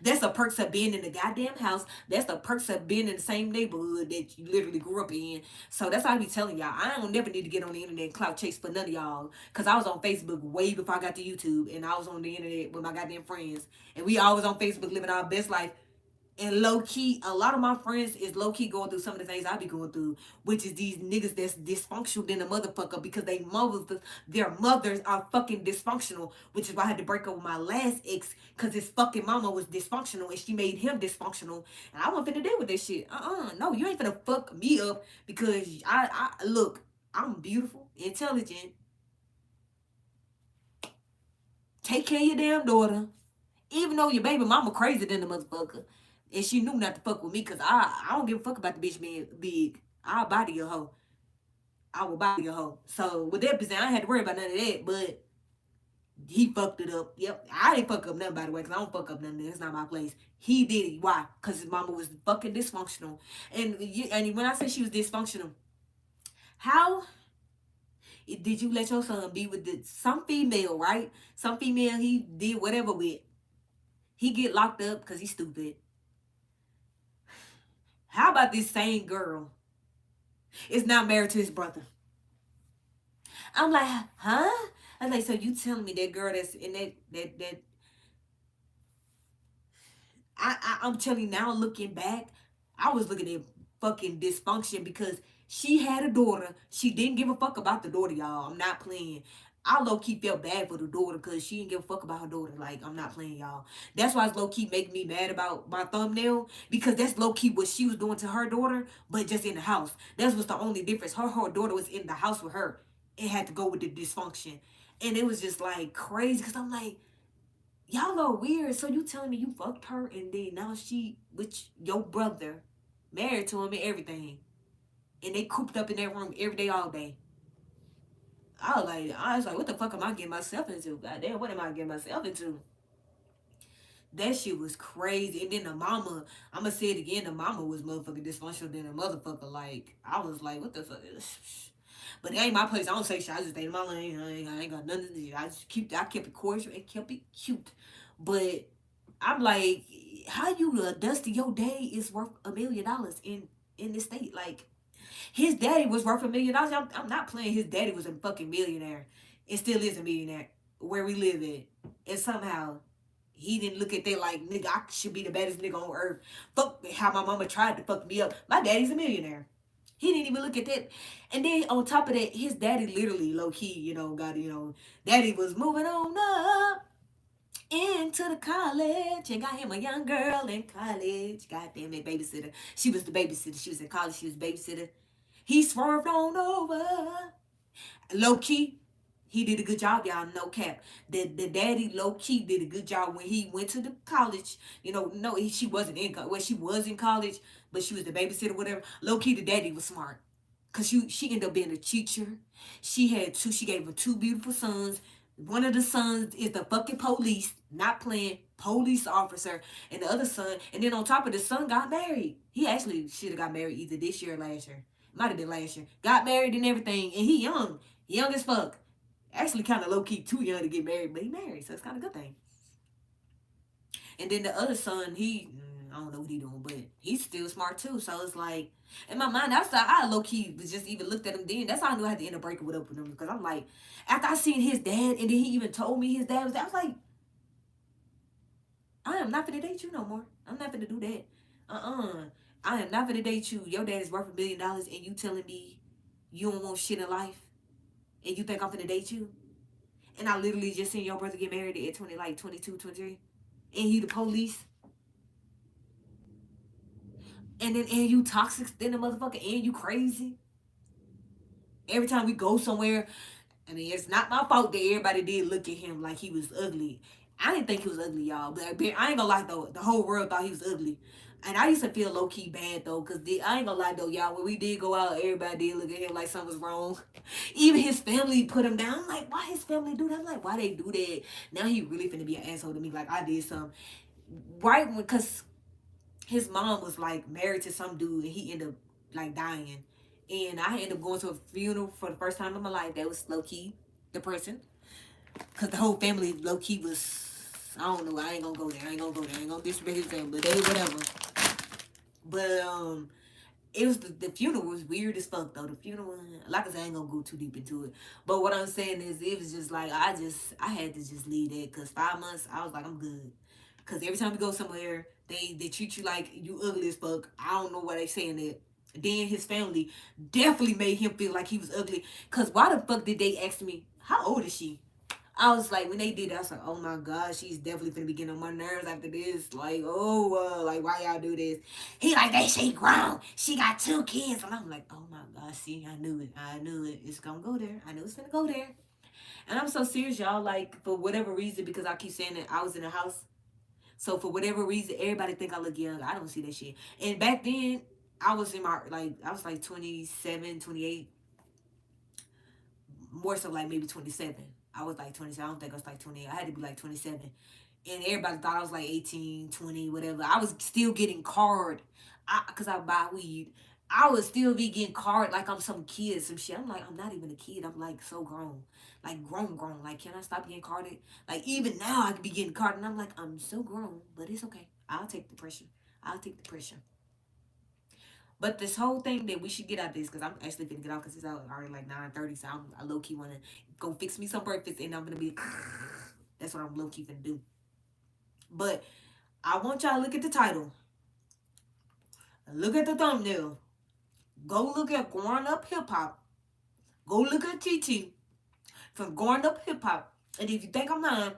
that's the perks of being in the goddamn house. That's the perks of being in the same neighborhood that you literally grew up in. So that's why I be telling y'all, I don't never need to get on the internet and clout chase for none of y'all. Cause I was on Facebook way before I got to YouTube, and I was on the internet with my goddamn friends, and we always on Facebook living our best life. And low key, a lot of my friends is low key going through some of the things I be going through, which is these niggas that's dysfunctional than a motherfucker because their mothers are fucking dysfunctional, which is why I had to break up with my last ex because his fucking mama was dysfunctional and she made him dysfunctional, and I wasn't finna deal with this shit. No, you ain't finna fuck me up because I look, I'm beautiful, intelligent, take care of your damn daughter, even though your baby mama crazy than the motherfucker. And she knew not to fuck with me because I don't give a fuck about the bitch being big. I'll body your hoe. I will body your hoe. So with that percent, I ain't had to worry about none of that. But he fucked it up. Yep. I didn't fuck up nothing, by the way, because I don't fuck up nothing. It's not my place. He did it. Why? Because his mama was fucking dysfunctional. And when I say she was dysfunctional, how did you let your son be with some female, right? Some female he did whatever with. He get locked up because he's stupid. How about this same girl is now married to his brother? I'm like, huh? I was like, so you telling me that girl that's in that I'm telling you now, looking back, I was looking at fucking dysfunction because she had a daughter. She didn't give a fuck about the daughter, y'all. I'm not playing. I low key felt bad for the daughter because she didn't give a fuck about her daughter. Like, I'm not playing, y'all. That's why it's low key making me mad about my thumbnail because that's low key what she was doing to her daughter, but just in the house. That was the only difference. Her daughter was in the house with her. It had to go with the dysfunction. And it was just like crazy because I'm like, y'all are weird. So you telling me you fucked her and then now she with your brother, married to him and everything, and they cooped up in that room every day, all day. I was like, what the fuck am I getting myself into? Goddamn, what am I getting myself into? That shit was crazy. And then the mama, I'ma say it again, the mama was motherfucking dysfunctional than a motherfucker. Like, I was like, what the fuck? But it ain't my place. I don't say shit. I just stay in my lane. I ain't got nothing to do. I kept it cordial and kept it cute. But I'm like, how you dusty your day is worth $1 million in this state? Like, his daddy was worth $1 million. I'm not playing. His daddy was a fucking millionaire and still is a millionaire where we live at. And somehow he didn't look at that like, nigga, I should be the baddest nigga on earth. Fuck how my mama tried to fuck me up. My daddy's a millionaire. He didn't even look at that. And then on top of that, his daddy literally low key, daddy was moving on up into the college and got him a young girl in college. God damn that babysitter. She was the babysitter. She was in college. She was babysitter. He swerved on over. Low key, He did a good job, y'all. No cap. The daddy low key did a good job when he went to the college. No, she wasn't in college. Well, she was in college, but she was the babysitter, whatever. Low key, the daddy was smart, cause she ended up being a teacher. She had two. She gave him two beautiful sons. One of the sons is the fucking police, not playing police officer, and the other son. And then on top of the son, got married. He actually should have got married either this year or last year. Might have been last year. Got married and everything, and he young as fuck. Actually, kind of low key too young to get married, but he married, so it's kind of a good thing. And then the other son, I don't know what he doing, but he's still smart too. So it's like, in my mind, that's how I low key was just even looked at him then. That's how I knew I had to end up breaking with him because I'm like, after I seen his dad, and then he even told me his dad was that, I was like, I am not finna date you no more. I'm not finna do that. I am not finna date you. Your dad is worth $1 billion, and you telling me you don't want shit in life, and you think I'm finna date you? And I literally just seen your brother get married at 20, like 22, 23. And he the police. And you toxic than the motherfucker, and you crazy. Every time we go somewhere, I mean, it's not my fault that everybody did look at him like he was ugly. I didn't think he was ugly, y'all. But I ain't gonna lie, though. The whole world thought he was ugly. And I used to feel low-key bad, though. Because I ain't gonna lie, though, y'all. When we did go out, everybody did look at him like something was wrong. Even his family put him down. I'm like, why his family do that? I'm like, why they do that? Now he really finna be an asshole to me like I did something. Right? Because his mom was, like, married to some dude. And he ended up, like, dying. And I ended up going to a funeral for the first time in my life. That was low-key depressing. Because the whole family low-key was, I don't know, I ain't gonna go there. I ain't gonna go there. I ain't gonna disrespect his family. They whatever. But it was the funeral was weird as fuck though. The funeral, like I said, I ain't gonna go too deep into it. But what I'm saying is, it was just like I had to just leave that because 5 months I was like I'm good. Cause every time we go somewhere, they treat you like you ugly as fuck. I don't know why they saying that. Then his family definitely made him feel like he was ugly. Cause why the fuck did they ask me how old is she? I was like, when they did that, I was like, oh my god, she's definitely gonna be getting on my nerves after this. Like, like why y'all do this? He like, she grown. She got 2 kids. And I'm like, oh my god, see, I knew it. I knew it. It's gonna go there. I knew it's gonna go there. And I'm so serious, y'all. Like, for whatever reason, because I keep saying that I was in the house. So for whatever reason, everybody think I look young. I don't see that shit. And back then, I was I was like 27, 28. More so like maybe 27. I was like 27. I don't think I was like 28. I had to be like 27. And everybody thought I was like 18, 20, whatever. I was still getting card. Because I buy weed. I would still be getting card like I'm some kid, some shit. I'm like, I'm not even a kid. I'm like so grown. Like grown. Like, can I stop getting carded? Like, even now I could be getting carded. And I'm like, I'm so grown. But it's okay. I'll take the pressure. I'll take the pressure. But this whole thing that we should get out of this, because I'm actually gonna get out because it's already like 9:30, so I low key wanna go fix me some breakfast, and I'm gonna be. That's what I'm low key gonna do. But I want y'all to look at the title, look at the thumbnail, go look at Growing Up Hip Hop, go look at Titi from Growing Up Hip Hop, and if you think I'm lying,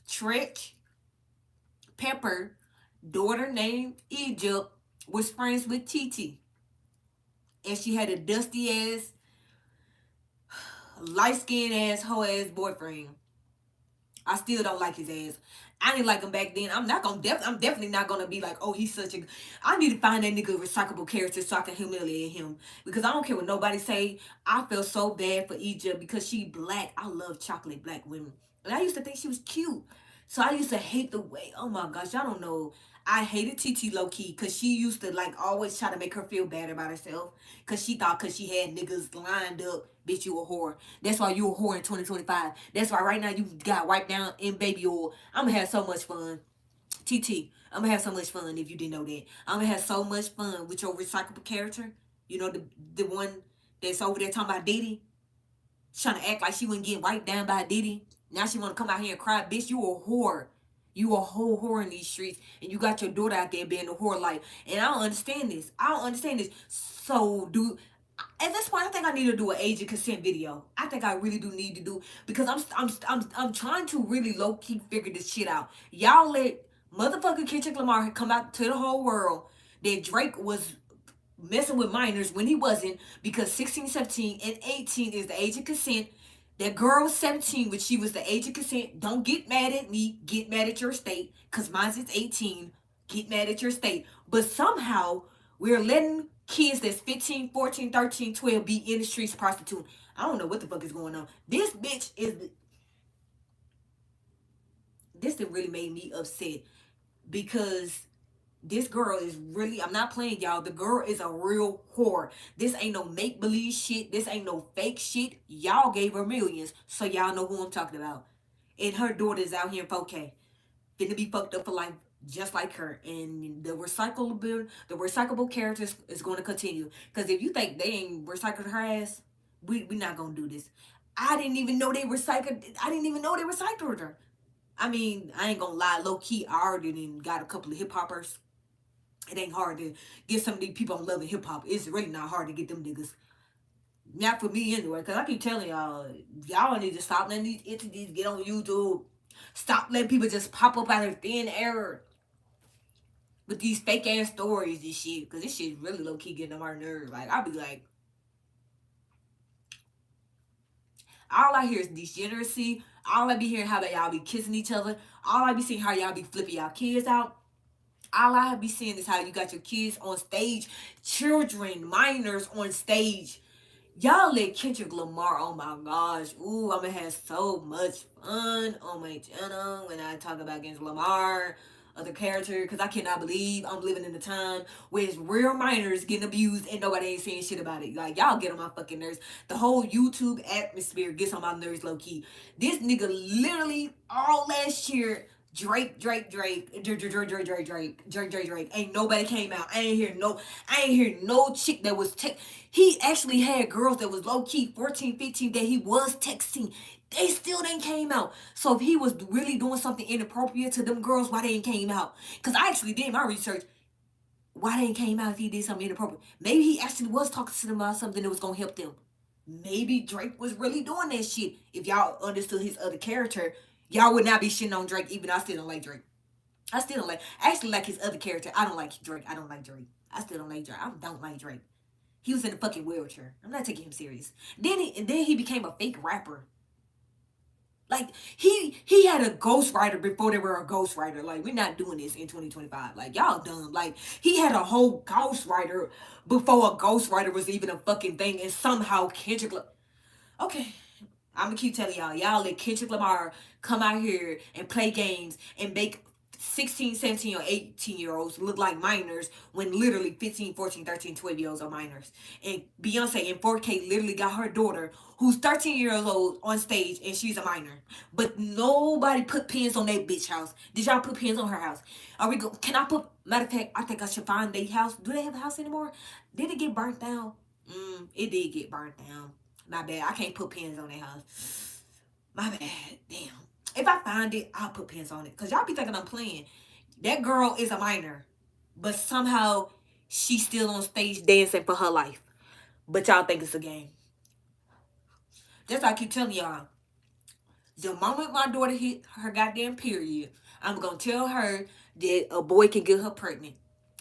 Tretch Pepper, daughter named Egypt, was friends with Titi. And she had a dusty ass, light skinned ass, hoe ass boyfriend. I still don't like his ass. I didn't like him back then. I'm definitely not gonna be like, oh, he's such a. I need to find that nigga a recyclable character so I can humiliate him. Because I don't care what nobody say. I feel so bad for Egypt because she black. I love chocolate black women. And I used to think she was cute. So I used to hate the way, oh my gosh, y'all don't know. I hated TT low key because she used to like always try to make her feel bad about herself. Because she thought because she had niggas lined up, bitch, you a whore. That's why you a whore in 2025. That's why right now you got wiped down in baby oil. I'm going to have so much fun. TT, I'm going to have so much fun if you didn't know that. I'm going to have so much fun with your recyclable character. You know, the one that's over there talking about Diddy. Trying to act like she wouldn't get wiped down by Diddy. Now she want to come out here and cry. Bitch, you a whore. You a whole whore in these streets. And you got your daughter out there being a whore life. And I don't understand this. I don't understand this. So, at this point, I think I need to do an age of consent video. I think I really do need to do, because I'm trying to really low key figure this shit out. Y'all let motherfucking Kendrick Lamar come out to the whole world that Drake was messing with minors when he wasn't, because 16, 17, and 18 is the age of consent. That girl was 17 when she was the age of consent. Don't get mad at me. Get mad at your state. Because mine's is 18. Get mad at your state. But somehow, we're letting kids that's 15, 14, 13, 12 be in the streets prostituting. I don't know what the fuck is going on. This bitch is... This thing really made me upset. Because this girl is really, I'm not playing, y'all. The girl is a real whore. This ain't no make-believe shit. This ain't no fake shit. Y'all gave her millions, so y'all know who I'm talking about. And her daughter's out here in 4K. Finna be fucked up for life, just like her. And the recyclable characters is going to continue. Because if you think they ain't recycled her ass, we not going to do this. I didn't even know they recycled her. I mean, I ain't gonna lie, low key, I already got a couple of hip hoppers. It ain't hard to get some of these people on loving hip hop. It's really not hard to get them niggas. Not for me anyway, because I keep telling y'all, y'all need to stop letting these entities get on YouTube. Stop letting people just pop up out of thin air with these fake ass stories and shit. Because this shit really low key getting on my nerves. Like, I'll be like, all I hear is degeneracy. All I be hearing how about y'all be kissing each other. All I be seeing how y'all be flipping y'all kids out. All I be seeing is how you got your kids on stage, children, minors on stage. Y'all let Kendrick Lamar, oh my gosh. Ooh, I'm gonna have so much fun on my channel when I talk about Kendrick Lamar, other character, because I cannot believe I'm living in a time where it's real minors getting abused and nobody ain't saying shit about it. Like, y'all get on my fucking nerves. The whole YouTube atmosphere gets on my nerves low key. This nigga literally all last year Drake. Ain't nobody came out. I ain't hear no chick that was he actually had girls that was low key 14, 15 that he was texting. They still didn't came out. So if he was really doing something inappropriate to them girls, why they ain't came out? Because I actually did my research. Why they ain't came out if he did something inappropriate? Maybe he actually was talking to them about something that was gonna help them. Maybe Drake was really doing that shit. If y'all understood his other character, y'all would not be shitting on Drake, even though I still don't like Drake. I actually like his other character. I don't like Drake. I don't like Drake. I still don't like Drake. I don't like Drake. He was in a fucking wheelchair. I'm not taking him serious. Then he became a fake rapper. Like, he had a ghostwriter before there were a ghostwriter. Like, we're not doing this in 2025. Like, y'all dumb. Like, he had a whole ghostwriter before a ghostwriter was even a fucking thing. And somehow Kendrick... Okay, I'm gonna keep telling y'all let Kendrick Lamar come out here and play games and make 16, 17, or 18-year-olds look like minors when literally 15, 14, 13, 12-year-olds are minors. And Beyonce in 4K literally got her daughter, who's 13 years old, on stage, and she's a minor. But nobody put pins on that bitch house. Did y'all put pins on her house? Can I put... Matter of fact, I think I should find their house. Do they have a house anymore? Did it get burnt down? It did get burnt down. My bad. I can't put pins on that house. My bad. Damn. If I find it, I'll put pins on it. Because y'all be thinking I'm playing. That girl is a minor. But somehow, she's still on stage dancing for her life. But y'all think it's a game. That's why I keep telling y'all. The moment my daughter hit her goddamn period, I'm going to tell her that a boy can get her pregnant.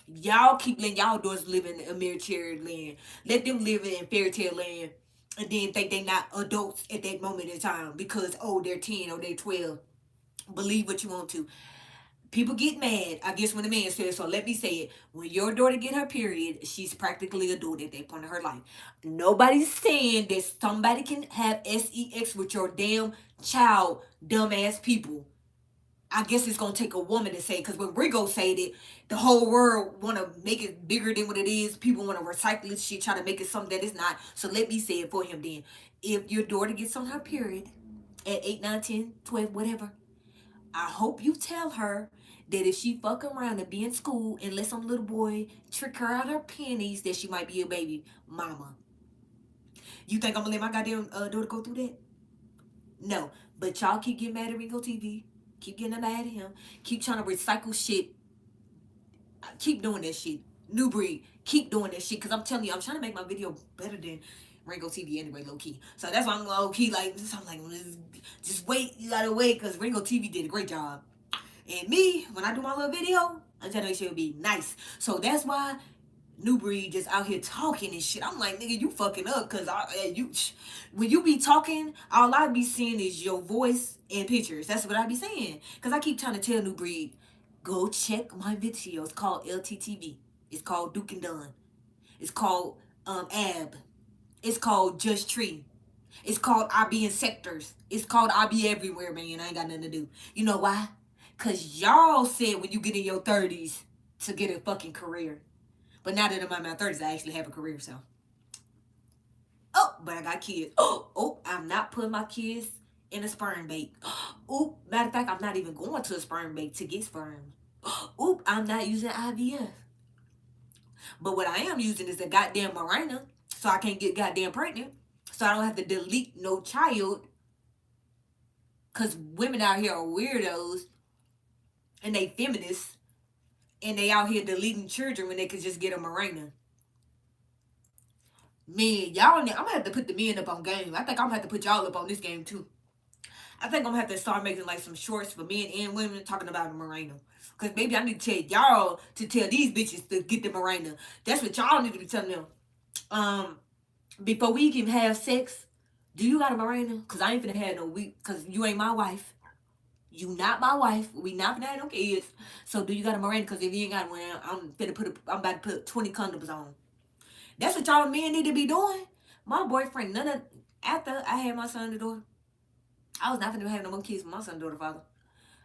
Y'all keep letting y'all daughters live in a military land. Let them live in fairy tale land. And then think they not adults at that moment in time because, oh, they're 10 or they're 12. Believe what you want to. People get mad, I guess, when the man says, so let me say it. When your daughter get her period, she's practically adult at that point of her life. Nobody's saying that somebody can have sex with your damn child, dumbass people. I guess it's going to take a woman to say it. Because when Rigo said it, the whole world want to make it bigger than what it is. People want to recycle this shit, try to make it something that it's not. So let me say it for him then. If your daughter gets on her period at 8, 9, 10, 12, whatever, I hope you tell her that if she fuck around and be in school and let some little boy trick her out her panties, that she might be a baby mama. You think I'm going to let my goddamn daughter go through that? No. But y'all keep getting mad at Ringo TV. Keep getting mad at him. Keep trying to recycle shit. Keep doing that shit. New breed. Keep doing that shit. Because I'm telling you, I'm trying to make my video better than Ringo TV anyway, low key. So that's why I'm low key like, I'm like, just wait. You gotta wait because Ringo TV did a great job. And me, when I do my little video, I'm trying to make sure it'll be nice. So that's why New Breed just out here talking and shit. I'm like, nigga, you fucking up, cause when you be talking, all I be seeing is your voice and pictures. That's what I be saying. Cause I keep trying to tell New Breed, go check my video. It's called LTTV. It's called Duke and Dunn. It's called Ab. It's called Just Tree. It's called I Be in Sectors. It's called I Be Everywhere, man. I ain't got nothing to do. You know why? Cause y'all said when you get in your 30s to get a fucking career. But now that I'm in my 30s, I actually have a career, so. Oh, but I got kids. Oh, I'm not putting my kids in a sperm bank. Oh, matter of fact, I'm not even going to a sperm bank to get sperm. Oh, I'm not using IVF. But what I am using is a goddamn Mirena, so I can't get goddamn pregnant. So I don't have to delete no child. Because women out here are weirdos and they feminists. And they out here deleting children when they could just get a Mirena. Man, y'all, I'm gonna have to put the men up on game. I think I'm gonna have to put y'all up on this game too. I think I'm gonna have to start making like some shorts for men and women talking about the Mirena. Cause maybe I need to tell y'all to tell these bitches to get the Mirena. That's what y'all need to be telling them. Before we can have sex, do you got a Mirena? Cause I ain't finna have no week. Cause you ain't my wife. You not my wife. We not finna have no kids. So do you got a Mirena? Cause if you ain't got one, I'm about to put 20 condoms on. That's what y'all men need to be doing. My boyfriend, after I had my son the door, I was not finna have no more kids with my son the daughter father.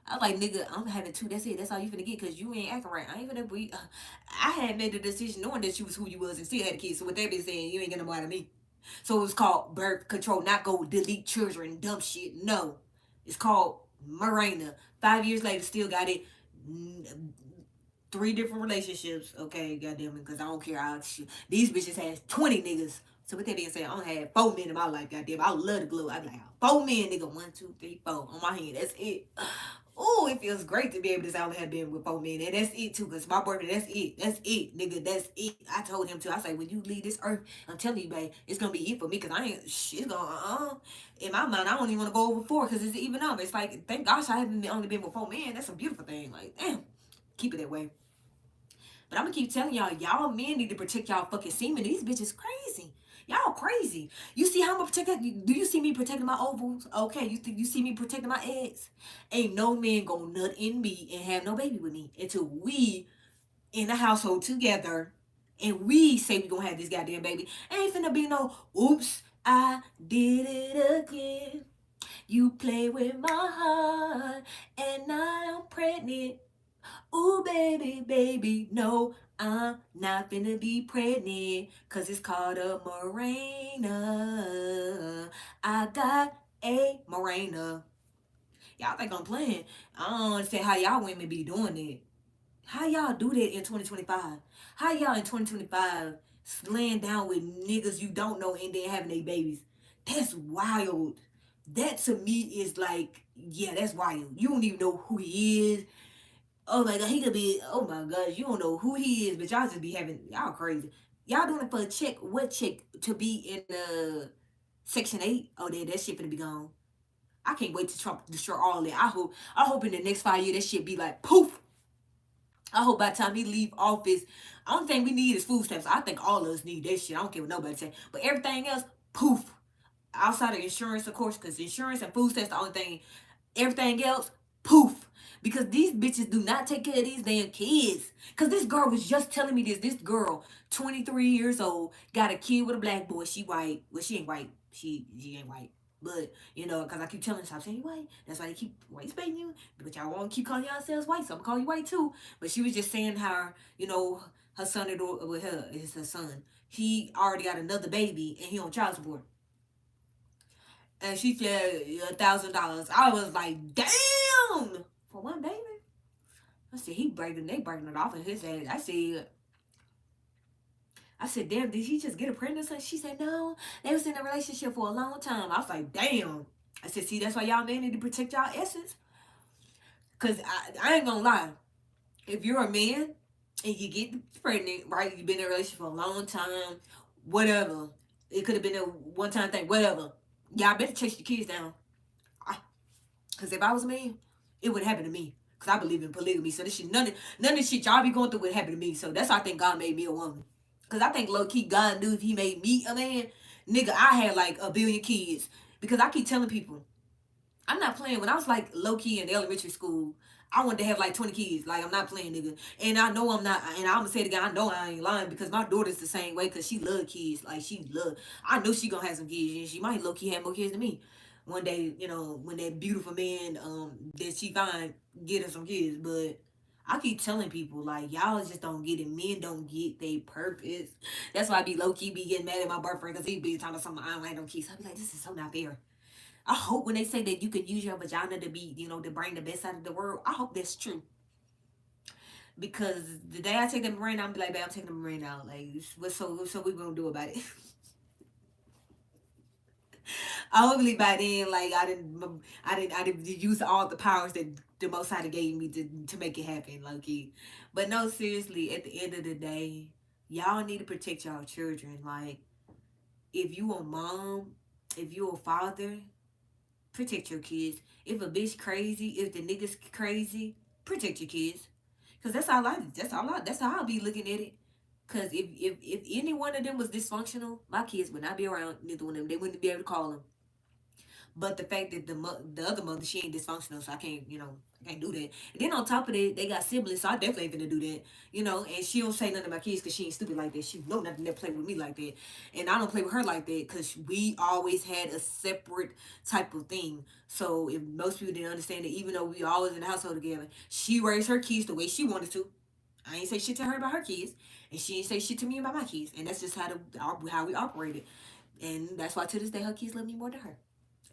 I was like, nigga, I'm having two. That's it. That's all you finna get because you ain't acting right. I ain't finna be. I had made the decision knowing that you was who you was and still had a kid. So with that being saying, you ain't getting no more out of me. So it was called birth control, not go delete children, dumb shit. No. It's called Mirena. 5 years later, still got it. 3 different relationships. Okay, goddamn it, because I don't care how shit. These bitches has 20 niggas. So with that being said, I only had 4 men in my life, goddamn. I love the glue. I be like, 4 men, nigga. 1, 2, 3, 4 on my hand. That's it. Oh, it feels great to be able to say I only have been with 4 men. And that's it too, because my boyfriend, that's it. That's it, nigga. That's it. I told him too. I say, when you leave this earth, I'm telling you, babe, it's gonna be it for me, because I ain't shit going in my mind, I don't even want to go over 4 because it's even up. It's like, thank gosh I haven't only been with 4 men. That's a beautiful thing. Like, damn. Keep it that way. But I'm gonna keep telling y'all men need to protect y'all fucking semen. These bitches crazy. Y'all crazy. You see how I'm gonna protect that? Do you see me protecting my ovals? Okay, you see me protecting my eggs? Ain't no man gonna nut in me and have no baby with me until we in the household together and we say we gonna have this goddamn baby. Ain't finna be no oops, I did it again. You play with my heart and now I'm pregnant. Ooh, baby, baby, no, I'm not finna be pregnant, cause it's called a Mirena. I got a Mirena. Y'all think I'm playing? I don't understand how y'all women be doing it. How y'all do that in 2025? How y'all in 2025 laying down with niggas you don't know and then having their babies? That's wild. That to me is like, yeah, that's wild. You don't even know who he is. Oh my god, he could be. Oh my god, you don't know who he is, but y'all just be having y'all crazy. Y'all doing it for a check? What check to be in the Section 8? Oh, that shit finna be gone. I can't wait to Trump destroy all that. I hope in the next 5 years that shit be like poof. I hope by the time he leave office, I don't think we need is food stamps. I think all of us need that shit. I don't care what nobody say. But everything else, poof. Outside of insurance, of course, because insurance and food stamps the only thing. Everything else, poof. Because these bitches do not take care of these damn kids. Because this girl was just telling me this. This girl, 23 years old, got a kid with a black boy. She white. Well, she ain't white. She ain't white. But, because I keep telling her, stop saying you white. That's why they keep white spanking you. But y'all won't keep calling yourselves white, so I'm going to call you white too. But she was just saying how, her son, with her, is her son. He already got another baby, and he on child support. And she said $1,000. I was like, damn, for one baby. I said they breaking it off in his head. I said, damn, did he just get a pregnant son? She said, no, they was in a relationship for a long time. I was like, damn. I said, see, that's why y'all men need to protect y'all essence. Cause I ain't gonna lie, if you're a man and you get pregnant, right? You've been in a relationship for a long time, whatever. It could have been a one-time thing, whatever. Y'all better chase your kids down. Because if I was a man, it would happen to me. Because I believe in polygamy. So this shit, none of this shit y'all be going through would happen to me. So that's why I think God made me a woman. Cause I think low key God knew if he made me a man, nigga, I had like a billion kids. Because I keep telling people, I'm not playing. When I was like low key in elementary school, I wanted to have like 20 kids. Like I'm not playing, nigga. And I know I'm not. And I'm gonna say it again. I know I ain't lying because my daughter's the same way. Cause she love kids. Like she love. I know she gonna have some kids, and she might low key have more kids than me. One day, you know, when that beautiful man that she find get her some kids. But I keep telling people like y'all just don't get it. Men don't get their purpose. That's why I be low key be getting mad at my boyfriend because he be talking about something I don't like no kids. I be like, this is so not fair. I hope when they say that you can use your vagina to be, you know, to bring the best out of the world, I hope that's true. Because the day I take the brain out, I'm be like, babe, I'm taking the brain out. Like, what we gonna do about it? Hopefully by then, like I didn't use all the powers that the Most High gave me to make it happen, Loki. But no, seriously, at the end of the day, y'all need to protect y'all children. Like, if you a mom, if you a father, protect your kids. If a bitch crazy, if the niggas crazy, protect your kids. Cause that's how I'll be looking at it. Cause if any one of them was dysfunctional, my kids would not be around neither one of them. They wouldn't be able to call them. But the fact that the other mother, she ain't dysfunctional, so I can't, you know, I can't do that. And then on top of that, they got siblings, so I definitely ain't finna do that, you know. And she don't say nothing to my kids because she ain't stupid like that. She know not to never play with me like that, and I don't play with her like that because we always had a separate type of thing. So if most people didn't understand it, even though we always in the household together, she raised her kids the way she wanted to. I ain't say shit to her about her kids, and she ain't say shit to me about my kids, and that's just how we operated. And that's why to this day her kids love me more than her.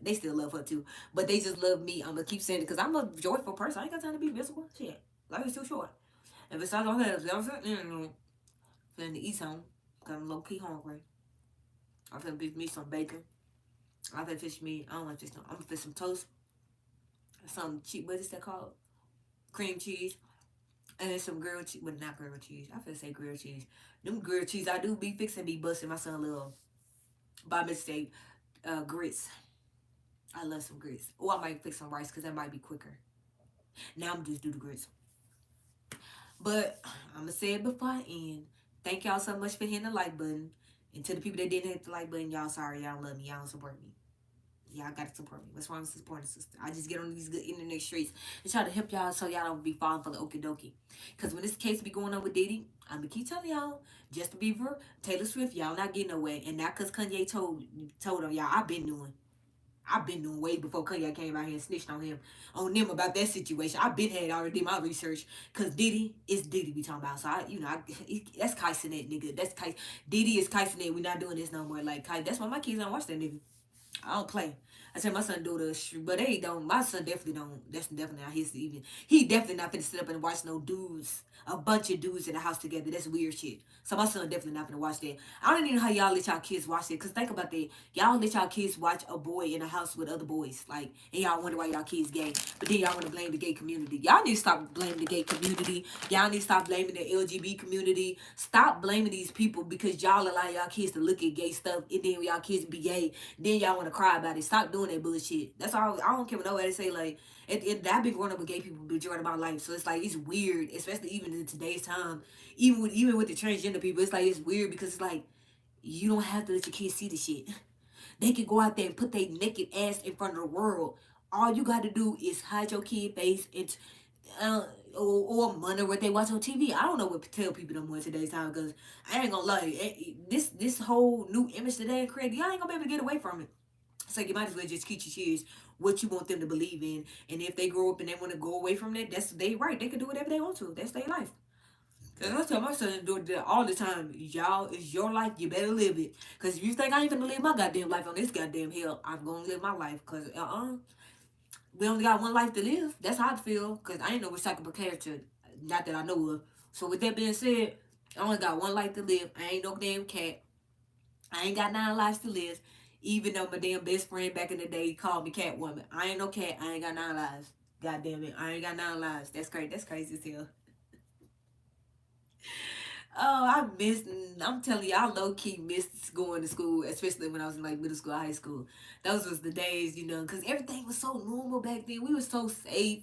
They still love her too, but they just love me. I'm gonna keep saying it because I'm a joyful person. I ain't got time to be miserable. Shit, life is too short. And besides all that, I'm finna eat some. Cause I'm low key hungry. I'm finna fish me some bacon. I'm finna fish me. I don't want fish. No. I'm gonna fish some toast. Some cheap. What is that called? Cream cheese. And then some grilled cheese. Well, not grilled cheese. I finna say grilled cheese. Them grilled cheese I do be fixing be busting my son a little by mistake. Grits. I love some grits. Or I might fix some rice because that might be quicker. Now I'm just do the grits. But I'm gonna say it before I end. Thank y'all so much for hitting the like button. And to the people that didn't hit the like button, y'all sorry, y'all love me, y'all don't support me. Y'all gotta support me. What's wrong with supporting sister? I just get on these good internet streets and try to help y'all so y'all don't be falling for the okie dokie. Cause when this case be going on with Diddy, I'm gonna keep telling y'all, Justin Bieber, Taylor Swift, y'all not getting nowhere. And not cause Kanye told them, y'all, I've been doing way before Kanye came out here and snitched on them about that situation. I've been had already did my research because Diddy is Diddy we talking about. So that's Kyson that nigga. That's Kyson. Diddy is Kyson that we not doing this no more. Like that's why my kids don't watch that nigga. I don't play. I said my son do the, but they don't. My son definitely don't. That's definitely not his even. He definitely not finna sit up and watch no dudes, a bunch of dudes in the house together. That's weird shit. So my son definitely not finna watch that. I don't even know how y'all let y'all kids watch it. Cause think about that. Y'all let y'all kids watch a boy in a house with other boys. Like, and y'all wonder why y'all kids gay. But then y'all want to blame the gay community. Y'all need to stop blaming the gay community. Y'all need to stop blaming the LGBT community. Stop blaming these people because y'all allow y'all kids to look at gay stuff and then y'all kids be gay. Then y'all want to cry about it. Stop doing that bullshit. That's all. I don't care what nobody say. Like, I've been growing up with gay people majority of my life, so it's like it's weird, especially even in today's time. Even with the transgender people, it's like it's weird because it's like you don't have to let your kids see the shit. They can go out there and put their naked ass in front of the world. All you got to do is hide your kid face and uh, or monitor what they watch on TV. I don't know what to tell people no more in today's time because I ain't gonna lie. This whole new image that they created, y'all ain't gonna be able to get away from it. So you might as well just teach your kids what you want them to believe in. And if they grow up and they want to go away from that, that's they right. They can do whatever they want to. That's their life. Cause I tell my son to do that all the time. Y'all, it's your life. You better live it. Cause if you think I ain't gonna live my goddamn life on this goddamn hill, I'm gonna live my life. Cause we only got one life to live. That's how I feel. Cause I ain't no recyclable character, not that I know of. So with that being said, I only got one life to live. I ain't no damn cat. I ain't got 9 lives to live. Even though my damn best friend back in the day called me Catwoman. I ain't no cat. I ain't got 9 lives. God damn it. I ain't got 9 lives. That's crazy. That's crazy as hell. Oh, I missed. I'm telling you, I low key missed going to school, especially when I was in like middle school, high school. Those was the days, because everything was so normal back then. We were so safe.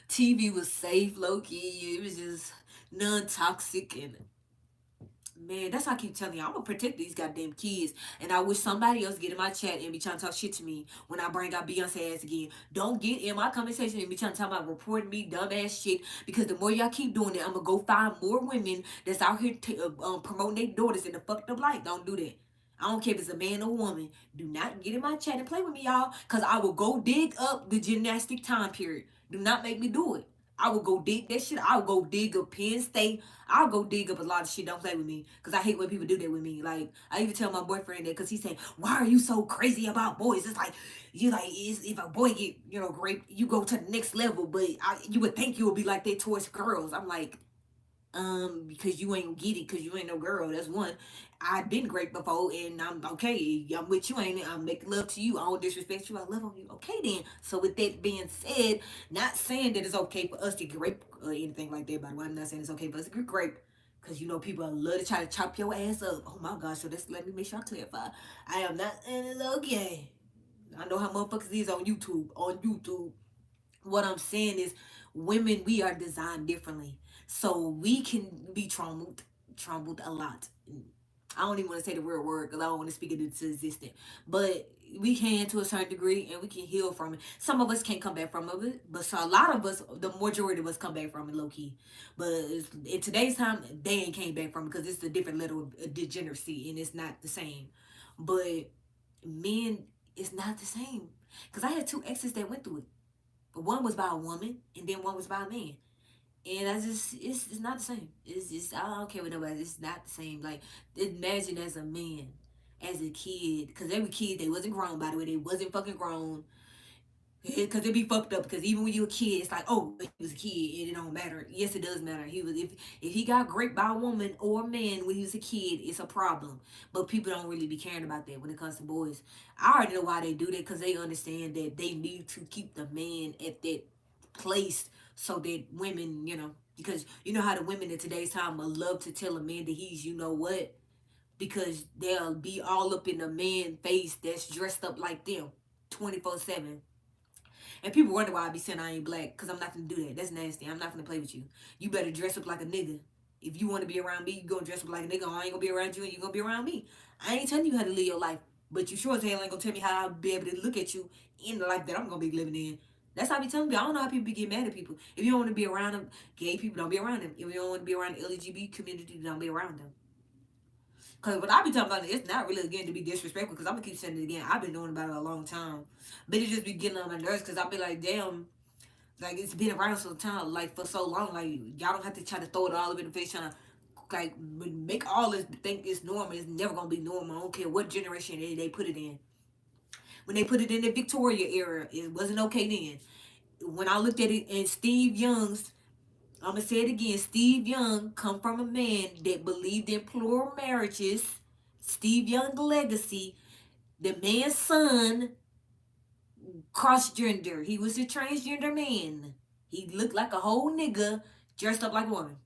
TV was safe, low key. It was just non toxic, and Man, that's why I keep telling you, I'm gonna protect these goddamn kids. And I wish somebody else get in my chat and be trying to talk shit to me when I bring out Beyonce ass again. Don't get in my conversation and be trying to talk about reporting me dumb ass shit. Because the more y'all keep doing it, I'm gonna go find more women that's out here promoting their daughters in the fucked up light. Don't do that. I don't care if it's a man or woman. Do not get in my chat and play with me, y'all. Cause I will go dig up the gymnastic time period. Do not make me do it. I will go dig that shit. I'll go dig up Penn State. I'll go dig up a lot of shit. Don't play with me. Because I hate when people do that with me. Like, I even tell my boyfriend that because he saying, why are you so crazy about boys? It's like, you like, if a boy get, raped, you go to the next level. But you would think you would be like that towards girls. I'm like, because you ain't get it, because you ain't no girl. That's one. I've been great before, and I'm okay. I'm with you, ain't it? I'm making love to you. I don't disrespect you. I love on you. Okay, then. So with that being said, not saying that it's okay for us to get raped or anything like that. By the way, I'm not saying it's okay for us to get raped. Because you know people love to try to chop your ass up. Oh my gosh, so let me make sure I clarify. I am not saying it's okay. I know how motherfuckers is on YouTube. On YouTube, what I'm saying is women, we are designed differently. So we can be traumatized a lot. I don't even want to say the real word because I don't want to speak it into existence. But we can to a certain degree and we can heal from it. Some of us can't come back from it, but so a lot of us, the majority of us come back from it low key. But in today's time, they ain't came back from it because it's a different level of degeneracy and it's not the same. But men, it's not the same. Because I had two exes that went through it. One was by a woman, and then one was by a man. And I just, it's not the same. It's just, I don't care what nobody, it's not the same. Like, imagine as a man, as a kid, because every kid, they wasn't grown, by the way, they wasn't fucking grown. Because it be fucked up. Because even when you a kid, it's like, oh, he was a kid, and it don't matter. Yes, it does matter. He was if he got raped by a woman or a man when he was a kid, it's a problem. But people don't really be caring about that when it comes to boys. I already know why they do that because they understand that they need to keep the man at that place so that women, because you know how the women in today's time will love to tell a man that he's, you know what, because they'll be all up in the man face that's dressed up like them 24/7. And people wonder why I be saying I ain't black, because I'm not gonna do that. That's nasty. I'm not gonna play with you. You better dress up like a nigga. If you want to be around me, you gonna dress up like a nigga. Or I ain't gonna be around you and you gonna be around me. I ain't telling you how to live your life. But you sure as hell ain't gonna tell me how I'll be able to look at you in the life that I'm gonna be living in. That's how I be telling people. I don't know how people be getting mad at people. If you don't want to be around them, gay people, don't be around them. If you don't want to be around the LGBT community, don't be around them. Because what I be talking about, it's not really, again, to be disrespectful, because I'm going to keep saying it again. I've been knowing about it a long time. But it just be getting on my nerves, because I be like, damn, like, it's been around so time, like, for so long. Like, y'all don't have to try to throw it all up in the face, trying to, like, make all this think it's normal. It's never going to be normal. I don't care what generation they put it in. When they put it in the Victoria era, it wasn't okay then. When I looked at it in Steve Young's, I'm gonna say it again. Steve Young come from a man that believed in plural marriages. Steve Young legacy. The man's son, cross gender. He was a transgender man. He looked like a whole nigga dressed up like a woman.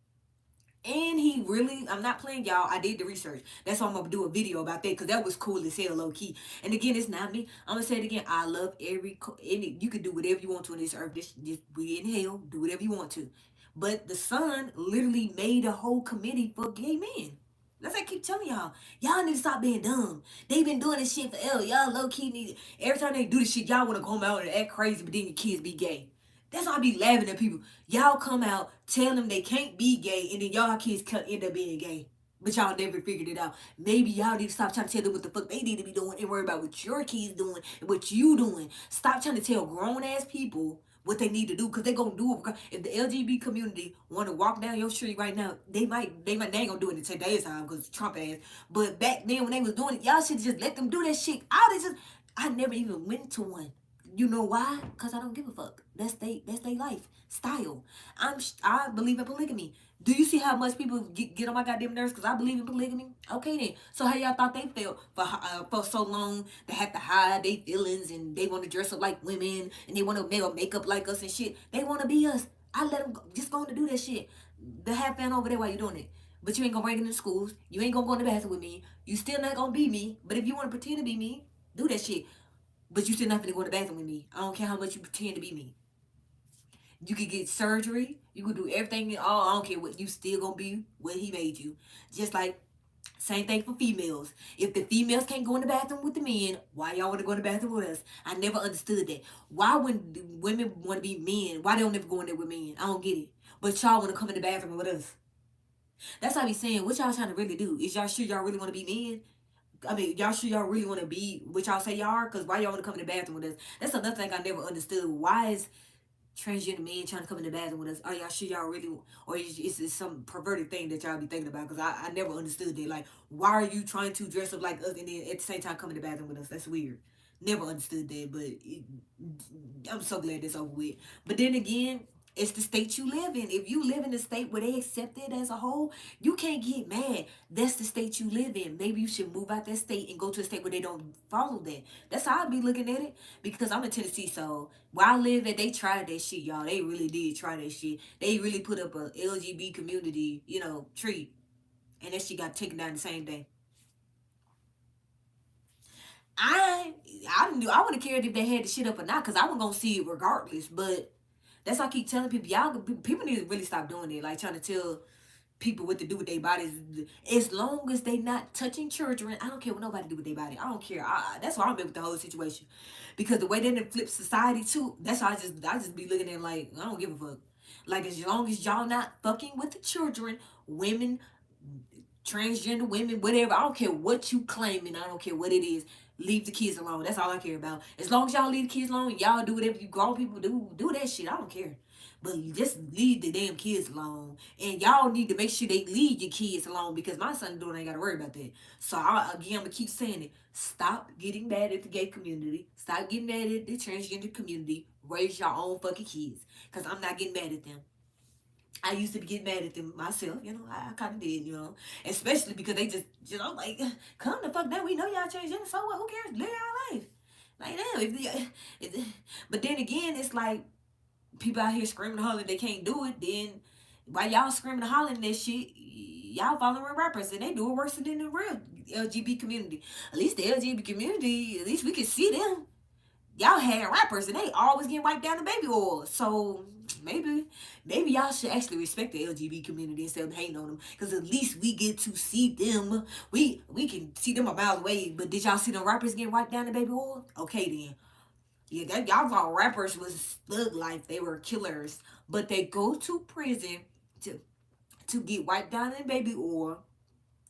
And he really, I'm not playing y'all. I did the research. That's why I'm gonna do a video about that because that was cool as hell, low key. And again, it's not me. I'm gonna say it again. I love any. You can do whatever you want to on this earth. Just we in hell. Do whatever you want to. But the son literally made a whole committee for gay men. That's what I keep telling y'all. Y'all need to stop being dumb. They been doing this shit forever. Y'all low key need. Every time they do this shit, y'all wanna come out and act crazy, but then your kids be gay. That's why I be laughing at people. Y'all come out, tell them they can't be gay, and then y'all kids end up being gay. But y'all never figured it out. Maybe y'all need to stop trying to tell them what the fuck they need to be doing and worry about what your kids doing and what you doing. Stop trying to tell grown ass people what they need to do because they gonna do it. If the LGBT community want to walk down your street right now, they ain't gonna do it in today's time because Trump ass. But back then when they was doing it, y'all should just let them do that shit. I never even went to one. You know why? Cause I don't give a fuck. That's they life style. I believe in polygamy. Do you see how much people get on my goddamn nerves? Cause I believe in polygamy. Okay then. So how y'all thought they felt for so long? They had to hide their feelings and they want to dress up like women and they want to make makeup like us and shit. They want to be us. I let them just go on to do that shit. The have fun over there while you doing it. But you ain't gonna bring it in schools. You ain't gonna go in the bathroom with me. You still not gonna be me. But if you want to pretend to be me, do that shit. But you still not gonna go to the bathroom with me. I don't care how much you pretend to be me. You could get surgery. You could do everything. All I don't care what. You still gonna be what he made you. Just like Same thing for females. If the females can't go in the bathroom with the men, why y'all want to go in the bathroom with us? I never understood that. Why when the women want to be men, why they don't ever go in there with men? I don't get it. But y'all want to come in the bathroom with us. That's how I be saying, what y'all trying to really do? Is y'all sure y'all really want to be men? I mean, y'all sure y'all really want to be what y'all say y'all are? Because why y'all want to come in the bathroom with us? That's another thing I never understood. Why is transgender men trying to come in the bathroom with us? Are y'all sure y'all really, or is it some perverted thing that y'all be thinking about? Because I never understood that. Like, why are you trying to dress up like us and then at the same time come in the bathroom with us? That's weird. Never understood that, but I'm so glad it's over with. But then again, it's the state you live in. If you live in a state where they accept it as a whole, you can't get mad. That's the state you live in. Maybe you should move out that state and go to a state where they don't follow that. That's how I be looking at it. Because I'm in Tennessee, so where I live at, they tried that shit, y'all. They really did try that shit. They really put up a LGBT community, tree, and that shit got taken down the same day. I I wouldn't have cared if they had the shit up or not, cause I was gonna see it regardless. But that's why I keep telling people, y'all people need to really stop doing it. Like trying to tell people what to do with their bodies. As long as they not touching children, I don't care what nobody do with their body. I don't care. That's why I'm with the whole situation, because the way they done flip society too. That's why I just be looking at it like I don't give a fuck. Like as long as y'all not fucking with the children, women, transgender women, whatever. I don't care what you claiming. I don't care what it is. Leave the kids alone. That's all I care about. As long as y'all leave the kids alone, y'all do whatever you grown people do. Do that shit. I don't care. But just leave the damn kids alone. And y'all need to make sure they leave your kids alone, because my son doing ain't got to worry about that. So again, I'm going to keep saying it. Stop getting mad at the gay community. Stop getting mad at the transgender community. Raise your own fucking kids. Because I'm not getting mad at them. I used to be getting mad at them myself, I kind of did, especially because they just, like, come the fuck down. We know y'all transgender, so what? Who cares? Live your life. Like, damn. But then again, it's like people out here screaming and hollering they can't do it. Then while y'all screaming and hollering that shit, y'all following rappers and they do it worse than the real LGBT community. At least the LGBT community, at least we can see them. Y'all had rappers and they always get wiped down the baby oil. So maybe y'all should actually respect the LGBT community instead of hating on them. Because at least we get to see them. We can see them a mile away. But did y'all see the rappers getting wiped down the baby oil? Okay then. Yeah, y'all thought rappers was thug life. They were killers. But they go to prison to get wiped down in baby oil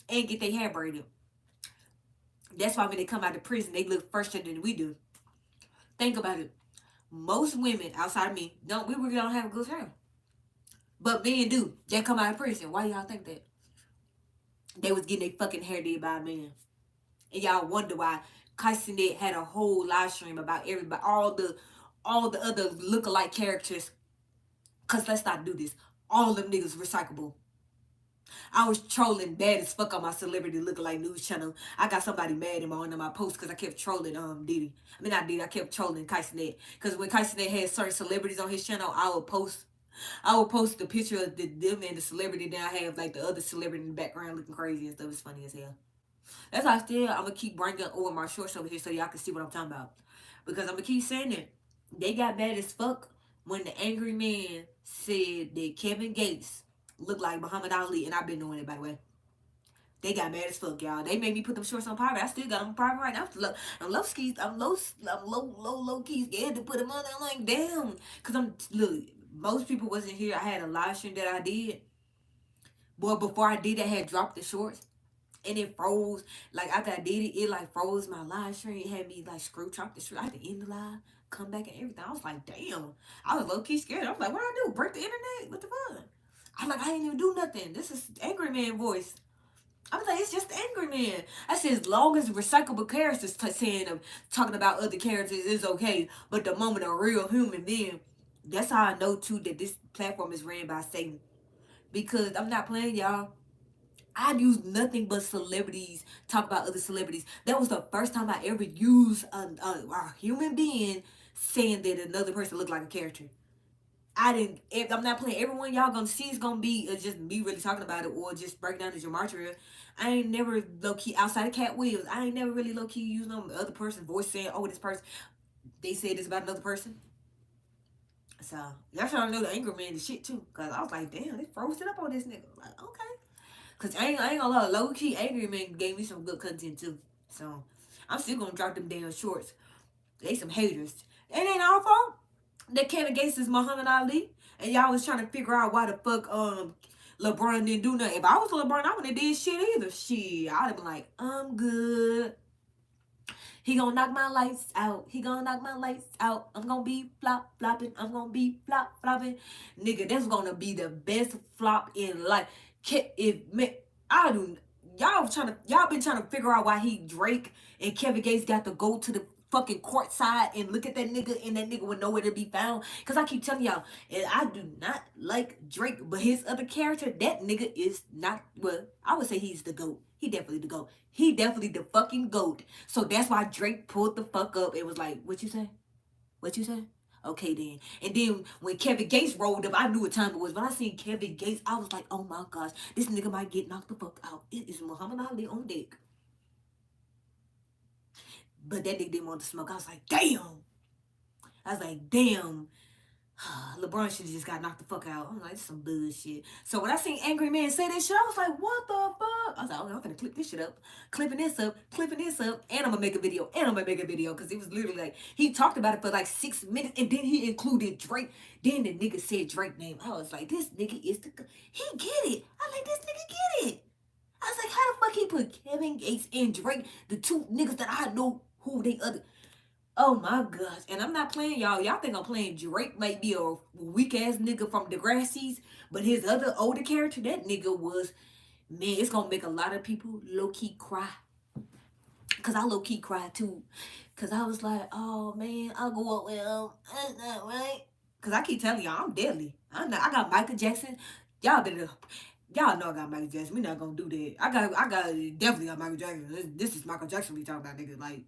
and get their hair braided. That's why when they come out of prison, they look fresher than we do. Think about it. Most women outside of me we really don't have good hair. But men do. They come out of prison. Why y'all think that? They was getting their fucking hair did by a man. And y'all wonder why Kaisenet had a whole live stream about everybody, all the other lookalike characters. Cause let's not do this. All them niggas recyclable. I was trolling bad as fuck on my celebrity lookalike news channel. I got somebody mad in one of my posts because I kept trolling Diddy. I mean not Diddy, I kept trolling Kaisenet. Because when Kaisenet had certain celebrities on his channel, I would post the picture of them and the celebrity, then I have like the other celebrity in the background looking crazy and stuff. It's funny as hell. That's why I'm gonna keep bringing over my shorts over here so y'all can see what I'm talking about. Because I'm gonna keep saying it. They got mad as fuck when the angry man said that Kevin Gates looked like Muhammad Ali, and I've been doing it by the way. They got mad as fuck, y'all. They made me put them shorts on private. I still got them on private right now. I'm low skis. I'm low key scared to put them on. I'm like, damn. Cause look. Most people wasn't here. I had a live stream that I did. Well, before I did, I had dropped the shorts, and it froze. Like after I did it, it like froze my live stream. It had me like screw chop the short. I had to end the live, come back and everything. I was like, damn. I was low key scared. I was like, what I do? Break the internet? What the fuck? I'm like, I didn't even do nothing. This is angry man voice. I was like, it's just angry man. I said, as long as recyclable characters talking about other characters is okay, but the moment a real human being, that's how I know too that this platform is ran by Satan. Because I'm not playing, y'all. I've used nothing but celebrities talk about other celebrities. That was the first time I ever used a human being saying that another person looked like a character. I didn't. If I'm not playing, everyone y'all gonna see is gonna be just me really talking about it or just break down the gematria. I ain't never low key outside of Cat Williams. I ain't never really low key used no other person's voice saying, "Oh, this person." They said this about another person. So y'all trying to know the anger man the shit too, cause I was like, damn, they froze it up on this nigga. Like, okay. Cause I ain't gonna lie, low key Angry Man gave me some good content too. So I'm still gonna drop them damn shorts. They some haters. It ain't our fault that Kevin Gates is Muhammad Ali. And y'all was trying to figure out why the fuck LeBron didn't do nothing. If I was LeBron, I wouldn't have did shit either. Shit. I'd have been like, I'm good. He gonna knock my lights out. He gonna knock my lights out. I'm gonna be flop flopping. I'm gonna be flop flopping. Nigga, that's gonna be the best flop in life. If I do y'all been trying to figure out why he Drake and Kevin Gates got to go to the fucking court side and look at that nigga and that nigga would nowhere to be found. Cause I keep telling y'all, and I do not like Drake, but his other character, that nigga is not, well, I would say he's the GOAT. He definitely the GOAT. He definitely the fucking GOAT. So that's why Drake pulled the fuck up and was like, what you say? What you say? Okay then. And then when Kevin Gates rolled up, I knew what time it was. When I seen Kevin Gates, I was like, oh my gosh, this nigga might get knocked the fuck out. It is Muhammad Ali on deck. But that nigga didn't want to smoke. I was like, damn. I was like, damn. LeBron should have just got knocked the fuck out. I'm like, this some bullshit. So when I seen Angry Man say this shit, I was like, what the fuck? I was like, okay, I'm gonna clip this shit up, clipping this up, and I'm gonna make a video, because it was literally like he talked about it for like 6 minutes, and then he included Drake. Then the nigga said Drake name. I was like, this nigga is he get it. I like this nigga get it. I was like, how the fuck he put Kevin Gates and Drake, the two niggas that I know who they other. Oh my gosh. And I'm not playing y'all. Y'all think I'm playing Drake might be a weak ass nigga from Degrassi's, but his other older character, that nigga was, man, it's gonna make a lot of people low-key cry. Cause I low-key cried too. Cause I was like, oh man, I'll go up with that's not right. Cause I keep telling y'all I'm deadly. I got Michael Jackson. Y'all better Y'all know I got Michael Jackson. We not gonna do that. I got definitely got Michael Jackson. This is Michael Jackson we talking about, nigga. Like,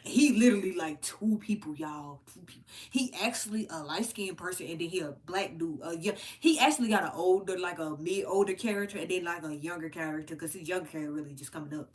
he literally like two people, y'all. Two people. He actually a light skinned person, and then he a black dude. Yeah, he actually got an older, like a mid older character, and then like a younger character, cause his younger character really just coming up.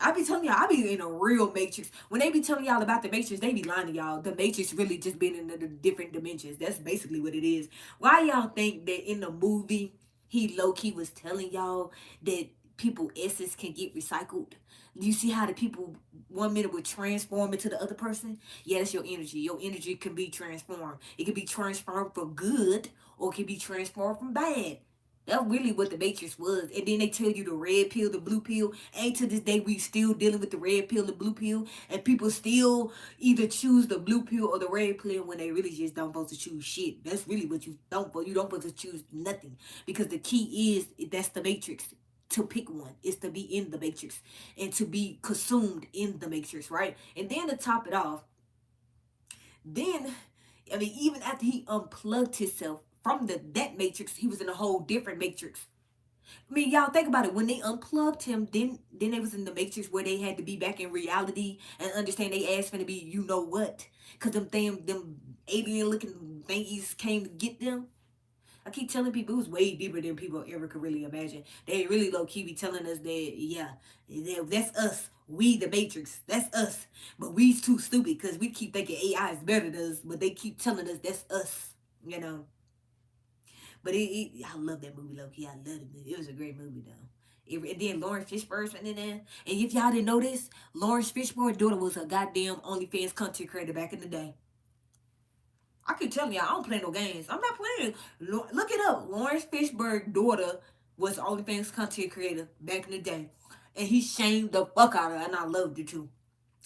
I be telling y'all, I be in a real Matrix. When they be telling y'all about the Matrix, they be lying to y'all. The Matrix really just been in the different dimensions. That's basically what it is. Why y'all think that in the movie he low key was telling y'all that people essence can get recycled? Do you see how the people 1 minute would transform into the other person? Yeah, that's your energy. Your energy can be transformed. It can be transformed for good, or it can be transformed from bad. That's really what the Matrix was. And then they tell you the red pill, the blue pill. And to this day, we still dealing with the red pill, the blue pill. And people still either choose the blue pill or the red pill when they really just don't supposed to choose shit. That's really what you don't for. You don't supposed to choose nothing. Because the key is, that's the Matrix. To pick one is to be in the Matrix. And to be consumed in the Matrix, right? And then to top it off, then, I mean, even after he unplugged himself from that Matrix, he was in a whole different Matrix. I mean, y'all think about it. When they unplugged him, then they was in the Matrix where they had to be back in reality and understand they ass finna be you know what. Cause them alien looking thingies came to get them. I keep telling people it was way deeper than people ever could really imagine. They really low key be telling us that, yeah, that's us. We the Matrix. That's us. But we too stupid because we keep thinking AI is better than us, but they keep telling us that's us. You know. But I love that movie, low key. I love it. It was a great movie though. And then Lawrence Fishburne's in there. And if y'all didn't know this, Lawrence Fishburne's daughter was a goddamn OnlyFans content creator back in the day. I keep telling y'all, I don't play no games. I'm not playing. Look it up. Lawrence Fishburne's daughter was OnlyFans content creator back in the day. And he shamed the fuck out of her, and I loved it too.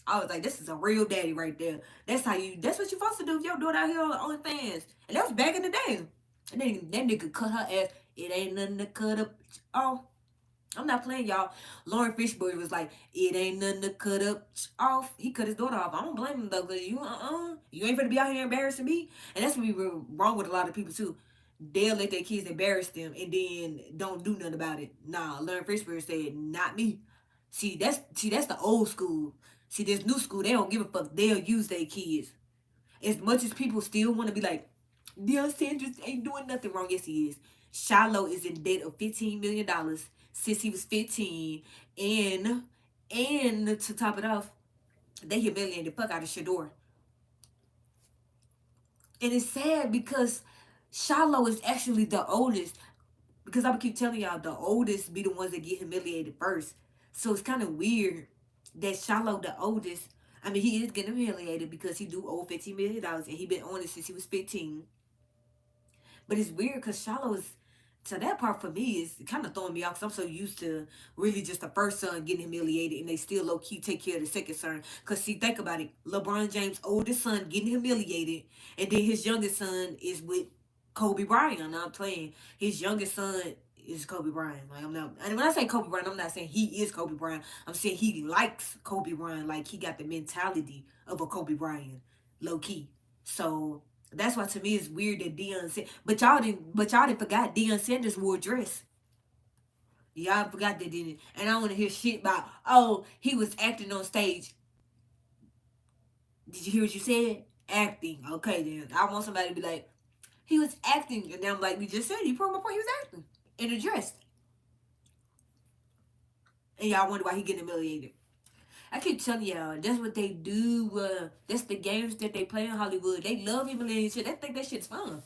I was like, this is a real daddy right there. That's what you're supposed to do if your daughter out here on OnlyFans. And that was back in the day. And then that nigga cut her ass. It ain't nothing to cut up. Oh, I'm not playing, y'all. Lauren Fishburne was like, it ain't nothing to cut up off. He cut his daughter off. I don't blame him though, because you ain't gonna be out here embarrassing me. And that's what we were wrong with a lot of people too. They'll let their kids embarrass them and then don't do nothing about it. Nah, Lauren Fishburne said, not me. See, that's the old school. See, this new school, they don't give a fuck. They'll use their kids. As much as people still want to be like, Deion Sanders ain't doing nothing wrong. Yes, he is. Shiloh is in debt of $15 million since he was 15. And to top it off, they humiliated the fuck out of Shador. And it's sad because Shiloh is actually the oldest. Because I would keep telling y'all the oldest be the ones that get humiliated first. So it's kind of weird that Shiloh, the oldest, I mean, he is getting humiliated because he do owe $15 million and he been on it since he was 15. But it's weird because Shiloh is, so that part for me is kind of throwing me off because I'm so used to really just the first son getting humiliated and they still low key take care of the second son. Because see, think about it. LeBron James' oldest son getting humiliated and then his youngest son is with Kobe Bryant. Now I'm playing. His youngest son is Kobe Bryant. Like I'm not, and when I say Kobe Bryant, I'm not saying he is Kobe Bryant. I'm saying he likes Kobe Bryant. Like he got the mentality of a Kobe Bryant, low key. So that's why to me it's weird that but y'all didn't forgot Deion Sanders wore a dress. Y'all forgot that, didn't it? And I don't want to hear shit about, oh, he was acting on stage. Did you hear what you said? Acting. Okay, then. I want somebody to be like, he was acting. And then I'm like, we just said, you proved my point, he was acting. In a dress. And y'all wonder why he getting humiliated. I keep telling y'all, that's what they do. That's the games that they play in Hollywood. They love humiliating shit. They think that shit's fun.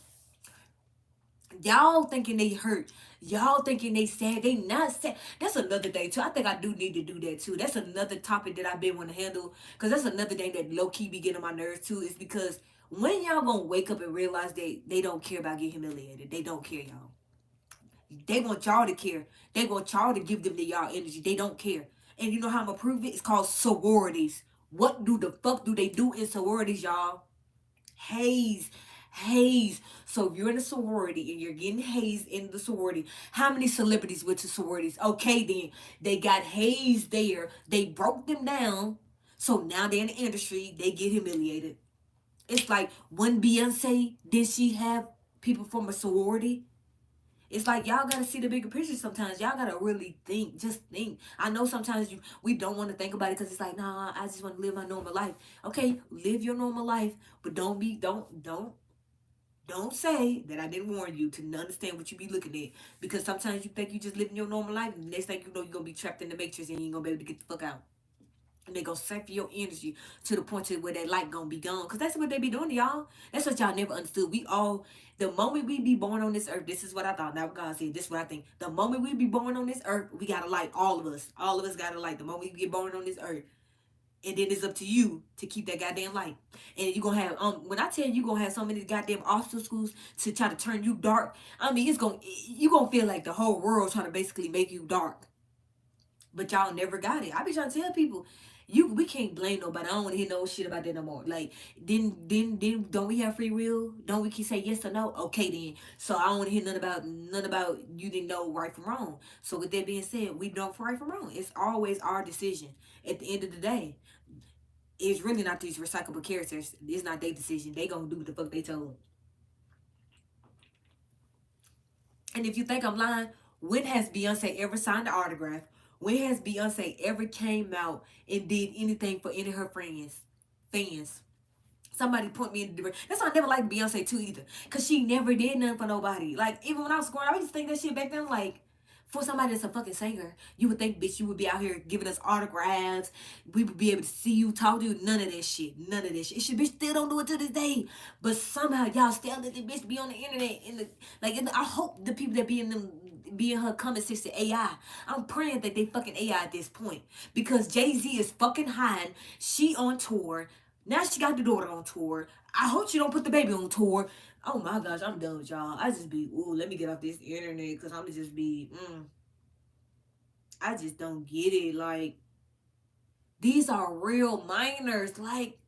Y'all thinking they hurt. Y'all thinking they sad. They not sad. That's another thing too. I think I do need to do that too. That's another topic that I've been want to handle. Cause that's another thing that low key be getting on my nerves too. Is because when y'all gonna wake up and realize they don't care about getting humiliated. They don't care, y'all. They want y'all to care. They want y'all to give them the y'all energy. They don't care. And you know how I'm gonna prove it? It's called sororities. What do the fuck do they do in sororities, y'all? Haze. Haze. So if you're in a sorority and you're getting hazed in the sorority, how many celebrities went to sororities? Okay, then they got hazed there. They broke them down. So now they're in the industry. They get humiliated. It's like when Beyonce, did she have people from a sorority? It's like y'all gotta see the bigger picture sometimes. Y'all gotta really think. Just think. I know sometimes we don't want to think about it because it's like, nah, I just want to live my normal life. Okay, live your normal life, but don't say that I didn't warn you to understand what you be looking at. Because sometimes you think you just living your normal life, and the next thing you know, you're gonna be trapped in the matrix and you ain't gonna be able to get the fuck out. And they gonna suck your energy to the point to where that light gonna be gone. Cause that's what they be doing to y'all. That's what y'all never understood. We all, the moment we be born on this earth, this is what I thought. Now God said, this is what I think. The moment we be born on this earth, we got a light. All of us. All of us got a light. The moment we get born on this earth. And then it's up to you to keep that goddamn light. And you're gonna have when I tell you you're gonna have so many goddamn obstacles to try to turn you dark, I mean you gonna feel like the whole world trying to basically make you dark. But y'all never got it. I be trying to tell people, we can't blame nobody. I don't want to hear no shit about that no more. Like, then don't we have free will? Don't we keep say yes or no? Okay then. So I don't want to hear none about you didn't know right from wrong. So with that being said, we don't right from wrong. It's always our decision. At the end of the day, it's really not these recyclable characters. It's not their decision. They gonna do what the fuck they told. And if you think I'm lying, when has Beyonce ever signed an autograph? When has Beyonce ever came out and did anything for any of her friends? Fans. Somebody point me in the direction. That's why I never liked Beyonce too either. Cause she never did nothing for nobody. Like even when I was growing up, I used to think that shit back then. Like for somebody that's a fucking singer, you would think, bitch, you would be out here giving us autographs. We would be able to see you, talk to you. None of that shit. None of that shit. She bitch still don't do it to this day. But somehow y'all still let the bitch be on the internet. I hope the people that be in her comment section AI. I'm praying that they fucking AI at this point. Because Jay-Z is fucking hiding. She on tour. Now she got the daughter on tour. I hope she don't put the baby on tour. Oh my gosh, I'm done with y'all. I just be, ooh, let me get off this internet because I'm just be, I just don't get it. Like, these are real minors. Like,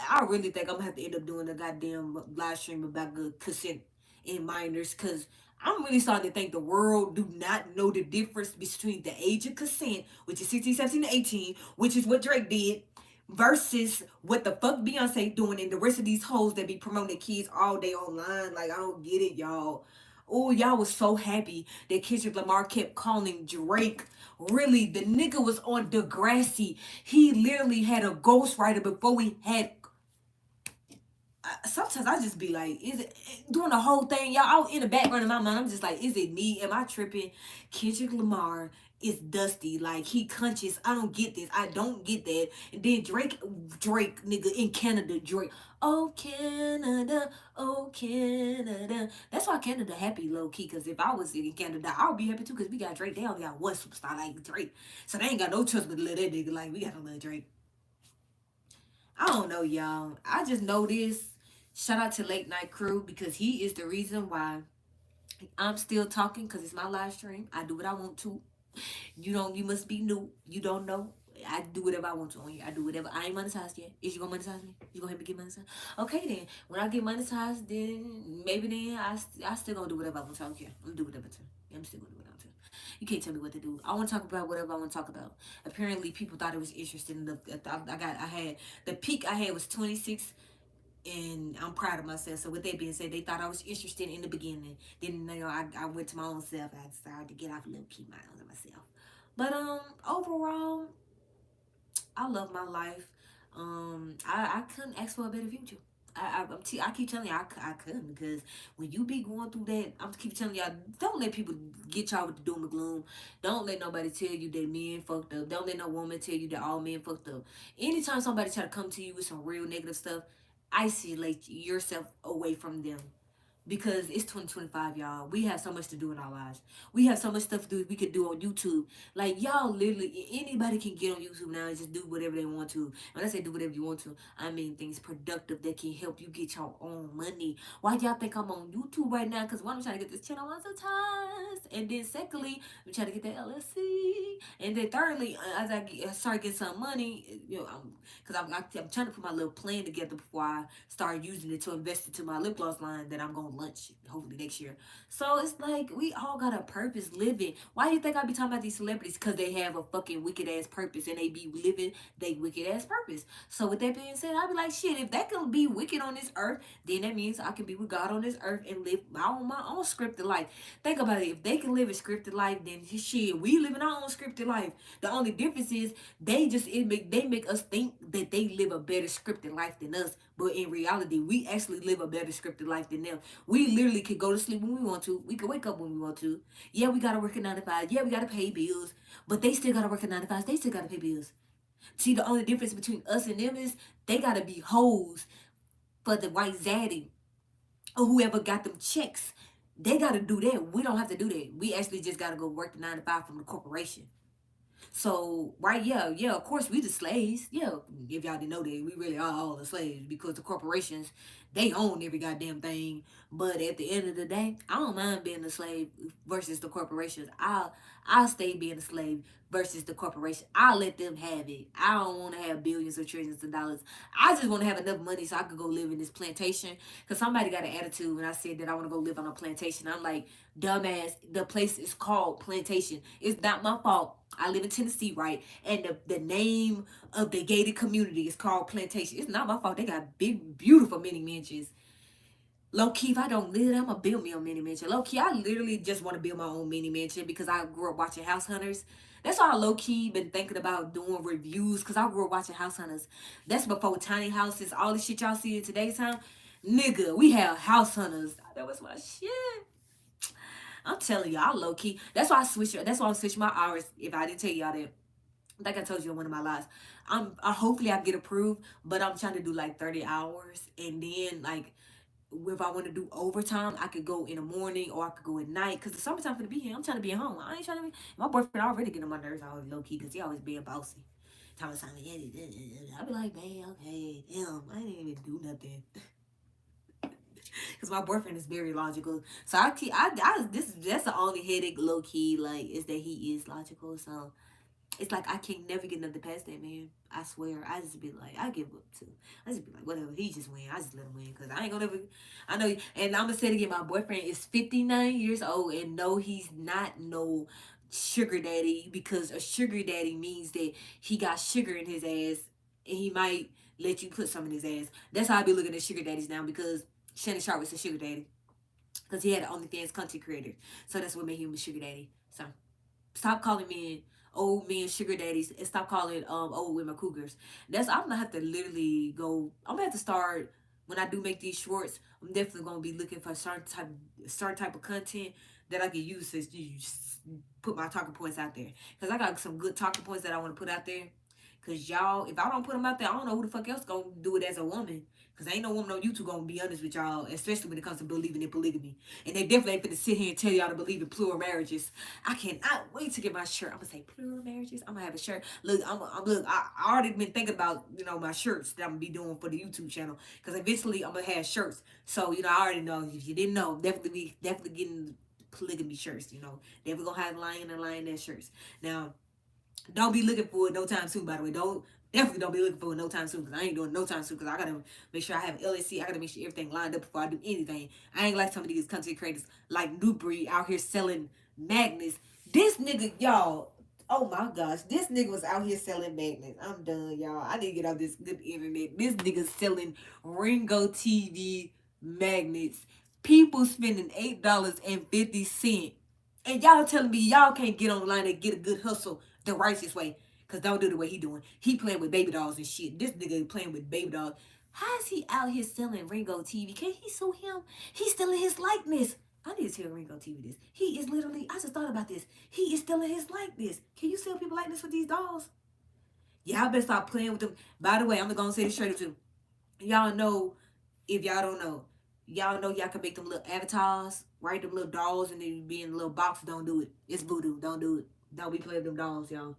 I really think I'm gonna have to end up doing a goddamn live stream about the consent in minors because I'm really starting to think the world do not know the difference between the age of consent, which is 16, 17, and 18, which is what Drake did, versus what the fuck Beyonce doing and the rest of these hoes that be promoting their kids all day online. Like, I don't get it, y'all. Oh, y'all was so happy that Kendrick Lamar kept calling Drake. Really, the nigga was on Degrassi. He literally had a ghostwriter before we had. Sometimes I just be like, is it doing the whole thing, y'all? In the background of my mind, I'm just like, is it me? Am I tripping? Kendrick Lamar is dusty. Like he conscious. I don't get this. I don't get that. And then Drake, nigga in Canada, Drake. Oh Canada, oh Canada. That's why Canada happy low key. Cause if I was in Canada, I would be happy too. Cause we got Drake. They only got one superstar like Drake, so they ain't got no trust but to let that nigga. Like we got to let Drake. I don't know, y'all. I just know this. Shout out to Late Night Crew because he is the reason why I'm still talking because it's my live stream. I do what I want to. You must be new. You don't know. I do whatever I want to on here. I do whatever. I ain't monetized yet. Is you gonna monetize me? You gonna help me get monetized? Okay then. When I get monetized, then maybe then I still gonna do whatever I want to. I don't care. I'm gonna do whatever too. I'm still gonna do whatever too. You can't tell me what to do. I want to talk about whatever I want to talk about. Apparently, people thought it was interesting. I had the peak I had was 26 and I'm proud of myself. So with that being said, they thought I was interested in the beginning. Then I went to my own self. I decided to get off a little keep my own myself. But overall, I love my life. I couldn't ask for a better future. I keep telling you I couldn't because when you be going through that, I'm keep telling y'all don't let people get y'all with the doom and gloom. Don't let nobody tell you that men fucked up. Don't let no woman tell you that all men fucked up. Anytime somebody try to come to you with some real negative stuff, isolate yourself away from them because it's 2025, y'all. We have so much to do in our lives. We have so much stuff to do we could do on YouTube. Like y'all literally anybody can get on YouTube now and just do whatever they want to. When I say do whatever you want to, I mean things productive that can help you get your own money. Why y'all think I'm on YouTube right now? Because one, I'm trying to get this channel monetized. And then secondly, I'm trying to get that LSC. And then thirdly, as I start getting some money, because I'm trying to put my little plan together before I start using it to invest into my lip gloss line that I'm gonna launch hopefully next year. So it's like we all got a purpose living. Why do you think I be talking about these celebrities? Because they have a fucking wicked ass purpose and they be living they wicked ass purpose. So with that being said, I be like, shit, if that can be wicked on this earth, then that means I can be with God on this earth and live my own scripted life. Think about it. If they can live a scripted life, then shit, we live in our own scripted life. The only difference is they make us think that they live a better scripted life than us. But in reality, we actually live a better scripted life than them. We literally could go to sleep when we want to. We could wake up when we want to. Yeah, we gotta work a 9 to 5. Yeah, we gotta pay bills. But they still gotta work a 9 to 5. They still gotta pay bills. See, the only difference between us and them is they gotta be hoes for the white zaddy or whoever got them checks. They gotta do that. We don't have to do that. We actually just gotta go work the 9 to 5 from the corporation. So, right, yeah, of course we the slaves. Yeah, if y'all didn't know that, we really are all the slaves because the corporations, they own every goddamn thing. But at the end of the day, I don't mind being a slave versus the corporations. I'll stay being a slave versus the corporation. I'll let them have it. I don't want to have billions or trillions of dollars. I just want to have enough money so I could go live in this plantation. Because somebody got an attitude when I said that I want to go live on a plantation. I'm like, dumbass, the place is called plantation. It's not my fault. I live in Tennessee, right? And the name of the gated community is called Plantation. It's not my fault. They got big, beautiful mini mansions. Low key, if I don't live there, I'm gonna build me a mini mansion. Low key, I literally just want to build my own mini mansion because I grew up watching House Hunters. That's why I low key been thinking about doing reviews because I grew up watching House Hunters. That's before tiny houses, all the shit y'all see in today's time. Nigga, we have House Hunters. That was my shit. I'm telling you, I low key. That's why I switch. That's why I'm switching my hours. If I didn't tell y'all that, like I told you in one of my lives, hopefully I get approved, but I'm trying to do like 30 hours, and then like if I want to do overtime, I could go in the morning or I could go at night. Cause the summertime for to be here. I'm trying to be at home. I ain't trying to be. My boyfriend already getting on my nerves always low key because he always being bossy. Thomas Simon, I be like, man, okay, damn, I didn't even do nothing. Because my boyfriend is very logical. So that's the only headache low key, like, is that he is logical. So it's like I can never get nothing past that man. I swear. I just be like, I give up too. I just be like, whatever. He just win. I just let him win. Because I ain't gonna never. I know. And I'm gonna say it again. My boyfriend is 59 years old. And no, he's not no sugar daddy. Because a sugar daddy means that he got sugar in his ass. And he might let you put some in his ass. That's how I be looking at sugar daddies now. Because Shannon Sharp was a sugar daddy. Because he had an OnlyFans content creator. So that's what made him a sugar daddy. So stop calling men old men sugar daddies and stop calling old women cougars. I'm gonna have to literally go. I'm gonna have to start when I do make these shorts. I'm definitely gonna be looking for certain type of content that I can use to put my talking points out there. Because I got some good talking points that I want to put out there. Because y'all, if I don't put them out there, I don't know who the fuck else going to do it as a woman. Because ain't no woman on YouTube going to be honest with y'all, especially when it comes to believing in polygamy. And they definitely ain't finna sit here and tell y'all to believe in plural marriages. I cannot wait to get my shirt. I'm going to say plural marriages. I'm going to have a shirt. Look, look, I already been thinking about, my shirts that I'm going to be doing for the YouTube channel. Because eventually I'm going to have shirts. So, I already know. If you didn't know, definitely getting polygamy shirts, Definitely gonna have lion and lioness shirts. Now, don't be looking for it no time soon, by the way. Definitely don't be looking for it no time soon, because I ain't doing no time soon, because I gotta make sure I have LSC. I gotta make sure everything lined up before I do anything. I ain't like some of these content creators like New Breed out here selling magnets. This nigga, y'all, oh my gosh, this nigga was out here selling magnets. I'm done, y'all. I need to get off this good internet. This nigga selling Ringo TV magnets. People spending $8.50. And y'all telling me y'all can't get online and get a good hustle the righteous way. Cause don't do the way he doing. He playing with baby dolls and shit. This nigga playing with baby dolls. How is he out here selling Ringo TV? Can't he sue him? He's stealing his likeness. I need to tell Ringo TV this. He is literally, I just thought about this. He is stealing his likeness. Can you sell people likeness for these dolls? Y'all better stop playing with them. By the way, I'm gonna say this straight up too. Y'all know, if y'all don't know, y'all know y'all can make them little avatars, right? Them little dolls, and they be in a little box. Don't do it. It's voodoo. Don't do it. Don't be playing with them dolls, y'all.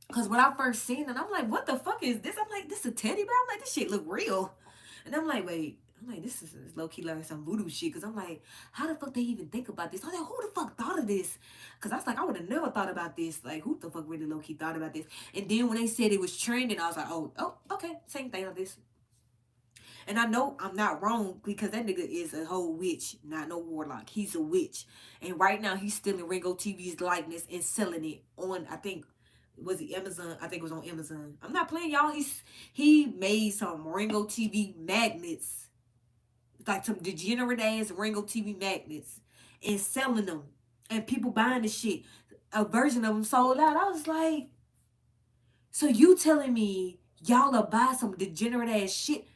Because when I first seen it, I'm like, what the fuck is this? I'm like, this is a teddy bear? I'm like, this shit look real. And I'm like, wait. I'm like, this is low-key like some voodoo shit. Because I'm like, how the fuck they even think about this? I'm like, who the fuck thought of this? Because I was like, I would have never thought about this. Like, who the fuck really low-key thought about this? And then when they said it was trending, I was like, oh, okay. Same thing on this. And I know I'm not wrong, because that nigga is a whole witch, not no warlock. He's a witch. And right now he's stealing Ringo TV's likeness and selling it on, I think, was it Amazon? I think it was on Amazon. I'm not playing, y'all. He made some Ringo TV magnets, like some degenerate ass Ringo TV magnets, and selling them. And people buying the shit. A version of them sold out. I was like, so you telling me y'all are buy some degenerate ass shit?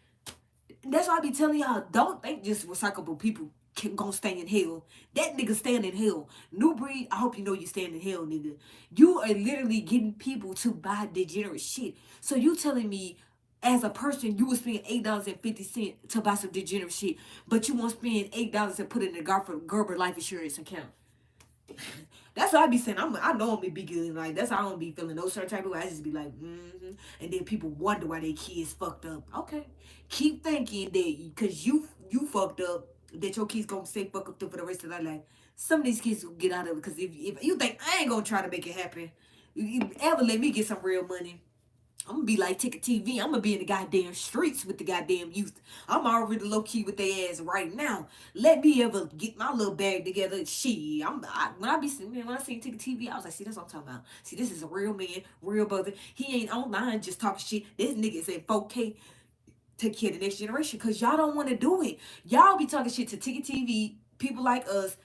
That's why I be telling y'all, don't think just recyclable people can go stand in hell. That nigga stand in hell. New Breed, I hope you know you stand in hell, nigga. You are literally getting people to buy degenerate shit. So you telling me, as a person, you would spend $8.50 to buy some degenerate shit, but you won't spend $8 to put it in the Gerber life insurance account. That's what I be saying. I know I'm be good. Like, that's how I don't be feeling no certain type of way. I just be like, and then people wonder why their kids fucked up. Okay, keep thinking that because you fucked up, that your kids gonna stay fucked up for the rest of their life. Some of these kids will get out of it, because if you think I ain't gonna try to make it happen, you ever let me get some real money, I'm gonna be like Ticket TV. I'm gonna be in the goddamn streets with the goddamn youth. I'm already low key with their ass right now. Let me ever get my little bag together. Shit, when I seen Ticket TV, I was like, see, that's what I'm talking about. See, this is a real man, real brother. He ain't online just talking shit. This nigga is at 4K. Take care of the next generation, because y'all don't want to do it. Y'all be talking shit to Ticket TV, people like us,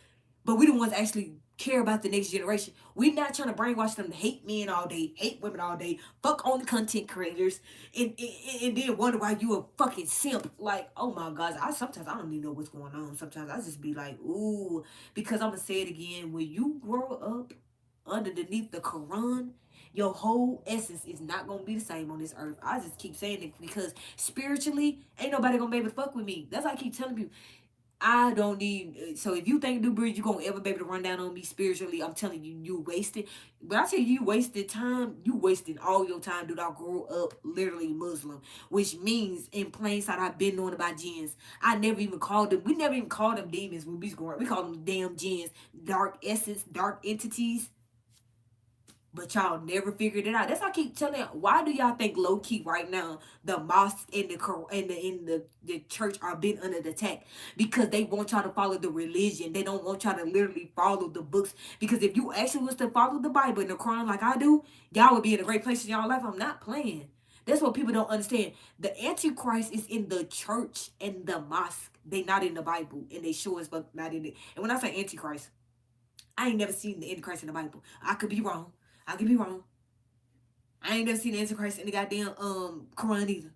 but we the ones actually care about the next generation. We not trying to brainwash them to hate men all day, hate women all day, fuck on the content creators, and then wonder why you a fucking simp. Like, oh my gosh, sometimes I don't even know what's going on. Sometimes I just be like, ooh, because I'm gonna say it again. When you grow up underneath the Quran, your whole essence is not gonna be the same on this earth. I just keep saying it, because spiritually, ain't nobody gonna be able to fuck with me. That's why I keep telling you. I don't need. So if you think New Bridge, you gonna ever be able to run down on me spiritually, I'm telling you, you wasted. But I tell you wasted time. You wasted all your time, dude. I grew up literally Muslim, which means in plain sight, I've been known about jinns. I never even called them. We never even called them demons when we was growing up. We called them damn jinns, dark essence, dark entities. But y'all never figured it out. That's why I keep telling y'all. Why do y'all think low key right now the mosque and the church are being under the attack? Because they want y'all to follow the religion. They don't want y'all to literally follow the books. Because if you actually was to follow the Bible and the Quran like I do, y'all would be in a great place in y'all life. I'm not playing. That's what people don't understand. The Antichrist is in the church and the mosque. They not in the Bible, and they sure as fuck not in it. And when I say Antichrist, I ain't never seen the Antichrist in the Bible. I could be wrong. I could be wrong. I ain't never seen the Antichrist in the goddamn Quran either.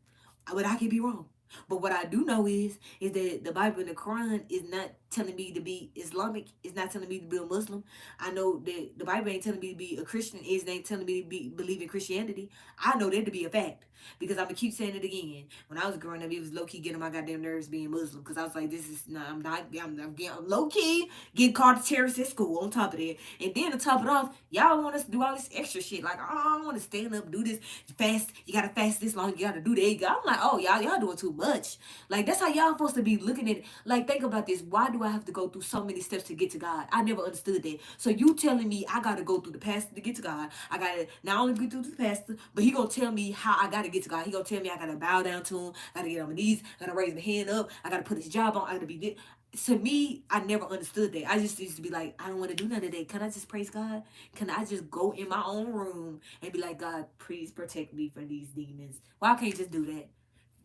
But I could be wrong. But what I do know is that the Bible and the Quran is not telling me to be Islamic. It's not telling me to be a Muslim. I know that the Bible ain't telling me to be a Christian. It ain't telling me to believe in Christianity. I know that to be a fact because I'm gonna keep saying it again. When I was growing up, it was low key getting on my goddamn nerves being Muslim because I was like, this is not. I'm low key getting called a terrorist at school. On top of that, and then to top it off, y'all want us to do all this extra shit. Like, oh, I want to stand up, do this fast. You gotta fast this long. You gotta do that. I'm like, oh, y'all doing too much. Like that's how y'all supposed to be looking at it. Like think about this. Why do I have to go through so many steps to get to God? I never understood that. So you telling me I gotta go through the pastor to get to God? I gotta not only get through the pastor, but he gonna tell me how I gotta get to God. He gonna tell me I gotta bow down to him. I gotta get on my knees. I gotta raise my hand up. I gotta put his job on. I gotta be this. To me, I never understood that. I just used to be like, I don't want to do none of that. Can I just praise God? Can I just go in my own room and be like, God, please protect me from these demons? Why can't you just do that?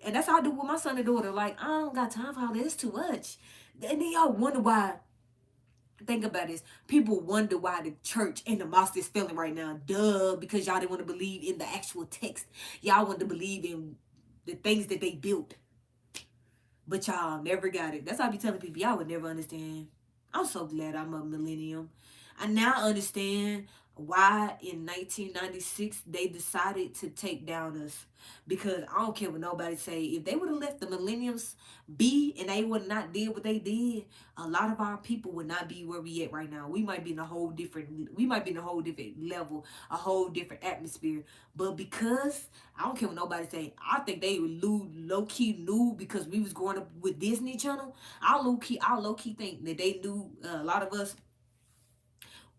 And that's how I do with my son and daughter. Like, I don't got time for all this. Too much. And then y'all wonder why. Think about this. People wonder why the church and the mosque is failing right now. Duh, because y'all didn't want to believe in the actual text. Y'all want to believe in the things that they built. But y'all never got it. That's why I be telling people, y'all would never understand. I'm so glad I'm a millennium. I now understand why in 1996 they decided to take down us. Because I don't care what nobody say. If they would have left the millenniums be and they would not did what they did, a lot of our people would not be where we at right now. We might be in a whole different level, a whole different atmosphere. But because I don't care what nobody say, I think they low key knew because we was growing up with Disney Channel. I low key think that they knew a lot of us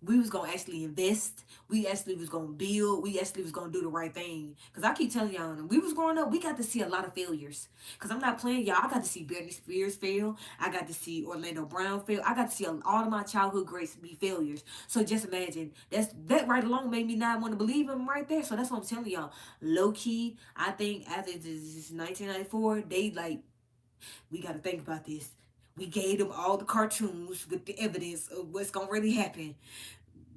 we was gonna actually invest. We actually was gonna build. We actually was gonna do the right thing. Cause I keep telling y'all, when we was growing up, we got to see a lot of failures. Cause I'm not playing y'all. I got to see Britney Spears fail. I got to see Orlando Brown fail. I got to see all of my childhood greats be failures. So just imagine that right alone made me not want to believe him right there. So that's what I'm telling y'all. Low key, I think after this 1994, they like we got to think about this. We gave them all the cartoons with the evidence of what's gonna really happen.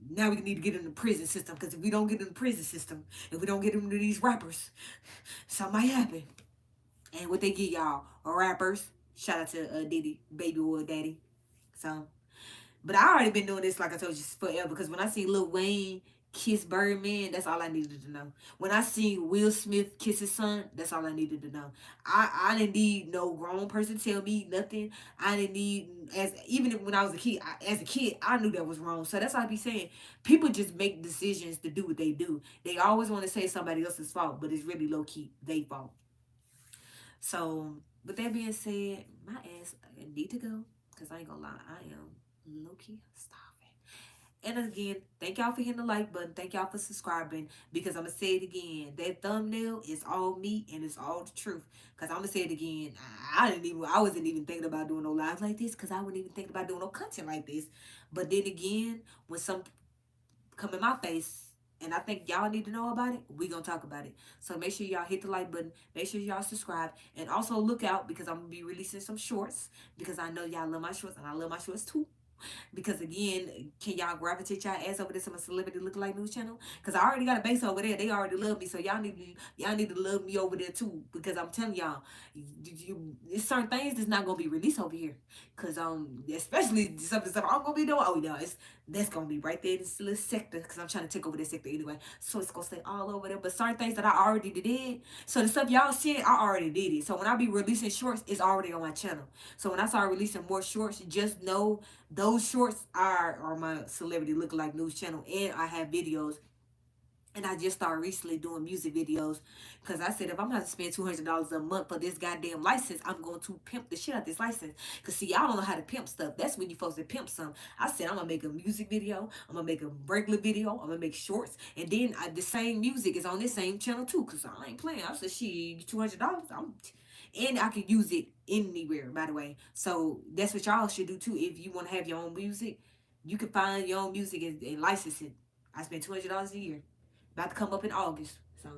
Now we need to get in the prison system because if we don't get in the prison system, if we don't get into these rappers, something might happen. And what they get y'all, rappers. Shout out to Diddy, baby or daddy. So, but I already been doing this like I told you forever because when I see Lil Wayne kiss Birdman, that's all I needed to know. When I see Will Smith kiss his son, that's all I needed to know. I didn't need no grown person to tell me nothing. I didn't need even when I was a kid. As a kid, I knew that was wrong. So that's why I be saying people just make decisions to do what they do. They always want to say somebody else's fault, but it's really low key they fault. So with that being said, my ass need to go because I ain't gonna lie, I am low key starving. And again, thank y'all for hitting the like button. Thank y'all for subscribing. Because I'm going to say it again. That thumbnail is all me and it's all the truth. Because I'm going to say it again. I wasn't even thinking about doing no lives like this. Because I wasn't even thinking about doing no content like this. But then again, when some come in my face, and I think y'all need to know about it, we going to talk about it. So make sure y'all hit the like button. Make sure y'all subscribe. And also look out because I'm going to be releasing some shorts. Because I know y'all love my shorts and I love my shorts too. Because again, can y'all gravitate y'all ass over there to my celebrity lookalike news channel? Because I already got a base over there. They already love me, so y'all need to love me over there too. Because I'm telling y'all, it's certain things that's not gonna be released over here. Because especially some of the stuff I'm gonna be doing. Oh no, that's gonna be right there in this little sector. Because I'm trying to take over this sector anyway, so it's gonna stay all over there. But certain things that I already did. So the stuff y'all see, I already did it. So when I be releasing shorts, it's already on my channel. So when I start releasing more shorts, just know those shorts are my celebrity lookalike news channel, and I have videos. And I just started recently doing music videos because I said if I'm going to spend $200 a month for this goddamn license, I'm going to pimp the shit out of this license. Because see, y'all don't know how to pimp stuff. That's when you supposed to pimp some. I said I'm going to make a music video. I'm going to make a regular video. I'm going to make shorts. And then the same music is on this same channel too because I ain't playing. I said, shit, $200. And I can use it anywhere, by the way. So that's what y'all should do too. If you want to have your own music, you can find your own music and license it. I spend $200 a year. About to come up in August. So,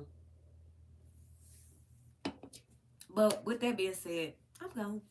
but with that being said, I'm gone.